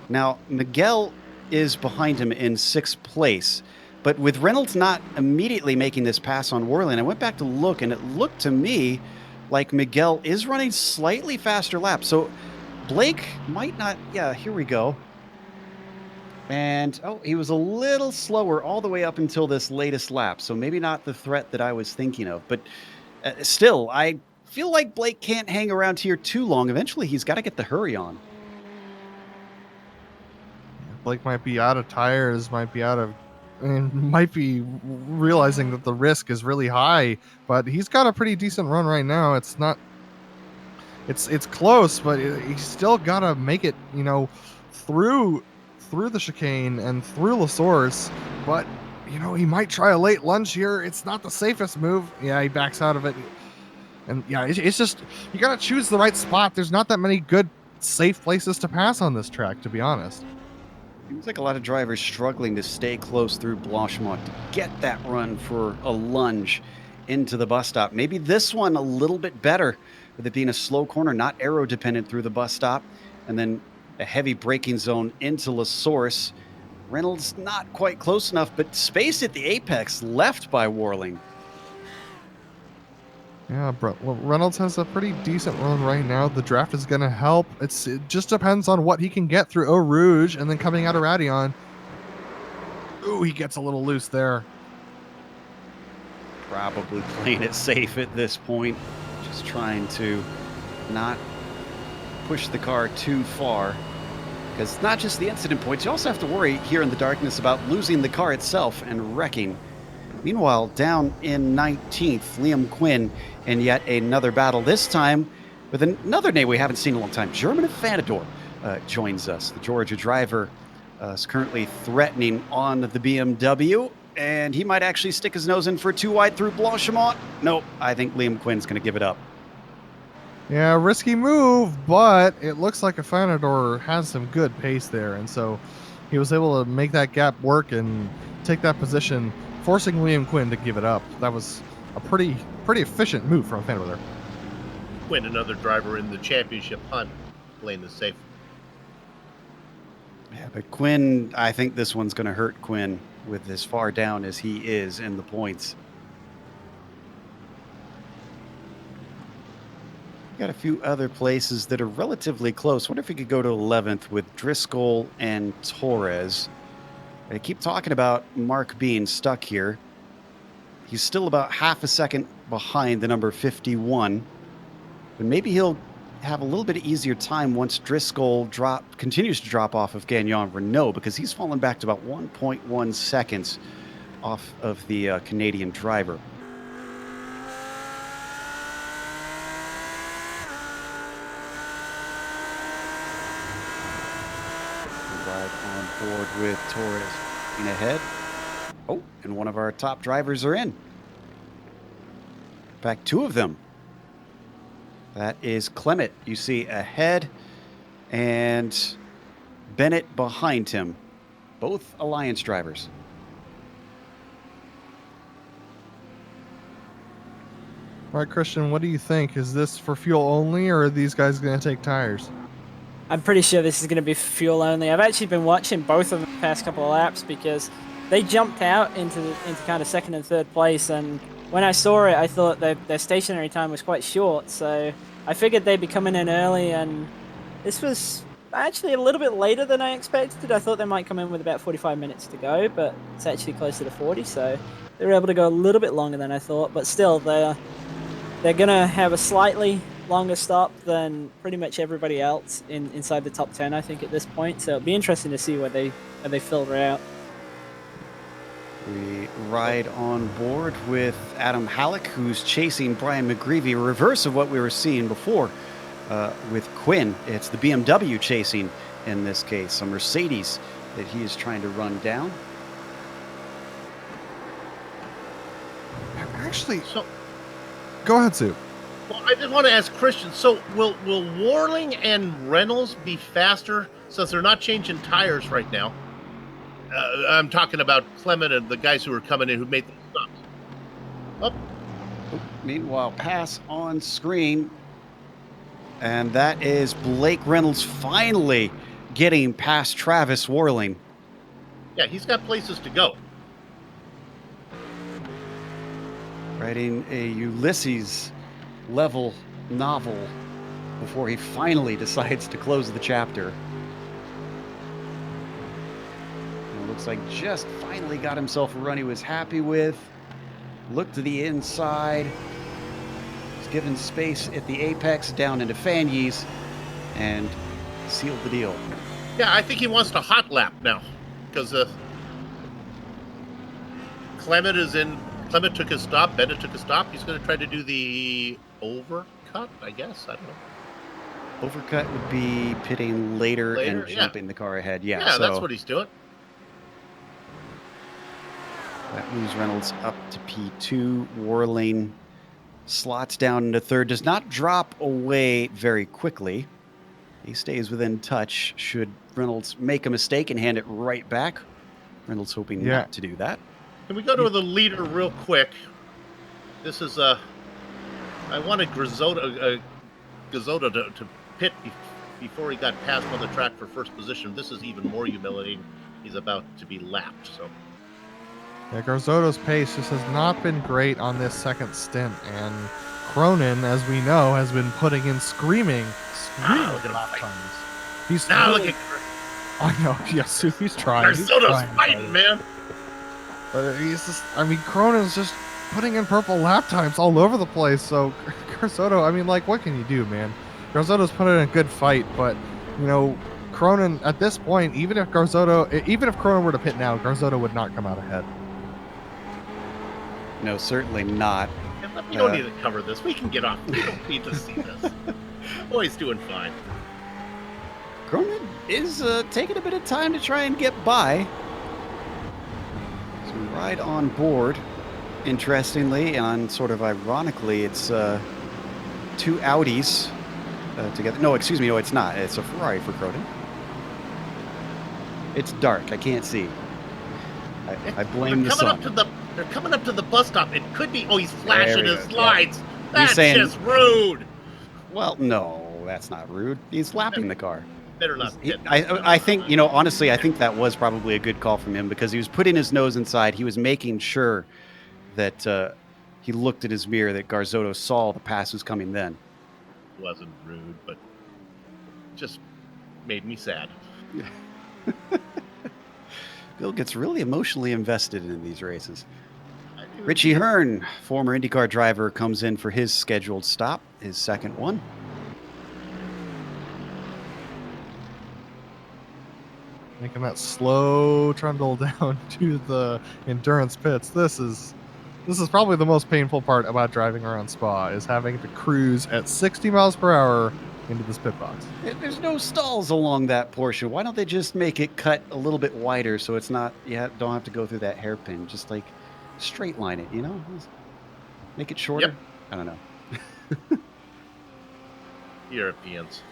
Now, Miguel is behind him in 6th place, but with Reynolds not immediately making this pass on Warling, I went back to look, and it looked to me like Miguel is running slightly faster laps. So Blake might not... Yeah, here we go. And, he was a little slower all the way up until this latest lap. So maybe not the threat that I was thinking of. But still, I feel like Blake can't hang around here too long. Eventually, he's got to get the hurry on. Blake might be out of tires, might be realizing that the risk is really high. But he's got a pretty decent run right now. It's not... It's close, but he's still got to make it, through the chicane and through La Source, but he might try a late lunge here. It's not the safest move. Yeah, he backs out of it, and yeah, it's just you got to choose the right spot. There's not that many good safe places to pass on this track, to be honest. Seems like a lot of drivers struggling to stay close through Blanchemont to get that run for a lunge into the bus stop. Maybe this one a little bit better, with it being a slow corner, not aero dependent through the bus stop, and then a heavy braking zone into La Source. Reynolds not quite close enough, but space at the apex left by Warling. Yeah, Reynolds has a pretty decent run right now. The draft is going to help. It just depends on what he can get through Eau Rouge and then coming out of Radion. Ooh, he gets a little loose there. Probably playing it safe at this point. Just trying to not push the car too far, because it's not just the incident points. You also have to worry here in the darkness about losing the car itself and wrecking. Meanwhile, down in 19th, Liam Quinn in yet another battle, this time with another name we haven't seen in a long time. German Fanador joins us. The Georgia driver is currently threatening on the BMW, and he might actually stick his nose in for too wide through Blanchemont. Nope, I think Liam Quinn's going to give it up. Yeah, risky move, but it looks like Fanador has some good pace there, and so he was able to make that gap work and take that position, forcing Liam Quinn to give it up. That was a pretty efficient move from Fanador there. Quinn, another driver in the championship hunt, playing the safe. Yeah, but Quinn, I think this one's going to hurt Quinn with as far down as he is in the points. Got a few other places that are relatively close. Wonder if we could go to 11th with Driscoll and Torres. I keep talking about Mark being stuck here. He's still about half a second behind the number 51. But maybe he'll have a little bit easier time once Driscoll continues to drop off of Gagnon Renault, because he's fallen back to about 1.1 seconds off of the Canadian driver. On board with Torres in ahead. Oh, and one of our top drivers are in. In fact, two of them. That is Clement, you see ahead, and Bennett behind him. Both Alliance drivers. All right, Christian, what do you think? Is this for fuel only, or are these guys going to take tires? I'm pretty sure this is going to be fuel only. I've actually been watching both of them the past couple of laps because they jumped out into kind of second and third place, and when I saw it, I thought their stationary time was quite short, so I figured they'd be coming in early, and this was actually a little bit later than I expected. I thought they might come in with about 45 minutes to go, but it's actually closer to 40, so they were able to go a little bit longer than I thought, but still, they're going to have a slightly longer stop than pretty much everybody else inside the top 10, I think, at this point. So it'll be interesting to see where they filter out. We ride on board with Adam Halleck, who's chasing Brian McGreevy, reverse of what we were seeing before with Quinn. It's the BMW chasing in this case, a Mercedes that he is trying to run down. Actually, go ahead, Sue. Well, I just want to ask Christian, so will Warling and Reynolds be faster since they're not changing tires right now? I'm talking about Clement and the guys who are coming in who made the stops. Meanwhile, pass on screen. And that is Blake Reynolds finally getting past Travis Warling. Yeah, he's got places to go. Writing a Ulysses level novel before he finally decides to close the chapter. And it looks like just finally got himself a run he was happy with. Looked to the inside. Was given space at the apex down into Fanyes and sealed the deal. Yeah, I think he wants to hot lap now because Clement is in. Clement took his stop. Bennett took a stop. He's going to try to do the overcut, I guess. I don't know. Overcut would be pitting later and yeah. jumping the car ahead. Yeah, Yeah, so that's what he's doing. that moves Reynolds up to P2. Warling slots down into third. Does not drop away very quickly. He stays within touch. Should Reynolds make a mistake and hand it right back? Reynolds hoping not to do that. Can we go to the leader real quick? This is I wanted Gazzoda to pit before he got past on the track for first position. This is even more humiliating. He's about to be lapped. So Yeah, Garzotto's pace just has not been great on this second stint, and Cronin, as we know, has been putting in screaming lap times. He's now look at I know, yes, he's trying. Garzotto's fighting, man. But he's just, I mean, Cronin's just putting in purple lap times all over the place. So Garzotto, I mean, like, what can you do, man? Garzotto's put in a good fight, but, you know, Cronin, at this point, even if Cronin were to pit now, Garzotto would not come out ahead. No, certainly not. We don't need to cover this. We can get off. We don't need to see this. The boy's doing fine. Cronin is taking a bit of time to try and get by. So we ride on board. Interestingly, and sort of ironically, it's two Audis together. No, excuse me. No, it's not. It's a Ferrari for Cronin. It's dark. I can't see. I blame the sun. They're coming up to the bus stop. It could be. Oh, he's flashing his lights. Yeah. That's just rude. Well, no, that's not rude. He's lapping the car. Better not. I think, you know, honestly, I think that was probably a good call from him because he was putting his nose inside. He was making sure that he looked at his mirror, that Garzotto saw the pass was coming then. It wasn't rude, but just made me sad. Bill gets really emotionally invested in these races. Richie Hearn, former IndyCar driver, comes in for his scheduled stop, his second one. Making that slow trundle down to the endurance pits. This is probably the most painful part about driving around Spa, is having to cruise at 60 miles per hour into this pit box. There's no stalls along that portion. Why don't they just make it cut a little bit wider so it's not, don't have to go through that hairpin. Just like straight line it, you know? Make it shorter. Yep. I don't know. Europeans.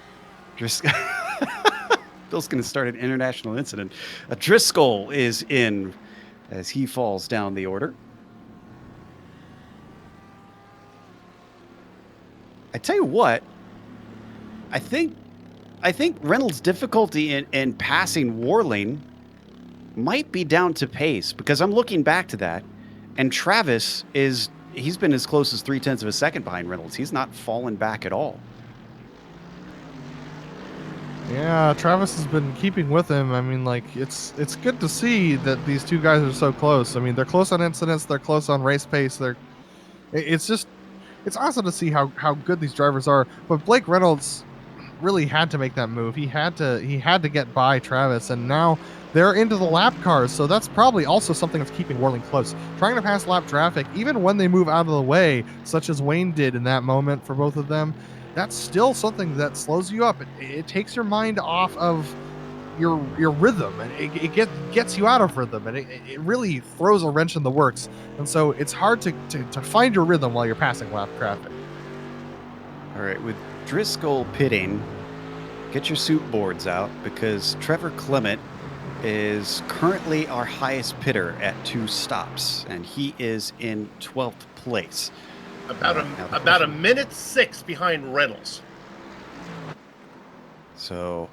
Bill's going to start an international incident. Driscoll is in as he falls down the order. I tell you what, I think Reynolds' difficulty in passing Warling might be down to pace, because I'm looking back to that, and Travis he's been as close as 0.3 of a second behind Reynolds. He's not fallen back at all. Yeah, Travis has been keeping with him. I mean, like, it's good to see that these two guys are so close. I mean, they're close on incidents, they're close on race pace. It's awesome to see how good these drivers are. But Blake Reynolds really had to make that move. He had to get by Travis, and now they're into the lap cars. So that's probably also something that's keeping Warling close. Trying to pass lap traffic, even when they move out of the way, such as Wayne did in that moment for both of them, that's still something that slows you up. It takes your mind off of your rhythm, and it gets you out of rhythm, and it really throws a wrench in the works. And so it's hard to find your rhythm while you're passing lap traffic. All right, with Driscoll pitting, get your suit boards out, because Trevor Clement is currently our highest pitter at 2 stops, and he is in 12th place. About a minute 6 behind Reynolds. So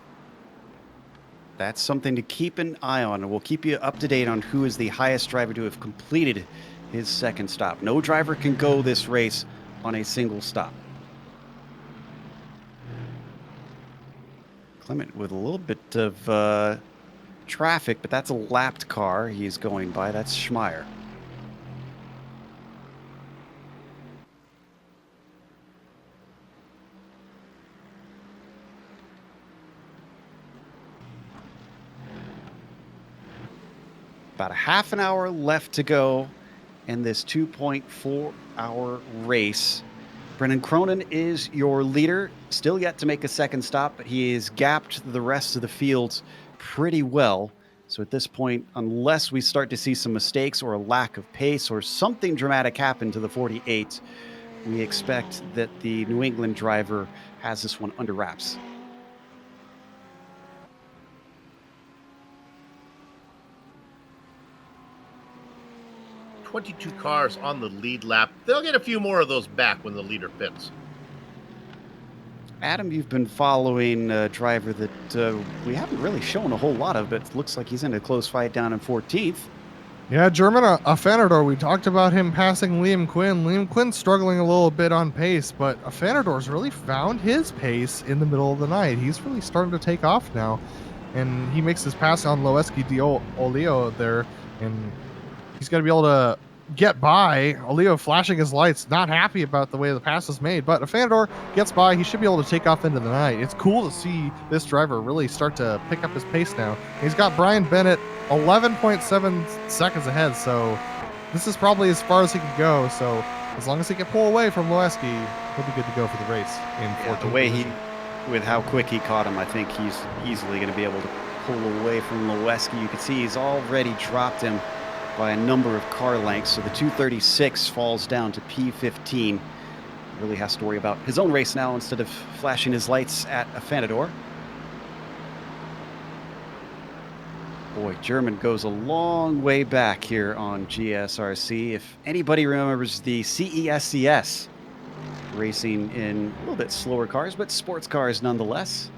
that's something to keep an eye on, and we'll keep you up to date on who is the highest driver to have completed his second stop. No driver can go this race on a single stop. Clement with a little bit of traffic, but that's a lapped car he's going by. That's Schmeier. About a half an hour left to go in this 2.4-hour race. Brendan Cronin is your leader. Still yet to make a second stop, but he has gapped the rest of the fields pretty well. So at this point, unless we start to see some mistakes or a lack of pace or something dramatic happen to the 48, we expect that the New England driver has this one under wraps. "22 cars on the lead lap. They'll get a few more of those back when the leader pits." Adam, you've been following a driver that we haven't really shown a whole lot of, but it looks like he's in a close fight down in 14th. Yeah, German Afanador, we talked about him passing Liam Quinn. Liam Quinn's struggling a little bit on pace, but Afanador's really found his pace in the middle of the night. He's really starting to take off now, and he makes his pass on Loeski Olio there, and he's got to be able to get by. Olio flashing his lights, not happy about the way the pass is made, but Afanador gets by. He should be able to take off into the night. It's cool to see this driver really start to pick up his pace now. He's got Brian Bennett 11.7 seconds ahead, so this is probably as far as he can go. So as long as he can pull away from Loeski, he'll be good to go for the race in 14th. The way with how quick he caught him, I think he's easily going to be able to pull away from Loeski. You can see he's already dropped him by a number of car lengths, so the 236 falls down to P15. Really has to worry about his own race now instead of flashing his lights at Afanador. Boy, German goes a long way back here on GSRC. If anybody remembers the CESCS, racing in a little bit slower cars, but sports cars nonetheless.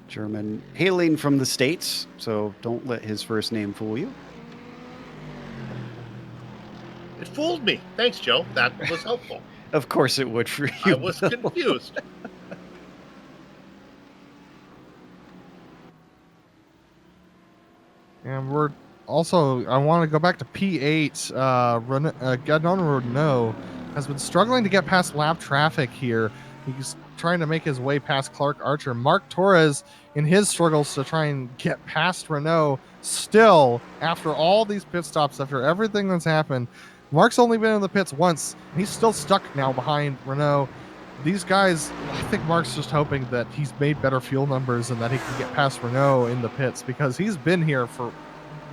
German hailing from the States, so don't let his first name fool you. It fooled me. Thanks, Joe. That was helpful. Of course it would for you. I was confused. And we're also, I want to go back to P8. Gadon Renault has been struggling to get past lap traffic here. He's trying to make his way past Clark Archer. Mark Torres, in his struggles to try and get past Renault, still, after all these pit stops, after everything that's happened, Mark's only been in the pits once. He's still stuck now behind Renault. These guys, I think Mark's just hoping that he's made better fuel numbers and that he can get past Renault in the pits, because he's been here for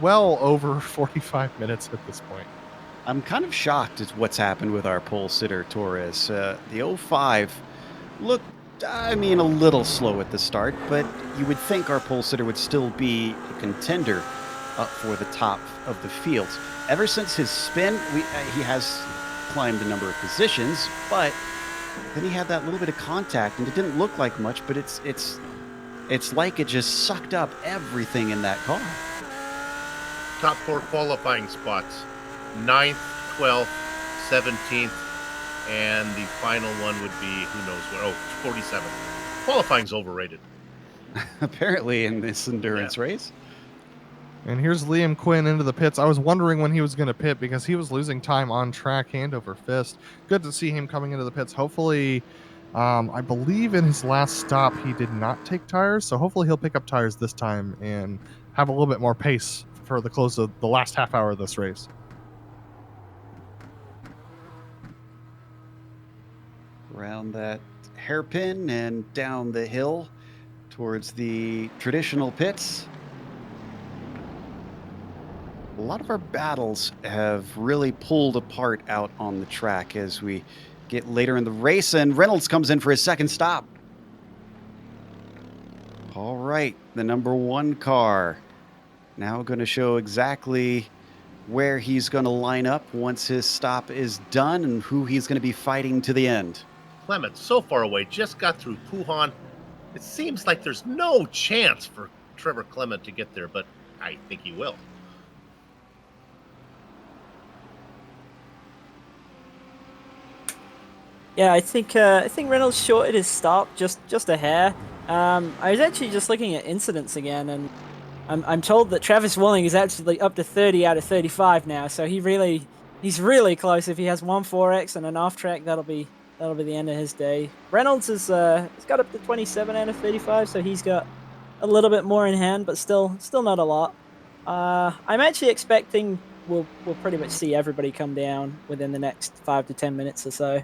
well over 45 minutes at this point. I'm kind of shocked at what's happened with our pole sitter Torres. The 05 looked, a little slow at the start, but you would think our pole sitter would still be a contender up for the top of the field. Ever since his spin, he has climbed a number of positions, but then he had that little bit of contact, and it didn't look like much, but it's like it just sucked up everything in that car. Top 4 qualifying spots: 9th, 12th, 17th, and the final one would be, who knows what, 47th. Qualifying's overrated. Apparently in this endurance race. And here's Liam Quinn into the pits. I was wondering when he was going to pit because he was losing time on track hand over fist. Good to see him coming into the pits. Hopefully, I believe in his last stop he did not take tires, so hopefully he'll pick up tires this time and have a little bit more pace for the close of the last half hour of this race. Around that hairpin and down the hill towards the traditional pits. A lot of our battles have really pulled apart out on the track as we get later in the race, and Reynolds comes in for his second stop. All right, the number 1 car now going to show exactly where he's going to line up once his stop is done and who he's going to be fighting to the end. Clement, so far away, just got through Puhan. It seems like there's no chance for Trevor Clement to get there, but I think he will. Yeah, I think Reynolds shorted his stop just a hair. I was actually just looking at incidents again, and I'm told that Travis Walling is actually up to 30 out of 35 now. So he's really close. If he has one 4X and an off track, that'll be the end of his day. Reynolds has got up to 27 out of 35, so he's got a little bit more in hand, but still not a lot. I'm actually expecting we'll pretty much see everybody come down within the next 5 to 10 minutes or so.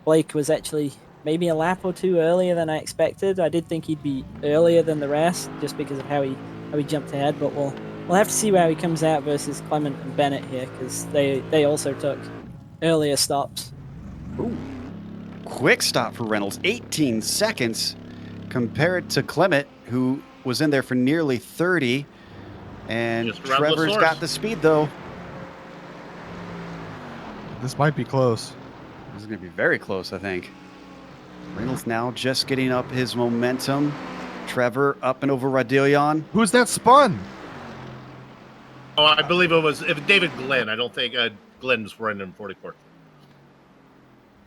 Blake was actually maybe a lap or two earlier than I expected. I did think he'd be earlier than the rest just because of how he jumped ahead, but we'll have to see how he comes out versus Clement and Bennett here, because they also took earlier stops. Ooh. Quick stop for Reynolds, 18 seconds compared to Clement, who was in there for nearly 30. And Trevor's got the speed, though. This might be close. This is going to be very close, I think. Reynolds now just getting up his momentum. Trevor up and over Radillion. Who's that spun? Oh, I believe it was David Glenn. I don't think Glenn was running in 44th.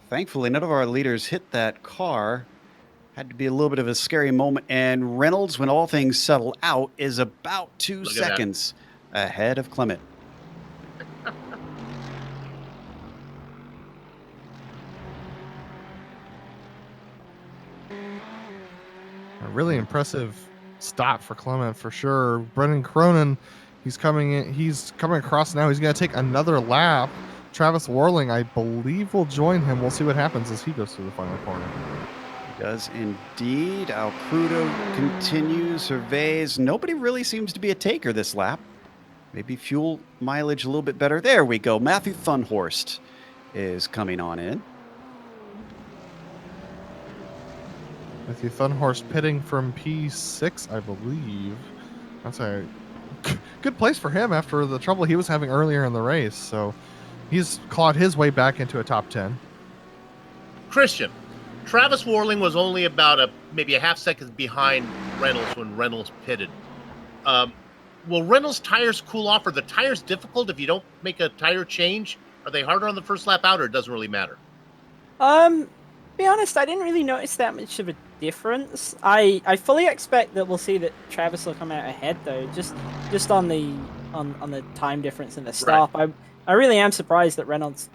Thankfully, none of our leaders hit that car. Had to be a little bit of a scary moment. And Reynolds, when all things settle out, is about 2 seconds ahead of Clement. A really impressive stop for Clement for sure. Brendan Cronin, he's coming across now. He's going to take another lap. Travis Warling, I believe, will join him. We'll see what happens as he goes through the final corner. He does indeed. Alcrudo continues, surveys. Nobody really seems to be a taker this lap. Maybe fuel mileage a little bit better. There we go. Matthew Thunhorst is coming on in. Matthew Thunhorst pitting from P6, I believe. That's a good place for him after the trouble he was having earlier in the race. So he's clawed his way back into a top 10. Christian, Travis Warling was only about maybe a half second behind Reynolds when Reynolds pitted. Will Reynolds' tires cool off? Are the tires difficult if you don't make a tire change? Are they harder on the first lap out, or it doesn't really matter? Be honest, I didn't really notice that much of a difference. I fully expect that we'll see that Travis will come out ahead though, just on the time difference in the stop. Right. I really am surprised that Reynolds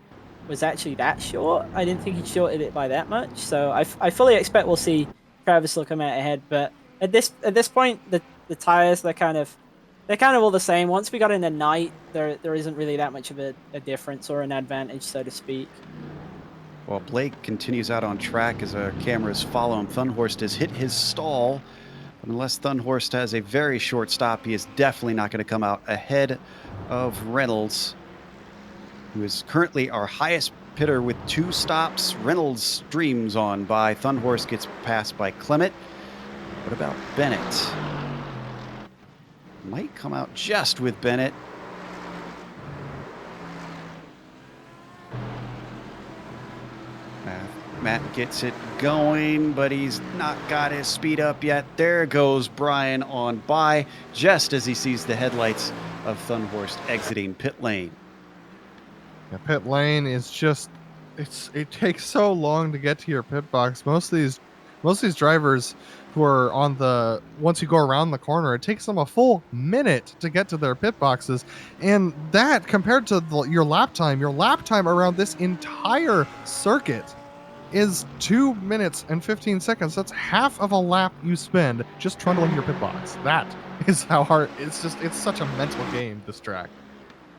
was actually that short. I didn't think he shorted it by that much. So I fully expect we'll see Travis will come out ahead. But at this point, the tires they're kind of all the same. Once we got into night, there isn't really that much of a difference or an advantage, so to speak. While Blake continues out on track as our cameras follow him, Thunhorst has hit his stall. But unless Thunhorst has a very short stop, he is definitely not going to come out ahead of Reynolds, who is currently our highest pitter with 2 stops. Reynolds streams on by. Thunhorst gets passed by Clement. What about Bennett? Might come out just with Bennett. Matt gets it going, but he's not got his speed up yet. There goes Brian on by, just as he sees the headlights of Thunhorst exiting pit lane. Yeah, pit lane is just it takes so long to get to your pit box. Most of these drivers who are on the once you go around the corner, it takes them a full minute to get to their pit boxes, and that compared to your lap time around this entire circuit is 2 minutes and 15 seconds. That's half of a lap you spend just trundling your pit box. That is how hard it's such a mental game, this track.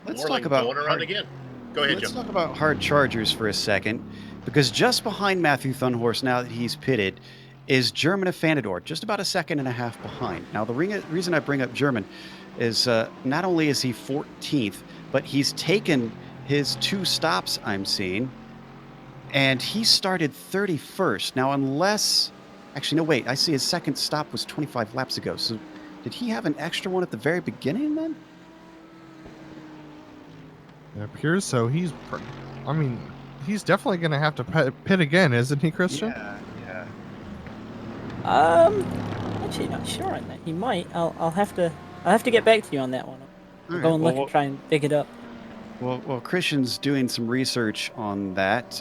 Let's talk about going around again. Go ahead, Let's Joe. talk about hard chargers for a second, because just behind Matthew Thunhorst, now that he's pitted, is German Afanador, just about a second and a half behind. Now, the reason I bring up German is not only is he 14th, but he's taken his 2 stops I'm seeing, and he started 31st. Now, actually, no, wait, I see his second stop was 25 laps ago. So did he have an extra one at the very beginning then? It appears so. He's definitely going to have to pit again, isn't he, Christian? Yeah. Actually not sure on that. He might. I'll have to get back to you on that one. I'll go and look and try and pick it up. Well, Christian's doing some research on that.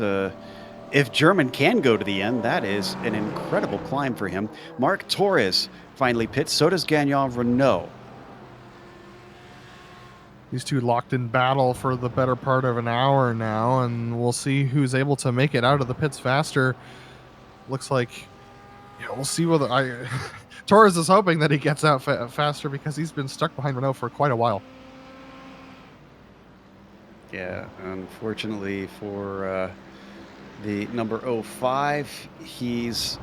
If German can go to the end, that is an incredible climb for him. Mark Torres finally pits. So does Gagnon Renault. These two locked in battle for the better part of an hour now, and we'll see who's able to make it out of the pits faster. Looks like, we'll see whether Torres is hoping that he gets out faster because he's been stuck behind Renault for quite a while. Yeah, unfortunately for the number 05, he's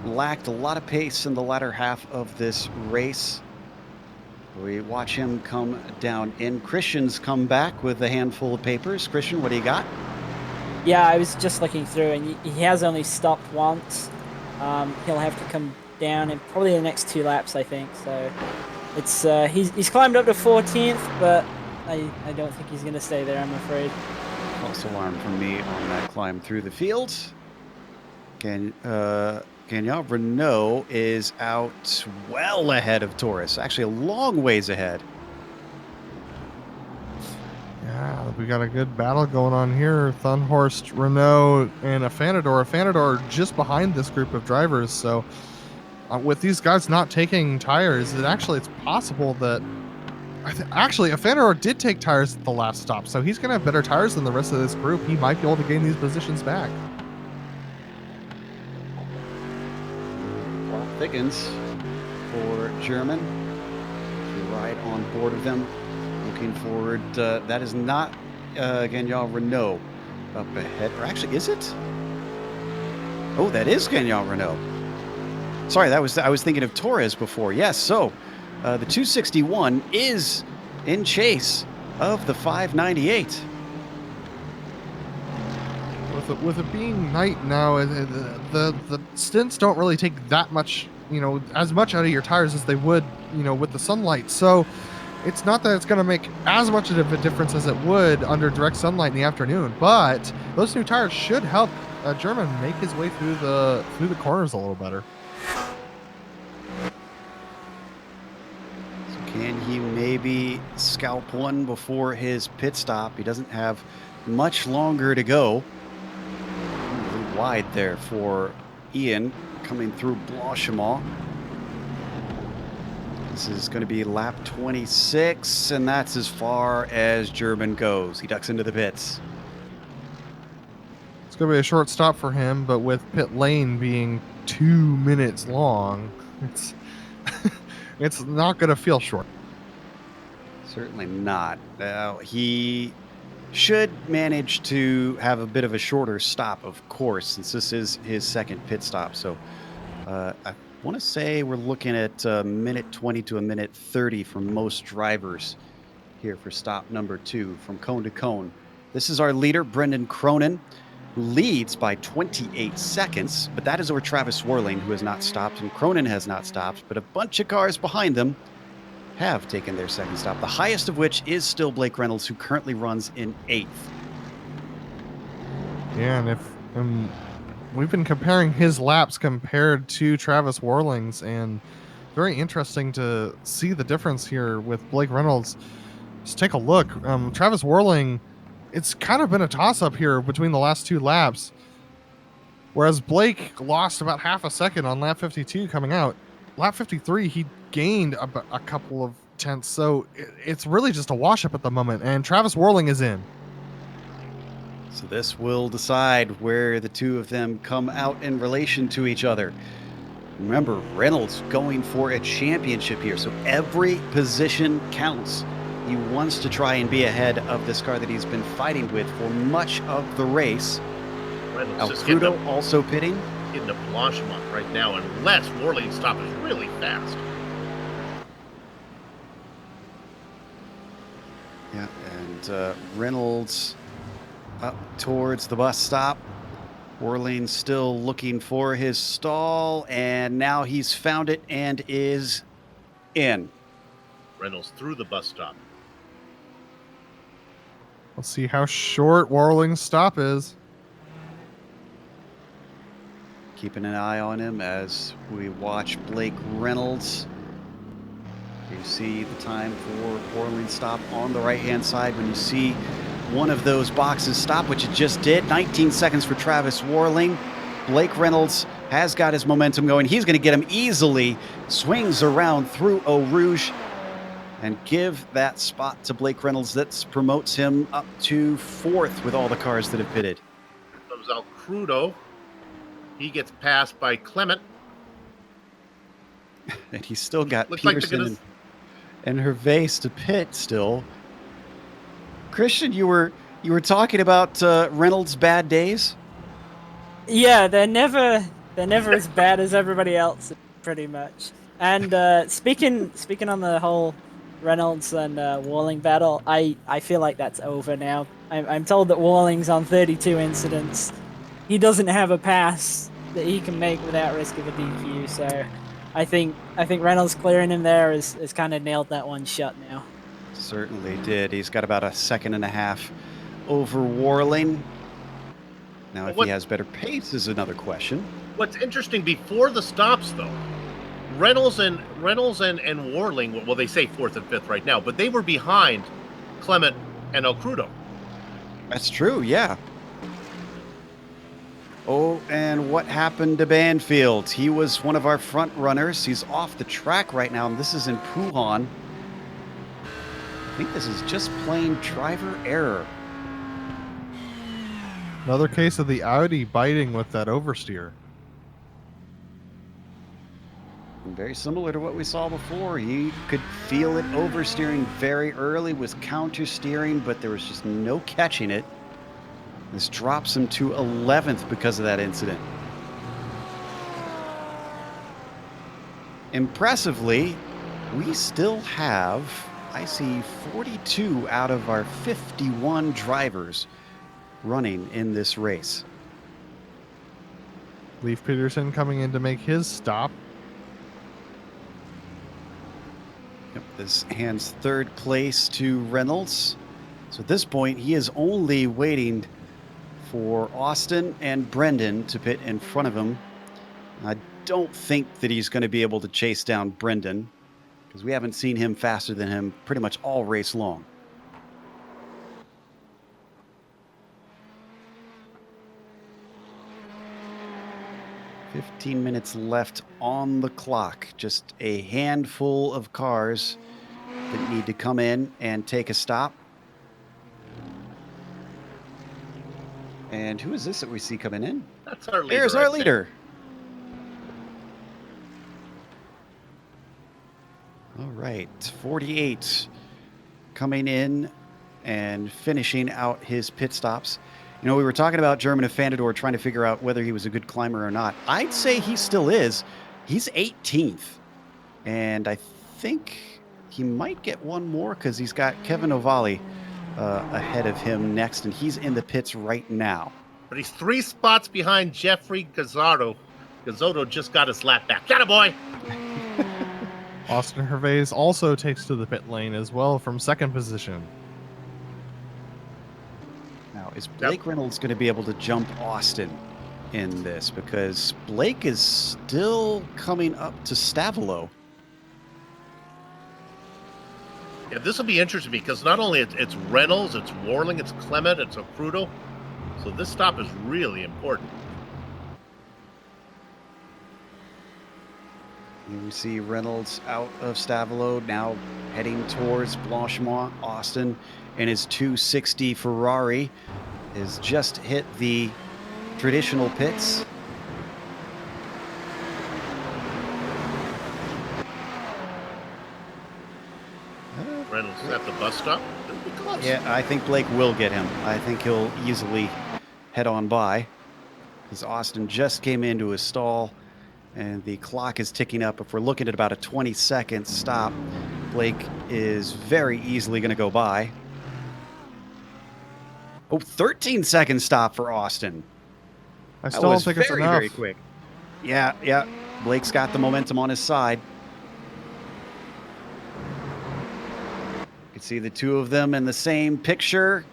lacked a lot of pace in the latter half of this race. We watch him come down in. Christian's come back with a handful of papers. Christian, what do you got? Yeah, I was just looking through, and he has only stopped once. He'll have to come down in probably the next 2 laps, I think. So it's he's climbed up to 14th, but I don't think he's going to stay there, I'm afraid. False alarm from me on that climb through the field. Gagnon Renault is out well ahead of Torres. Actually, a long ways ahead. Yeah, we got a good battle going on here. Thunhorst, Renault, and Afanador. Afanador just behind this group of drivers. So with these guys not taking tires, it's possible that actually Afanador did take tires at the last stop. So he's going to have better tires than the rest of this group. He might be able to gain these positions back. Thickens for German. To ride on board of them. Looking forward. That is not Gagnon Renault up ahead. Or actually, is it? Oh, that is Gagnon Renault. Sorry, I was thinking of Torres before. Yes, so the 261 is in chase of the 598. With it being night now, the stints don't really take that much, as much out of your tires as they would, with the sunlight. So it's not that it's going to make as much of a difference as it would under direct sunlight in the afternoon, but those new tires should help German make his way through the corners a little better. So can he maybe scalp one before his pit stop? He doesn't have much longer to go. Really wide there for Ian coming through Blanchimont. This is going to be lap 26, and that's as far as German goes. He ducks into the pits. It's going to be a short stop for him, but with pit lane being 2 minutes long, it's not going to feel short. Certainly not. He should manage to have a bit of a shorter stop, of course, since this is his second pit stop. So I want to say we're looking at a minute 20 to a minute 30 for most drivers here for stop number 2 from cone to cone. This is our leader, Brendan Cronin, who leads by 28 seconds, but that is over Travis Worling, who has not stopped, and Cronin has not stopped, but a bunch of cars behind them. have taken their second stop, the highest of which is still Blake Reynolds, who currently runs in 8th. Yeah, and we've been comparing his laps compared to Travis Warling's, and very interesting to see the difference here with Blake Reynolds. Just take a look. Travis Warling, it's kind of been a toss-up here between the last 2 laps. Whereas Blake lost about half a second on lap 52 coming out. Lap 53, he gained a couple of tenths. So it's really just a wash-up at the moment. And Travis Warling is in. So this will decide where the two of them come out in relation to each other. Remember, Reynolds going for a championship here, so every position counts. He wants to try and be ahead of this car that he's been fighting with for much of the race. Reynolds Alfredo also pitting. Getting a Blanchimont right now, unless Warling's stop is really fast. Yeah, and Reynolds up towards the bus stop. Warling still looking for his stall, and now he's found it and is in. Reynolds through the bus stop. Let's see how short Warling's stop is. Keeping an eye on him as we watch Blake Reynolds. You see the time for Warling's stop on the right-hand side. When you see one of those boxes stop, which it just did, 19 seconds for Travis Warling. Blake Reynolds has got his momentum going. He's going to get him easily. Swings around through Eau Rouge and give that spot to Blake Reynolds. That promotes him up to 4th with all the cars that have pitted. Here comes Al Crudo. He gets passed by Clement. And he's still got Looks like Peterson and Hervase to pit still. Christian, you were talking about Reynolds' bad days? Yeah, they're never as bad as everybody else, pretty much. And speaking on the whole Reynolds and Warling battle, I feel like that's over now. I'm told that Warling's on 32 incidents. He doesn't have a pass that he can make without risk of a DQ, so I think Reynolds clearing him there is kind of nailed that one shut now. Certainly did. He's got about a second and a half over Warling. Now, if he has better pace is another question. What's interesting, before the stops, though, Reynolds and Warling, well, they say 4th and 5th right now, but they were behind Clement and El Crudo. That's true, yeah. Oh, and what happened to Banfield? He was one of our front runners. He's off the track right now, and this is in Pujan. I think this is just plain driver error. Another case of the Audi biting with that oversteer. And very similar to what we saw before. He could feel it oversteering very early, was counter steering, but there was just no catching it. This drops him to 11th because of that incident. Impressively, we still have, I see 42 out of our 51 drivers running in this race. Leif Peterson coming in to make his stop. Yep, this hands 3rd place to Reynolds. So at this point, he is only waiting for Austin and Brendan to pit in front of him. I don't think that he's going to be able to chase down Brendan because we haven't seen him faster than him pretty much all race long. "15 minutes left on the clock. Just a handful of cars that need to come in and take a stop. And who is this that we see coming in? That's our leader. There's our leader. All right, 48 coming in and finishing out his pit stops. You know, we were talking about German Afandador trying to figure out whether he was a good climber or not. I'd say he still is. He's 18th. And I think he might get one more because he's got Kevin Ovali ahead of him next, and he's in the pits right now. But he's 3 spots behind Jeffrey Gazzardo. Gazzardo just got his lap back. Got it, boy! Austin Hervais also takes to the pit lane as well from second position. Now, is Blake Reynolds going to be able to jump Austin in this? Because Blake is still coming up to Stavelo. Yeah, this will be interesting because not only it's Reynolds, it's Warling, it's Clement, it's Ocrudo. So this stop is really important. You see Reynolds out of Stavelo, now heading towards Blanchemont. Austin in his 260 Ferrari has just hit the traditional pits. Reynolds at the bus stop. It'll be close. Yeah, I think Blake will get him. I think he'll easily head on by, because Austin just came into a stall and the clock is ticking up. If we're looking at about a 20-second stop, Blake is very easily going to go by. Oh, 13-second stop for Austin. I still don't think it's enough. Very quick. Yeah. Blake's got the momentum on his side. You can see the two of them in the same picture.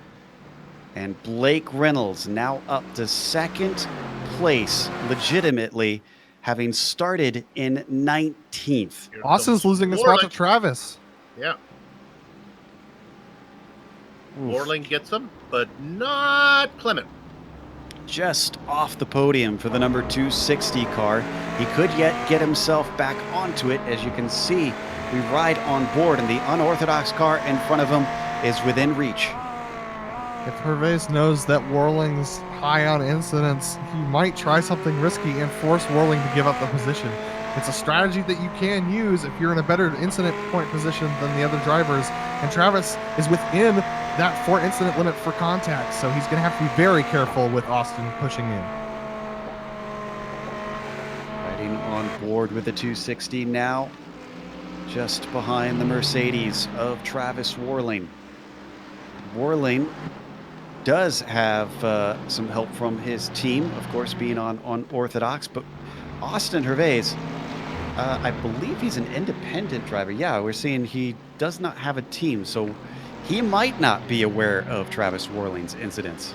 And Blake Reynolds now up to second place, legitimately, having started in 19th. Here Austin's comes losing his spot to Warling. Travis. Yeah. Oof. Warling gets him, but not Clement. Just off the podium for the number 260 car. He could yet get himself back onto it. As you can see, we ride on board, and the unorthodox car in front of him is within reach. If Hervais knows that Warling's high on incidents, he might try something risky and force Warling to give up the position. It's a strategy that you can use if you're in a better incident point position than the other drivers, and Travis is within that 4 incident limit for contact, so he's going to have to be very careful with Austin pushing in. Riding on board with the 260 now, just behind the Mercedes of Travis Warling. Warling does have some help from his team, of course, being on Orthodox, but Austin Hervais, I believe he's an independent driver. Yeah, we're seeing he does not have a team, so he might not be aware of Travis Warling's incidents.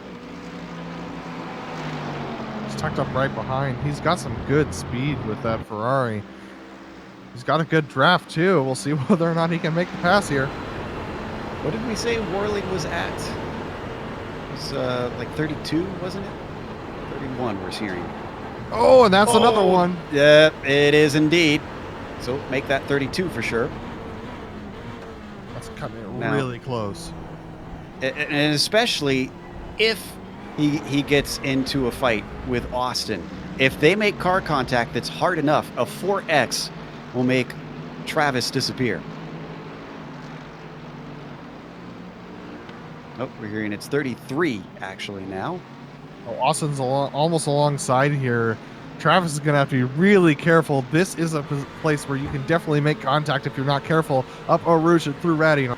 He's tucked up right behind. He's got some good speed with that Ferrari. He's got a good draft, too. We'll see whether or not he can make the pass here. What did we say Warling was at? It was like 32, wasn't it? 31, we're hearing. Oh, and that's another one. Yeah, it is indeed. So make that 32 for sure. That's coming Now- really close. And especially if he gets into a fight with Austin. If they make car contact that's hard enough, a 4X will make Travis disappear. Oh, we're hearing it's 33 actually now. Oh, Austin's almost alongside here. Travis is going to have to be really careful. This is a place where you can definitely make contact if you're not careful. Up Eau Rouge and through Radion.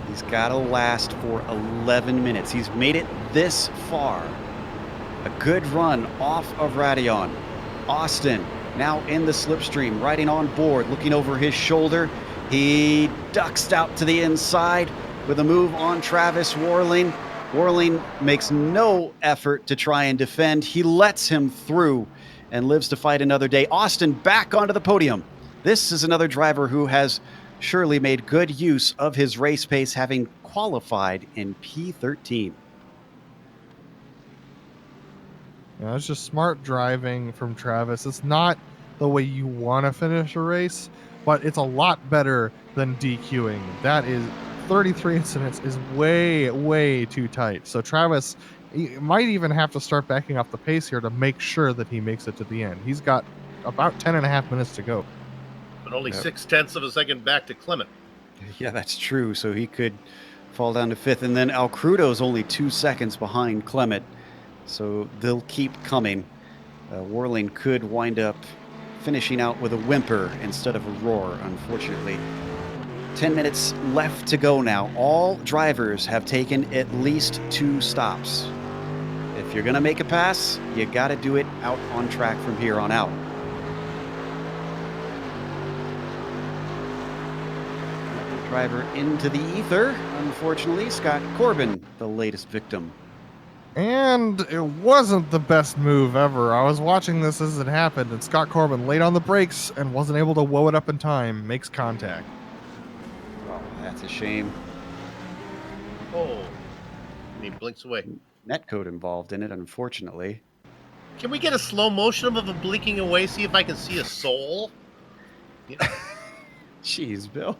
He's got to last for 11 minutes. He's made it this far. A good run off of Radion. Austin now in the slipstream, riding on board, looking over his shoulder. He ducks out to the inside with a move on Travis Warling. Warling makes no effort to try and defend. He lets him through and lives to fight another day. Austin back onto the podium. This is another driver who has surely made good use of his race pace, having qualified in P13. Yeah, it's just smart driving from Travis. It's not the way you want to finish a race, but it's a lot better than DQing. That is 33 incidents is way too tight. So Travis might even have to start backing off the pace here to make sure that he makes it to the end. He's got about 10.5 minutes to go. But only 0.6 of a second back to Clement. Yeah, that's true. So he could fall down to 5th. And then Alcrudo's only 2 seconds behind Clement. So they'll keep coming. Warling could wind up finishing out with a whimper instead of a roar, unfortunately. 10 minutes left to go now. All drivers have taken at least 2 stops. If you're going to make a pass, you got to do it out on track from here on out. driver into the ether. Unfortunately, Scott Corbin, the latest victim. And it wasn't the best move ever. I was watching this as it happened, and Scott Corbin laid on the brakes and wasn't able to woe it up in time. Makes contact. Oh, that's a shame. Oh, and he blinks away. Netcode involved in it, unfortunately. Can we get a slow motion of him blinking away? See if I can see a soul. You know? Jeez, Bill.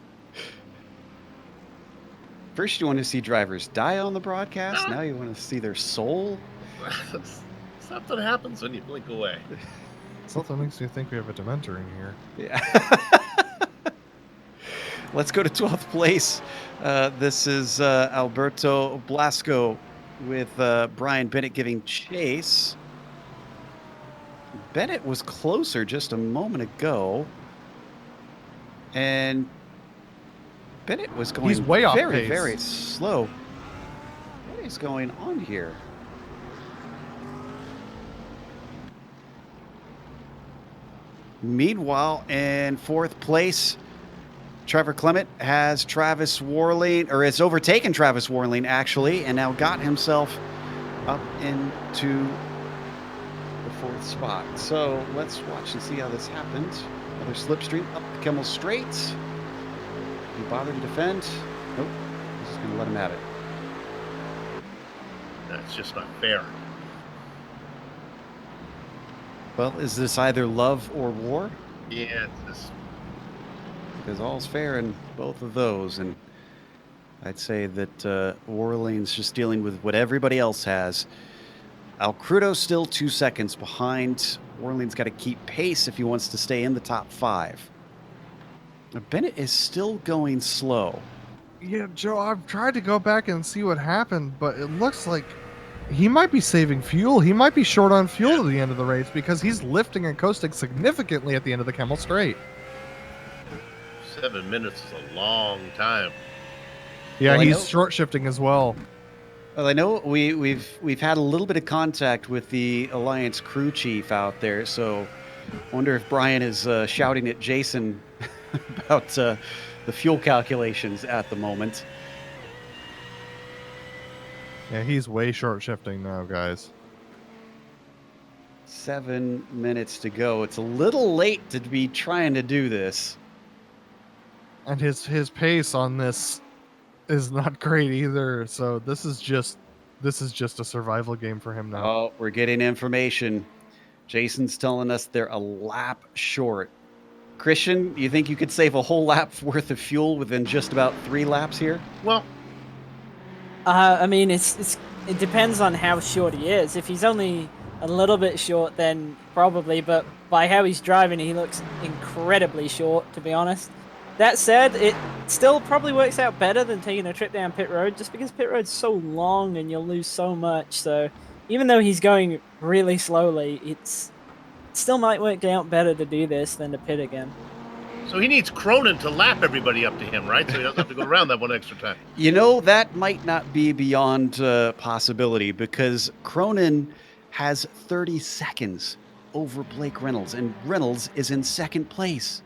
First, you want to see drivers die on the broadcast. Now you want to see their soul. Something happens when you blink away. Something makes me think we have a Dementor in here. Yeah. Let's go to 12th place. This is Alberto Blasco with Brian Bennett giving chase. Bennett was closer just a moment ago. And Bennett was going He's way off very, pace. very slow. What is going on here? Meanwhile, in 4th place, Trevor Clement has Travis Warling, or has overtaken Travis Warling, actually, and now got himself up into the 4th spot. So let's watch and see how this happens. Another slipstream up the Kimmel Straight. He bothered to defend. Nope. He's just going to let him have it. That's just not fair. Well, is this either love or war? Yeah, it's just... Because all's fair in both of those. And I'd say that Warling's just dealing with what everybody else has. Alcrudo's still 2 seconds behind. Warling's got to keep pace if he wants to stay in the top 5. Now, Bennett is still going slow. Yeah, Joe, I've tried to go back and see what happened, but it looks like he might be saving fuel. He might be short on fuel at the end of the race because he's lifting and coasting significantly at the end of the Kimmel Straight. 7 minutes is a long time. Yeah, Well, I he's know- short shifting as well. Well, I know we've had a little bit of contact with the Alliance crew chief out there, so I wonder if Brian is shouting at Jason about the fuel calculations at the moment. Yeah, he's way short shifting now, guys. 7 minutes to go. It's a little late to be trying to do this. And his pace on this is not great either. So this is just a survival game for him now. Oh, we're getting information. Jason's telling us they're a lap short. Christian, you think you could save a whole lap worth of fuel within just about 3 laps here? Well, I mean, it depends on how short he is. If he's only a little bit short, then probably. But by how he's driving, he looks incredibly short, to be honest. That said, it still probably works out better than taking a trip down pit road, just because pit road's so long and you'll lose so much. So even though he's going really slowly, it still might work out better to do this than to pit again. so he needs Cronin to lap everybody up to him, right? So he doesn't have to go around that one extra time. You know, that might not be beyond possibility because Cronin has 30 seconds over Blake Reynolds, and Reynolds is in 2nd place.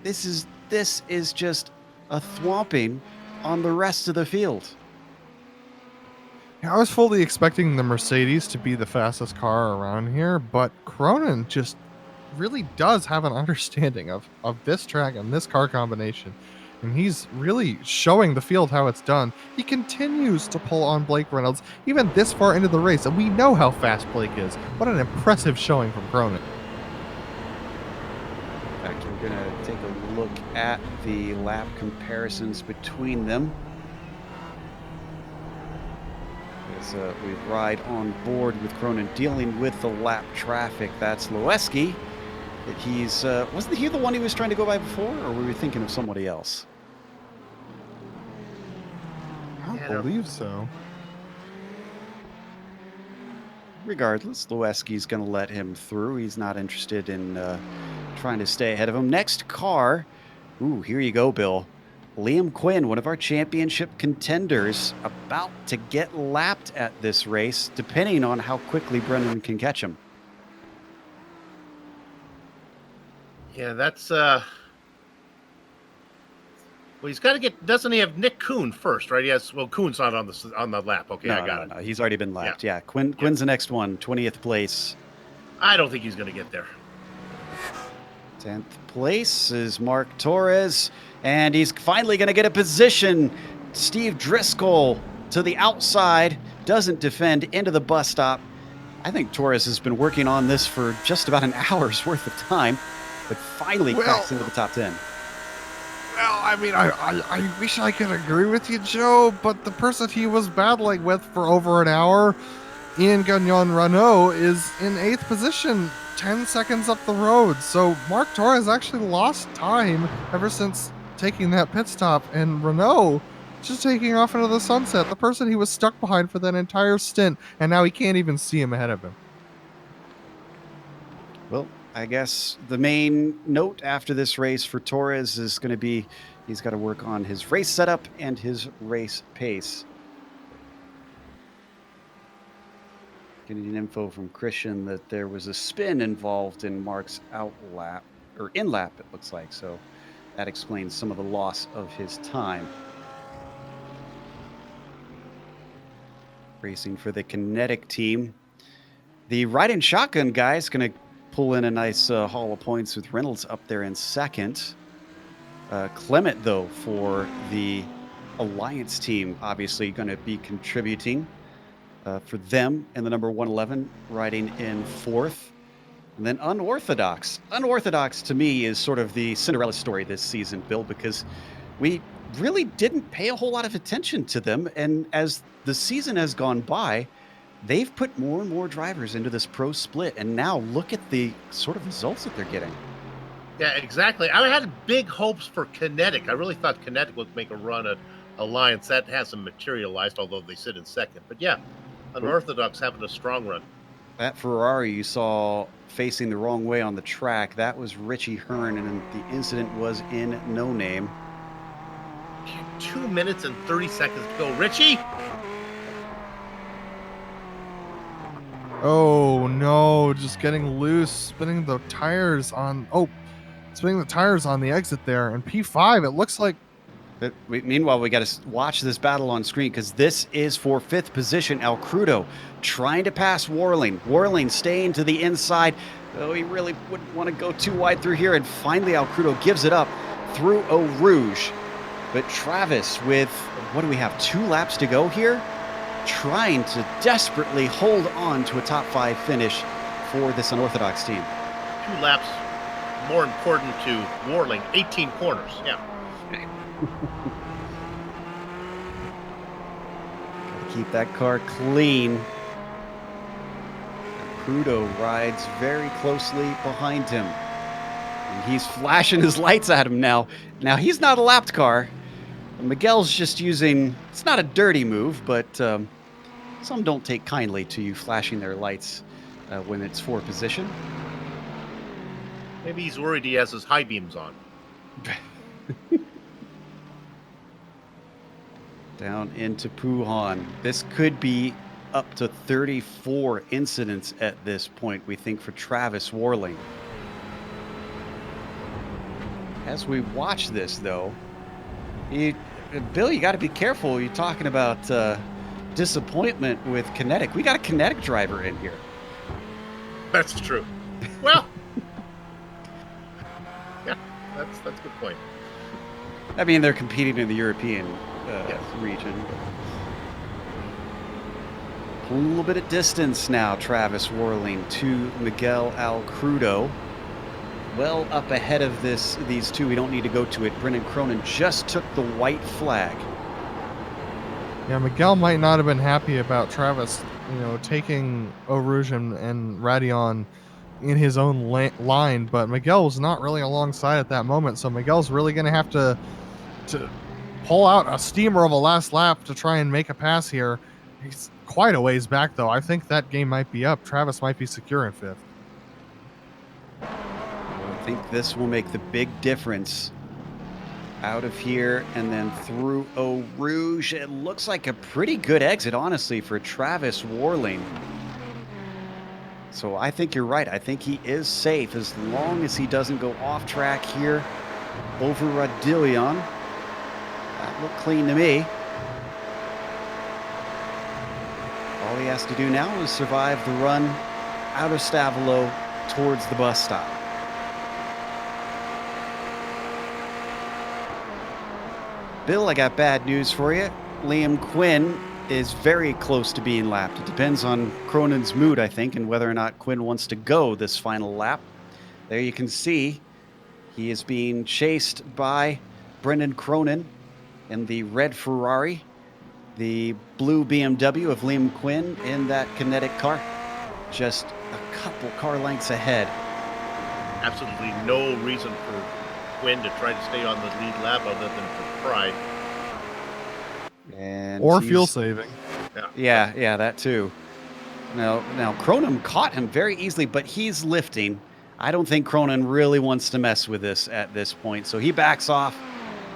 This is just a thwomping on the rest of the field. Yeah, I was fully expecting the Mercedes to be the fastest car around here, but Cronin just really does have an understanding of this track and this car combination. And he's really showing the field how it's done. He continues to pull on Blake Reynolds even this far into the race, and we know how fast Blake is. What an impressive showing from Cronin. In fact, we're going to take a look at the lap comparisons between them. As we ride on board with Cronin dealing with the lap traffic. That's Loeski. He's wasn't he the one he was trying to go by before, or were we thinking of somebody else? I Yeah, don't believe so. Regardless, Loeski's going to let him through. He's not interested in trying to stay ahead of him. Next car. Ooh, here you go, Bill. Liam Quinn, one of our championship contenders, about to get lapped at this race, depending on how quickly Brennan can catch him. Yeah, that's Well, he's got to get. Doesn't he have Nick Kuhn first, right? Yes. Well, Kuhn's not on the lap. Okay, I got it. No. He's already been lapped. Yeah. Quinn's the next one, 20th place. I don't think he's going to get there. 10th place is Mark Torres, and he's finally going to get a position. Steve Driscoll to the outside, doesn't defend into the bus stop. I think Torres has been working on this for just about an hour's worth of time, but finally cracks into the top 10. Well, I mean, I wish I could agree with you, Joe, but the person he was battling with for over an hour, Ian Gagnon Renault, is in 8th position, 10 seconds up the road. So Mark Torres actually lost time ever since taking that pit stop, and Renault just taking off into the sunset. The person he was stuck behind for that entire stint, and now he can't even see him ahead of him. Well, I guess the main note after this race for Torres is going to be he's got to work on his race setup and his race pace. Getting info from Christian that there was a spin involved in Mark's outlap, or in lap, it looks like. So that explains some of the loss of his time. Racing for the Kinetic team. The ride-in shotgun guy is going to pull in a nice haul of points with Reynolds up there in second. Clement, though, for the Alliance team, obviously going to be contributing for them, and the number 111 riding in fourth. And then Unorthodox. Unorthodox, to me, is sort of the Cinderella story this season, Bill, because we really didn't pay a whole lot of attention to them. And as the season has gone by, they've put more and more drivers into this pro split. And now look at the sort of results that they're getting. Yeah, exactly. I had big hopes for Kinetic. I really thought Kinetic would make a run at Alliance. That hasn't materialized, although they sit in second. But yeah, Unorthodox having a strong run. That Ferrari you saw facing the wrong way on the track, that was Richie Hearn, and the incident was in No Name. 2 minutes and 30 seconds to go. Richie! Oh no, just getting loose, spinning the tires on the exit there. And P5, it looks like. But meanwhile, we got to watch this battle on screen, because this is for 5th position. El Crudo trying to pass Warling. Warling staying to the inside. Oh, he really wouldn't want to go too wide through here. And finally, El Crudo gives it up through Eau Rouge. But Travis with, what do we have, 2 laps to go here? Trying to desperately hold on to a top 5 finish for this Unorthodox team. 2 laps more important to Warling. 18 corners. Yeah. Gotta keep that car clean. Crudo rides very closely behind him. And he's flashing his lights at him now. Now, he's not a lapped car. Miguel's just using, it's not a dirty move, but some don't take kindly to you flashing their lights when it's for position. Maybe he's worried he has his high beams on. Down into Puhan. This could be up to 34 incidents at this point, we think, for Travis Warling. As we watch this, though, Bill, you got to be careful. You're talking about disappointment with Kinetic. We got a Kinetic driver in here. That's true. Well, yeah, that's a good point. I mean, they're competing in the European region. A little bit of distance now, Travis Warling to Miguel Al Crudo. Well up ahead of these two. We don't need to go to it. Brennan Cronin just took the white flag. Yeah, Miguel might not have been happy about Travis, taking Eau Rouge and Radion in his own line, but Miguel was not really alongside at that moment, so Miguel's really going to have to pull out a steamer of a last lap to try and make a pass here. He's quite a ways back, though. I think that game might be up. Travis might be secure in 5th. I think this will make the big difference. Out of here and then through Eau Rouge. It looks like a pretty good exit, honestly, for Travis Warling. So I think you're right. I think he is safe as long as he doesn't go off track here over Radillion. look clean to me. All he has to do now is survive the run out of Stavolo towards the bus stop. Bill, I got bad news for you. Liam Quinn is very close to being lapped. It depends on Cronin's mood, I think, and whether or not Quinn wants to go this final lap. There you can see he is being chased by Brendan Cronin in the red Ferrari, the blue BMW of Liam Quinn in that kinetic car, just a couple car lengths ahead. Absolutely no reason for Quinn to try to stay on the lead lap other than for pride. And Or fuel saving. Yeah, that too. Now Cronin caught him very easily, but he's lifting. I don't think Cronin really wants to mess with this at this point, so he backs off.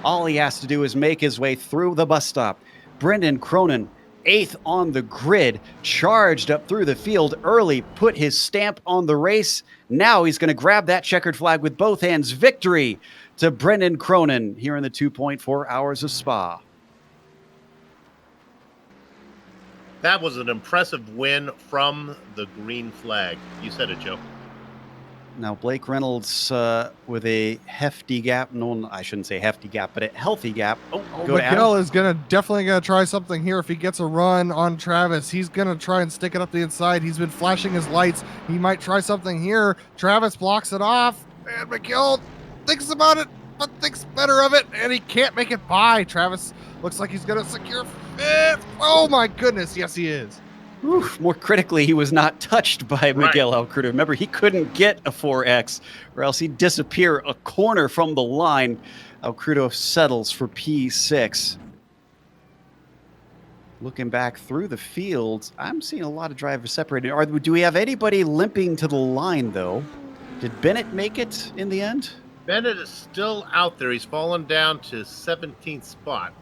All he has to do is make his way through the bus stop. Brendan Cronin, 8th on the grid, charged up through the field early, put his stamp on the race. Now he's going to grab that checkered flag with both hands. Victory to Brendan Cronin here in the 2.4 hours of Spa. That was an impressive win from the green flag. You said it, Joe. Now, Blake Reynolds with a hefty gap. No, I shouldn't say hefty gap, but a healthy gap. Miguel is definitely gonna try something here. If he gets a run on Travis, he's gonna try and stick it up the inside. He's been flashing his lights. He might try something here. Travis blocks it off, and Miguel thinks about it, but thinks better of it, and he can't make it by. Travis looks like he's gonna secure fifth. Oh my goodness, yes he is. Oof, more critically, he was not touched by Miguel Alcrudo. Remember, he couldn't get a 4X or else he'd disappear a corner from the line. Alcrudo settles for P6. Looking back through the field, I'm seeing a lot of drivers separated. Do we have anybody limping to the line, though? Did Bennett make it in the end? Bennett is still out there. He's fallen down to 17th spot.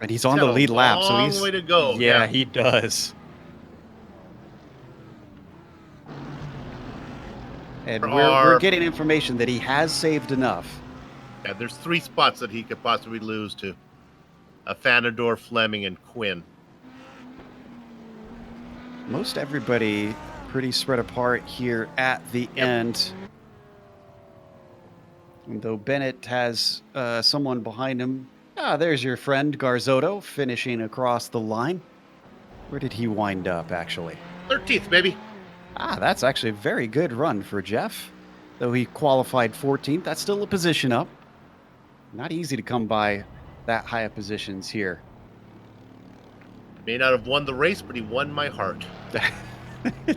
And he's on the lead lap, so he's way to go. Yeah, he does. And we're getting information that he has saved enough. Yeah, there's 3 spots that he could possibly lose to Fanador, Fleming, and Quinn. Most everybody pretty spread apart here at the end. And though Bennett has someone behind him. There's your friend Garzotto finishing across the line. Where did he wind up, actually? 13th, baby. That's actually a very good run for Jeff. Though he qualified 14th, that's still a position up. Not easy to come by that high of positions here. May not have won the race, but he won my heart.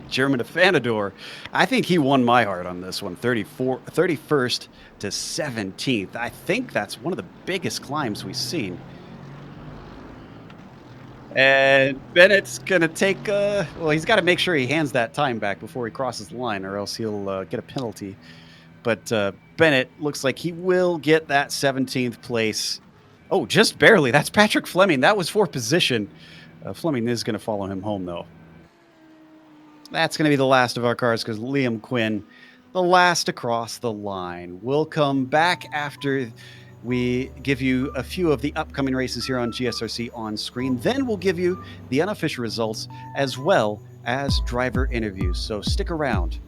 German Fanador. I think he won my heart on this one. 31st to 17th. I think that's one of the biggest climbs we've seen. And Bennett's going to take, he's got to make sure he hands that time back before he crosses the line or else he'll get a penalty. But Bennett looks like he will get that 17th place. Oh, just barely. That's Patrick Fleming. That was for position. Fleming is going to follow him home, though. That's going to be the last of our cars because Liam Quinn, the last across the line. We'll come back after we give you a few of the upcoming races here on GSRC on screen. Then we'll give you the unofficial results as well as driver interviews. So stick around.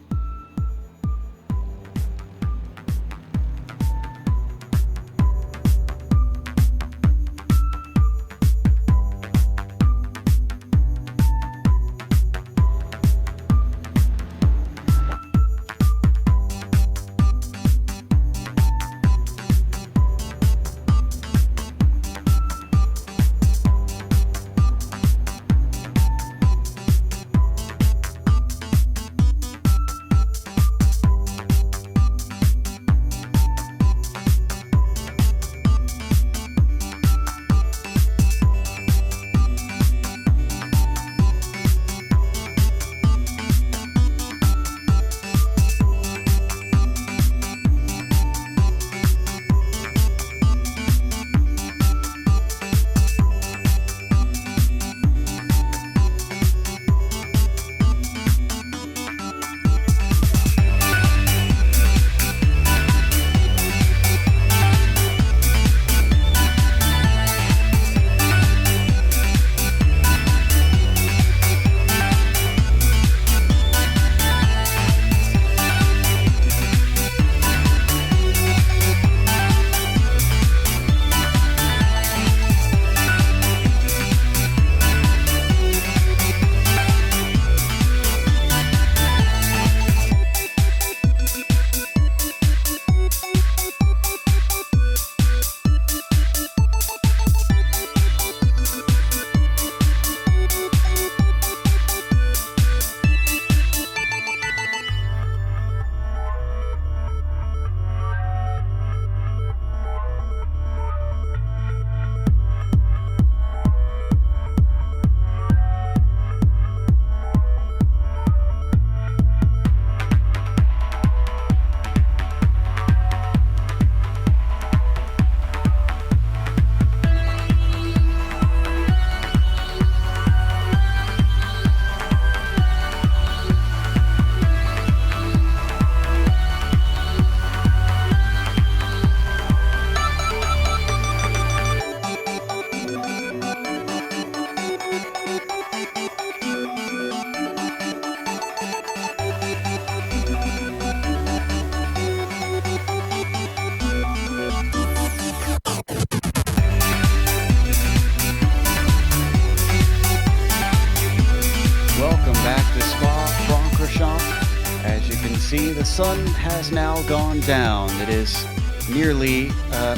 back to Spa-Francorchamps. As you can see, the sun has now gone down. It is nearly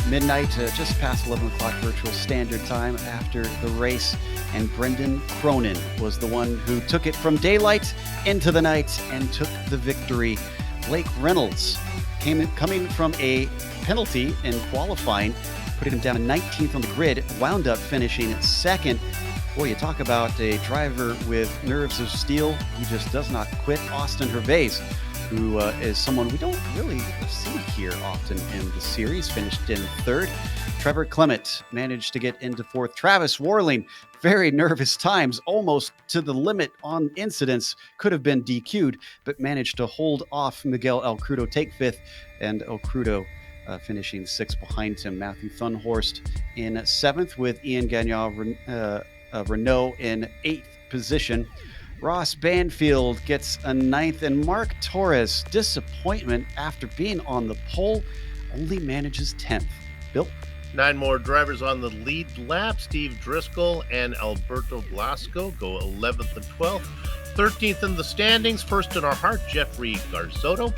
midnight, just past 11 o'clock virtual standard time after the race. And Brendan Cronin was the one who took it from daylight into the night and took the victory. Blake Reynolds coming from a penalty in qualifying, putting him down to 19th on the grid, wound up finishing at second. Boy, you talk about a driver with nerves of steel. He just does not quit. Austin Hervais, who is someone we don't really see here often in the series, finished in third. Trevor Clement managed to get into fourth. Travis Warling, very nervous times, almost to the limit on incidents, could have been DQ'd, but managed to hold off Miguel El Crudo, take fifth, and El Crudo finishing sixth behind him. Matthew Thunhorst in seventh, with Ian Gagnon Renault in eighth position. Ross Banfield gets a ninth, and Mark Torres, disappointment after being on the pole, only manages 10th. Bill? 9 more drivers on the lead lap. Steve Driscoll and Alberto Blasco go 11th and 12th. 13th in the standings, first in our heart, Jeffrey Garzotto.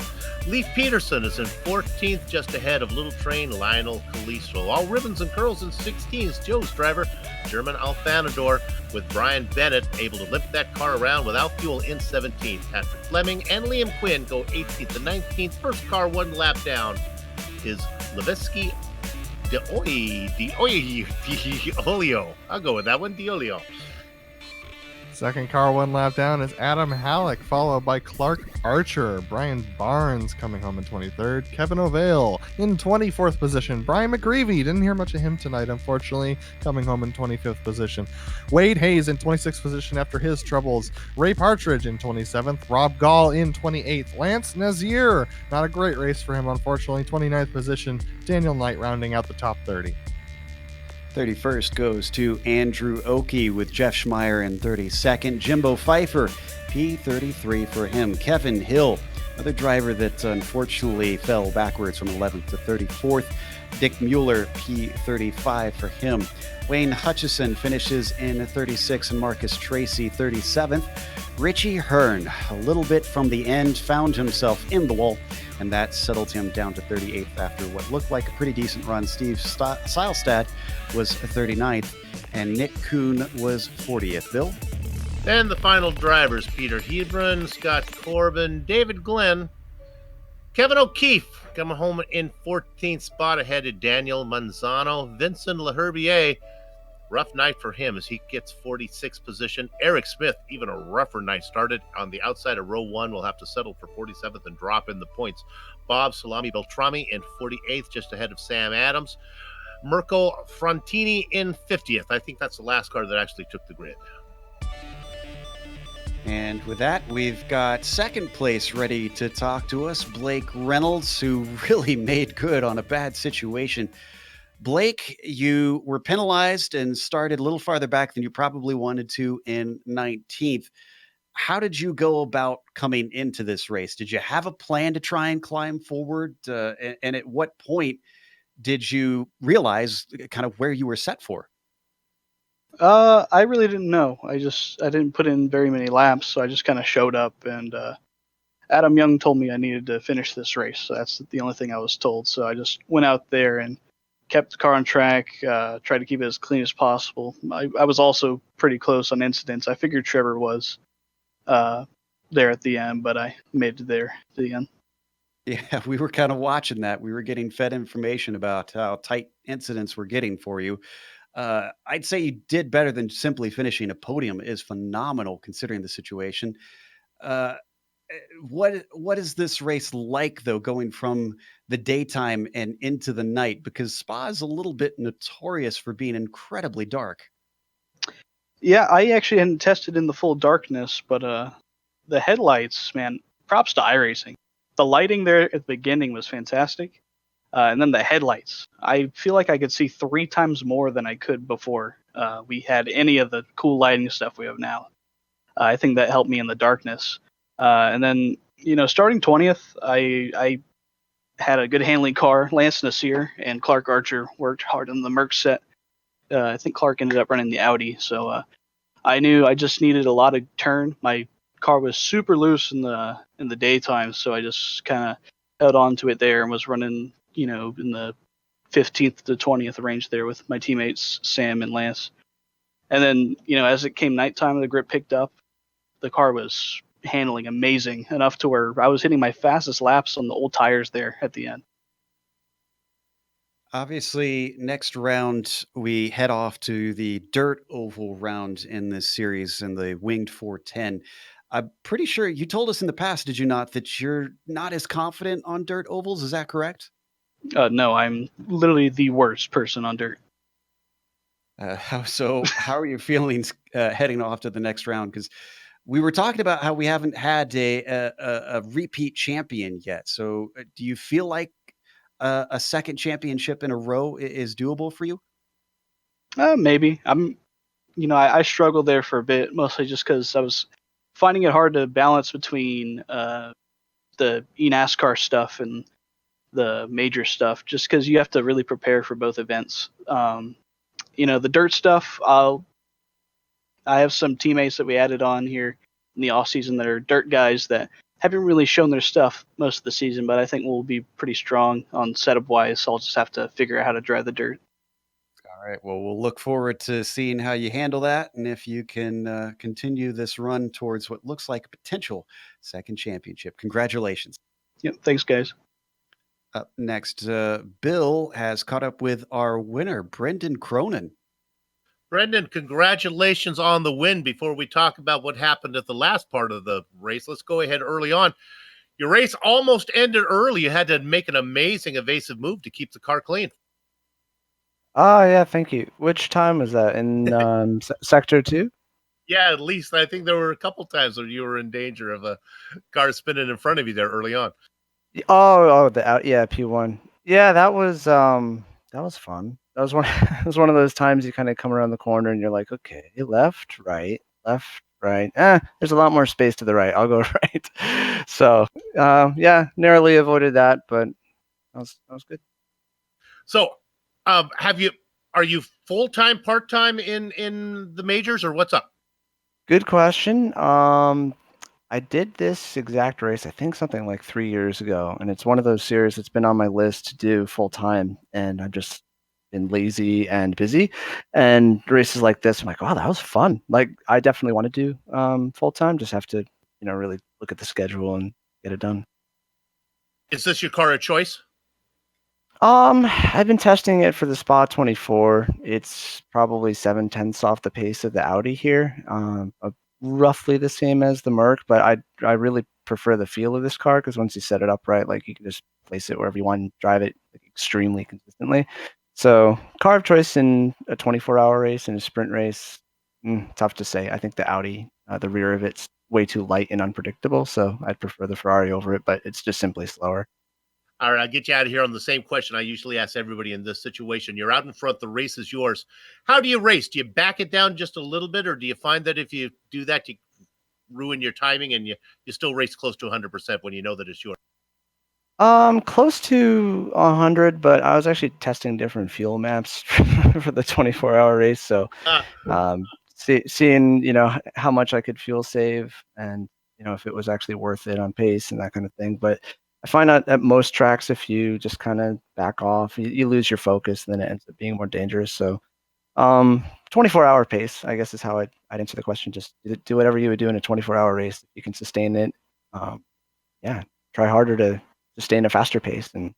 Leif Peterson is in 14th, just ahead of Little Train Lionel Calisto. All ribbons and curls in 16th, Joe's driver, German Alfanador, with Brian Bennett able to limp that car around without fuel in 17th. Patrick Fleming and Liam Quinn go 18th and 19th. First car one lap down is Levinsky Diolio. I'll go with that one, Diolio. Second car one lap down is Adam Halleck, followed by Clark Archer. Brian Barnes coming home in 23rd. Kevin O'Vale in 24th position. Brian McGreevy, didn't hear much of him tonight, unfortunately, coming home in 25th position. Wade Hayes in 26th position after his troubles. Ray Partridge in 27th. Rob Gall in 28th. Lance Nazier, not a great race for him, unfortunately, 29th position. Daniel Knight rounding out the top 30. 31st goes to Andrew Oakey, with Jeff Schmeier in 32nd. Jimbo Pfeiffer, P33 for him. Kevin Hill, another driver that unfortunately fell backwards from 11th to 34th. Dick Mueller, P35 for him. Wayne Hutchison finishes in 36th, and Marcus Tracy 37th. Richie Hearn, a little bit from the end, found himself in the wall, and that settled him down to 38th after what looked like a pretty decent run. Steve Seilstad was 39th, and Nick Kuhn was 40th. Bill? And the final drivers, Peter Hebron, Scott Corbin, David Glenn, Kevin O'Keefe coming home in 14th spot ahead of Daniel Manzano. Vincent Leherbier, rough night for him as he gets 46th position. Eric Smith, even a rougher night, started on the outside of row 1, will have to settle for 47th and drop in the points. Bob Salami Beltrami in 48th, just ahead of Sam Adams. Mirko Frontini in 50th. I think that's the last car that actually took the grid. And with that, we've got second place ready to talk to us, Blake Reynolds, who really made good on a bad situation. Blake, you were penalized and started a little farther back than you probably wanted to in 19th. How did you go about coming into this race? Did you have a plan to try and climb forward? And at what point did you realize kind of where you were set for? I really didn't know. I didn't put in very many laps, so I just kind of showed up, and Adam Young told me I needed to finish this race. So that's the only thing I was told. So I just went out there and kept the car on track, tried to keep it as clean as possible. I was also pretty close on incidents. I figured Trevor was there at the end, but I made it there at the end. Yeah, we were kind of watching that. We were getting fed information about how tight incidents were getting for you. I'd say you did better than simply finishing a podium. Is phenomenal considering the situation. What is this race like, though, going from the daytime and into the night? Because Spa is a little bit notorious for being incredibly dark. Yeah, I actually hadn't tested in the full darkness, but the headlights, man, props to iRacing. The lighting there at the beginning was fantastic. And then the headlights. I feel like I could see 3 times more than I could before we had any of the cool lighting stuff we have now. I think that helped me in the darkness. And then, starting 20th, I had a good handling car. Lance Nasir and Clark Archer worked hard on the Merc set. I think Clark ended up running the Audi. So I knew I just needed a lot of turn. My car was super loose in the daytime, so I just kind of held on to it there and was running, in the 15th to 20th range there with my teammates Sam and Lance. And then, as it came nighttime and the grip picked up, the car was handling amazing enough to where I was hitting my fastest laps on the old tires there at the end. Obviously, next round we head off to the dirt oval round in this series in the winged 410. I'm pretty sure you told us in the past, did you not, that you're not as confident on dirt ovals? Is that correct? No, I'm literally the worst person on dirt. How are your feelings heading off to the next round? Because we were talking about how we haven't had a repeat champion yet. So do you feel like a second championship in a row is doable for you? Maybe. I struggled there for a bit, mostly just because I was finding it hard to balance between the eNASCAR stuff and the major stuff, just because you have to really prepare for both events. The dirt stuff, I have some teammates that we added on here in the off season that are dirt guys that haven't really shown their stuff most of the season, but I think we'll be pretty strong on setup wise. So I'll just have to figure out how to drive the dirt. All right. Well, we'll look forward to seeing how you handle that, and if you can continue this run towards what looks like a potential second championship. Congratulations. Yep. Thanks, guys. Up next, Bill has caught up with our winner, Brendan Cronin. Brendan, congratulations on the win. Before we talk about what happened at the last part of the race, let's go ahead early on. Your race almost ended early. You had to make an amazing evasive move to keep the car clean. Oh, yeah, thank you. Which time was that? In Sector 2? Yeah, at least I think there were a couple times where you were in danger of a car spinning in front of you there early on. Yeah, P1. Yeah, that was fun. That was one it was one of those times you kind of come around the corner and you're like, okay, left, right, left, right. There's a lot more space to the right. I'll go right. So, yeah, narrowly avoided that, but that was good. So, are you full-time, part-time in the majors, or what's up? Good question. I did this exact race, I think something like 3 years ago, and it's one of those series that's been on my list to do full time, and I've just been lazy and busy. And races like this, I'm like, wow, that was fun. Like, I definitely want to do full time. Just have to, really look at the schedule and get it done. Is this your car of choice? I've been testing it for the Spa-24. It's probably 7/10 off the pace of the Audi here. Roughly the same as the Merc, but I really prefer the feel of this car because once you set it up right, like you can just place it wherever you want and drive it like, extremely consistently. So car of choice in a 24-hour race and a sprint race, tough to say. I think the Audi, the rear of it's way too light and unpredictable, so I'd prefer the Ferrari over it, but it's just simply slower. All right, I'll get you out of here on the same question I usually ask everybody in this situation. You're out in front, the race is yours. How do you race? Do you back it down just a little bit, or do you find that if you do that, you ruin your timing and you still race close to 100% when you know that it's yours? Close to 100, but I was actually testing different fuel maps for the 24-hour race, so seeing how much I could fuel save and if it was actually worth it on pace and that kind of thing. But I find out at most tracks, if you just kind of back off, you lose your focus, and then it ends up being more dangerous. So 24-hour pace, I guess, is how I'd answer the question. Just do whatever you would do in a 24-hour race. If you can sustain it, yeah, try harder to sustain a faster pace and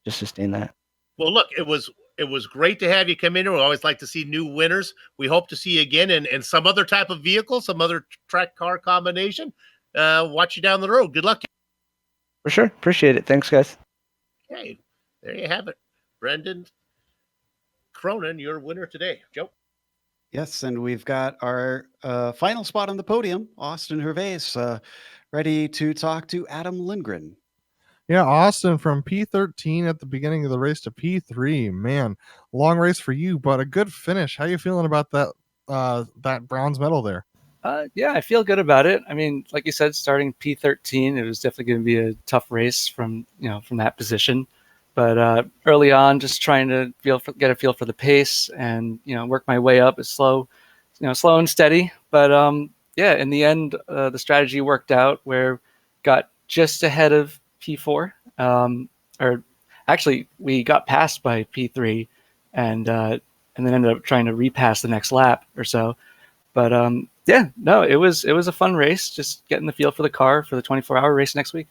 just sustain that. Well, look, it was great to have you come in. We always like to see new winners. We hope to see you again in some other type of vehicle, some other track car combination. Watch you down the road. Good luck. For sure. Appreciate it. Thanks, guys. Okay, there you have it. Brendan Cronin, your winner today. Joe? Yes, and we've got our final spot on the podium, Austin Hervais, ready to talk to Adam Lindgren. Yeah, Austin from P13 at the beginning of the race to P3. Man, long race for you, but a good finish. How you feeling about that bronze medal there? Yeah, I feel good about it. I mean, like you said, starting P13, it was definitely going to be a tough race from that position. But early on, just trying to get a feel for the pace and work my way up. It's slow and steady. But yeah, in the end, the strategy worked out where got just ahead of P4, or actually we got passed by P3, and then ended up trying to repass the next lap or so. But yeah, no, it was a fun race, just getting the feel for the car for the 24-hour race next week.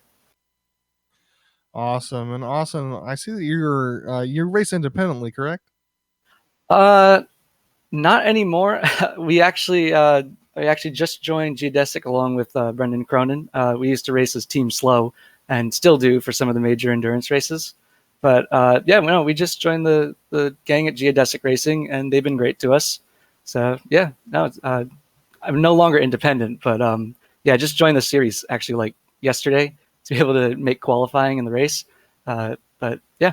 Awesome. And awesome. I see that you race independently, correct? Not anymore. we actually just joined Geodesic along with Brendan Cronin. We used to race as Team Slow and still do for some of the major endurance races. But yeah, no, we just joined the gang at Geodesic Racing, and they've been great to us. So yeah, no, I'm no longer independent, but yeah, I just joined the series actually like yesterday to be able to make qualifying in the race. But yeah.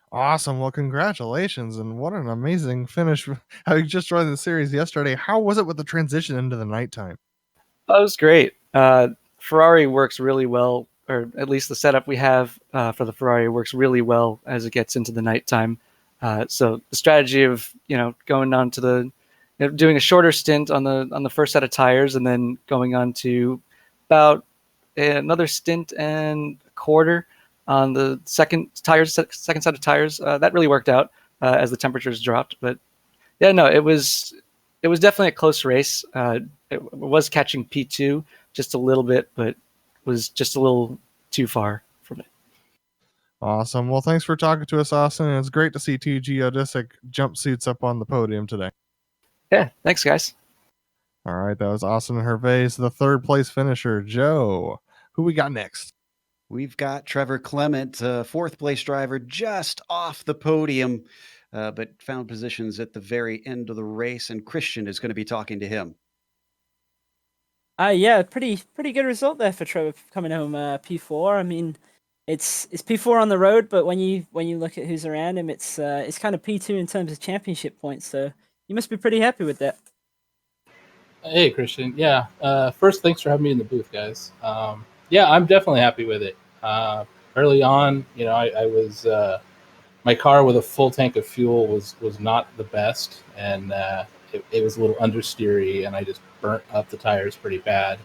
Awesome. Well, congratulations. And what an amazing finish. I just joined the series yesterday. How was it with the transition into the nighttime? That was great. Ferrari works really well, or at least the setup we have for the Ferrari works really well as it gets into the nighttime. So the strategy of going on to doing a shorter stint on the first set of tires, and then going on to about another stint and a quarter on the second set of tires. That really worked out as the temperatures dropped. But yeah, no, it was definitely a close race. It was catching P2 just a little bit, but was just a little too far from it. Awesome. Well, thanks for talking to us, Austin. And it's great to see two geodesic jumpsuits up on the podium today. Yeah, thanks, guys. All right, that was Austin Hervais, the third place finisher. Joe, who we got next? We've got Trevor Clement, fourth place driver, just off the podium, but found positions at the very end of the race, and Christian is going to be talking to him. Yeah, pretty good result there for Trevor coming home P4. I mean, it's P4 on the road, but when you look at who's around him, it's kind of P2 in terms of championship points. So you must be pretty happy with that. Hey, Christian. Yeah. First, thanks for having me in the booth, guys. Yeah, I'm definitely happy with it. Early on, I was my car with a full tank of fuel was not the best, and it was a little understeery, and I just burnt up the tires pretty bad.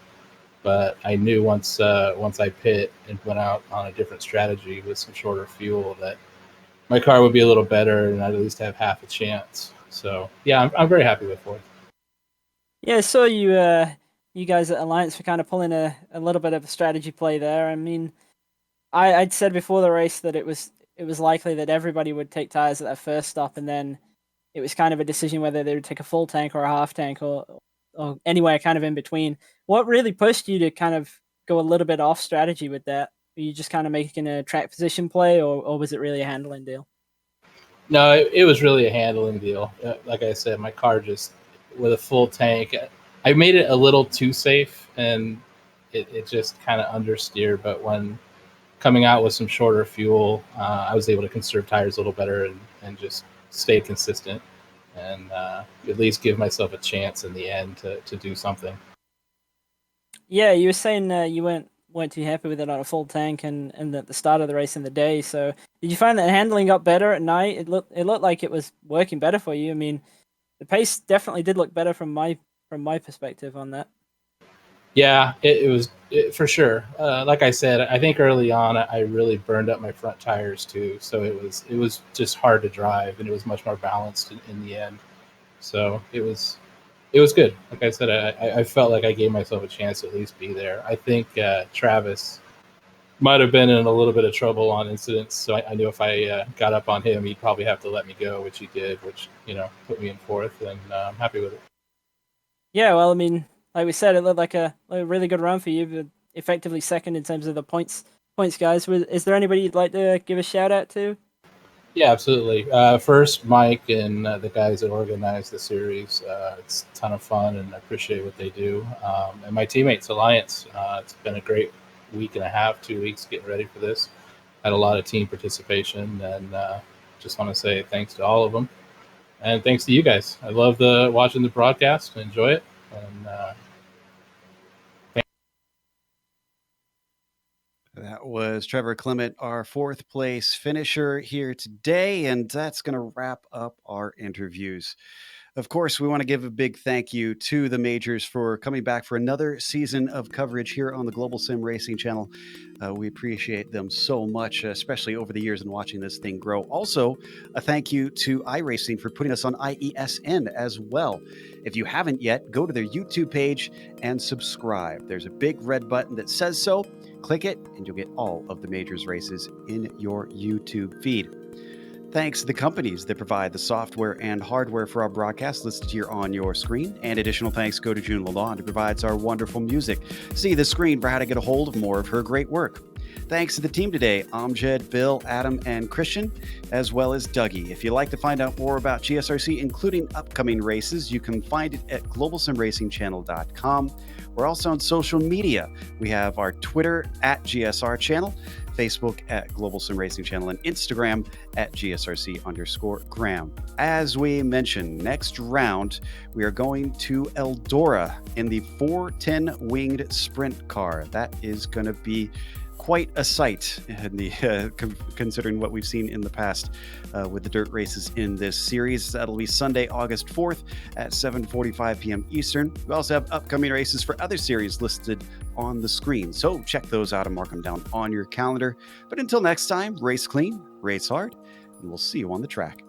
But I knew once I pit and went out on a different strategy with some shorter fuel that my car would be a little better, and I'd at least have half a chance. So yeah, I'm very happy with fourth. Yeah, I saw you guys at Alliance were kind of pulling a little bit of a strategy play there. I mean, I'd said before the race that it was likely that everybody would take tires at that first stop, and then it was kind of a decision whether they would take a full tank or a half tank or anywhere kind of in between. What really pushed you to kind of go a little bit off strategy with that? Were you just kind of making a track position play, or was it really a handling deal? No, it was really a handling deal. Like I said, my car just with a full tank, I made it a little too safe, and it just kind of understeered. But when coming out with some shorter fuel, I was able to conserve tires a little better and just stay consistent and at least give myself a chance in the end to do something. Yeah, you were saying you weren't too happy with it on a full tank and at the start of the race in the day. So did you find that handling got better at night? It looked like it was working better for you. I mean, the pace definitely did look better from my perspective on that. Yeah, it was for sure. Like I said, I think early on I really burned up my front tires too, so it was just hard to drive, and it was much more balanced in the end. So it was good. Like I said, I felt like I gave myself a chance to at least be there. I think Travis might have been in a little bit of trouble on incidents, so I knew if I got up on him, he'd probably have to let me go, which he did, which put me in fourth, and I'm happy with it. Yeah, well, I mean, like we said, it looked like a really good run for you, but effectively second in terms of the points guys. Is there anybody you'd like to give a shout out to? Yeah, absolutely. First, Mike and the guys that organized the series. It's a ton of fun, and I appreciate what they do. And my teammates, Alliance. It's been a great week and a half, 2 weeks getting ready for this. Had a lot of team participation, and just want to say thanks to all of them. And thanks to you guys. I love watching the broadcast. Enjoy it. And That was Trevor Clement, our fourth place finisher here today, and that's going to wrap up our interviews. Of course, we want to give a big thank you to the majors for coming back for another season of coverage here on the Global Sim Racing channel. We appreciate them so much, especially over the years and watching this thing grow. Also, a thank you to iRacing for putting us on IESN as well. If you haven't yet, go to their YouTube page and subscribe. There's a big red button that says so. Click it, and you'll get all of the majors races in your YouTube feed. Thanks to the companies that provide the software and hardware for our broadcast listed here on your screen. And additional thanks go to June Lalonde, who provides our wonderful music. See the screen for how to get a hold of more of her great work. Thanks to the team today, Amjad, Bill, Adam, and Christian, as well as Dougie. If you'd like to find out more about GSRC, including upcoming races, you can find it at globalsimracingchannel.com. We're also on social media. We have our Twitter at GSR Channel, Facebook at Global Sim Racing Channel, and Instagram at GSRC_Graham. As we mentioned, next round, we are going to Eldora in the 410 winged sprint car. That is going to be quite a sight in the, considering what we've seen in the past with the dirt races in this series. That'll be Sunday, August 4th at 7:45 p.m. Eastern. We also have upcoming races for other series listed on the screen, so check those out and mark them down on your calendar. But until next time, race clean, race hard, and we'll see you on the track.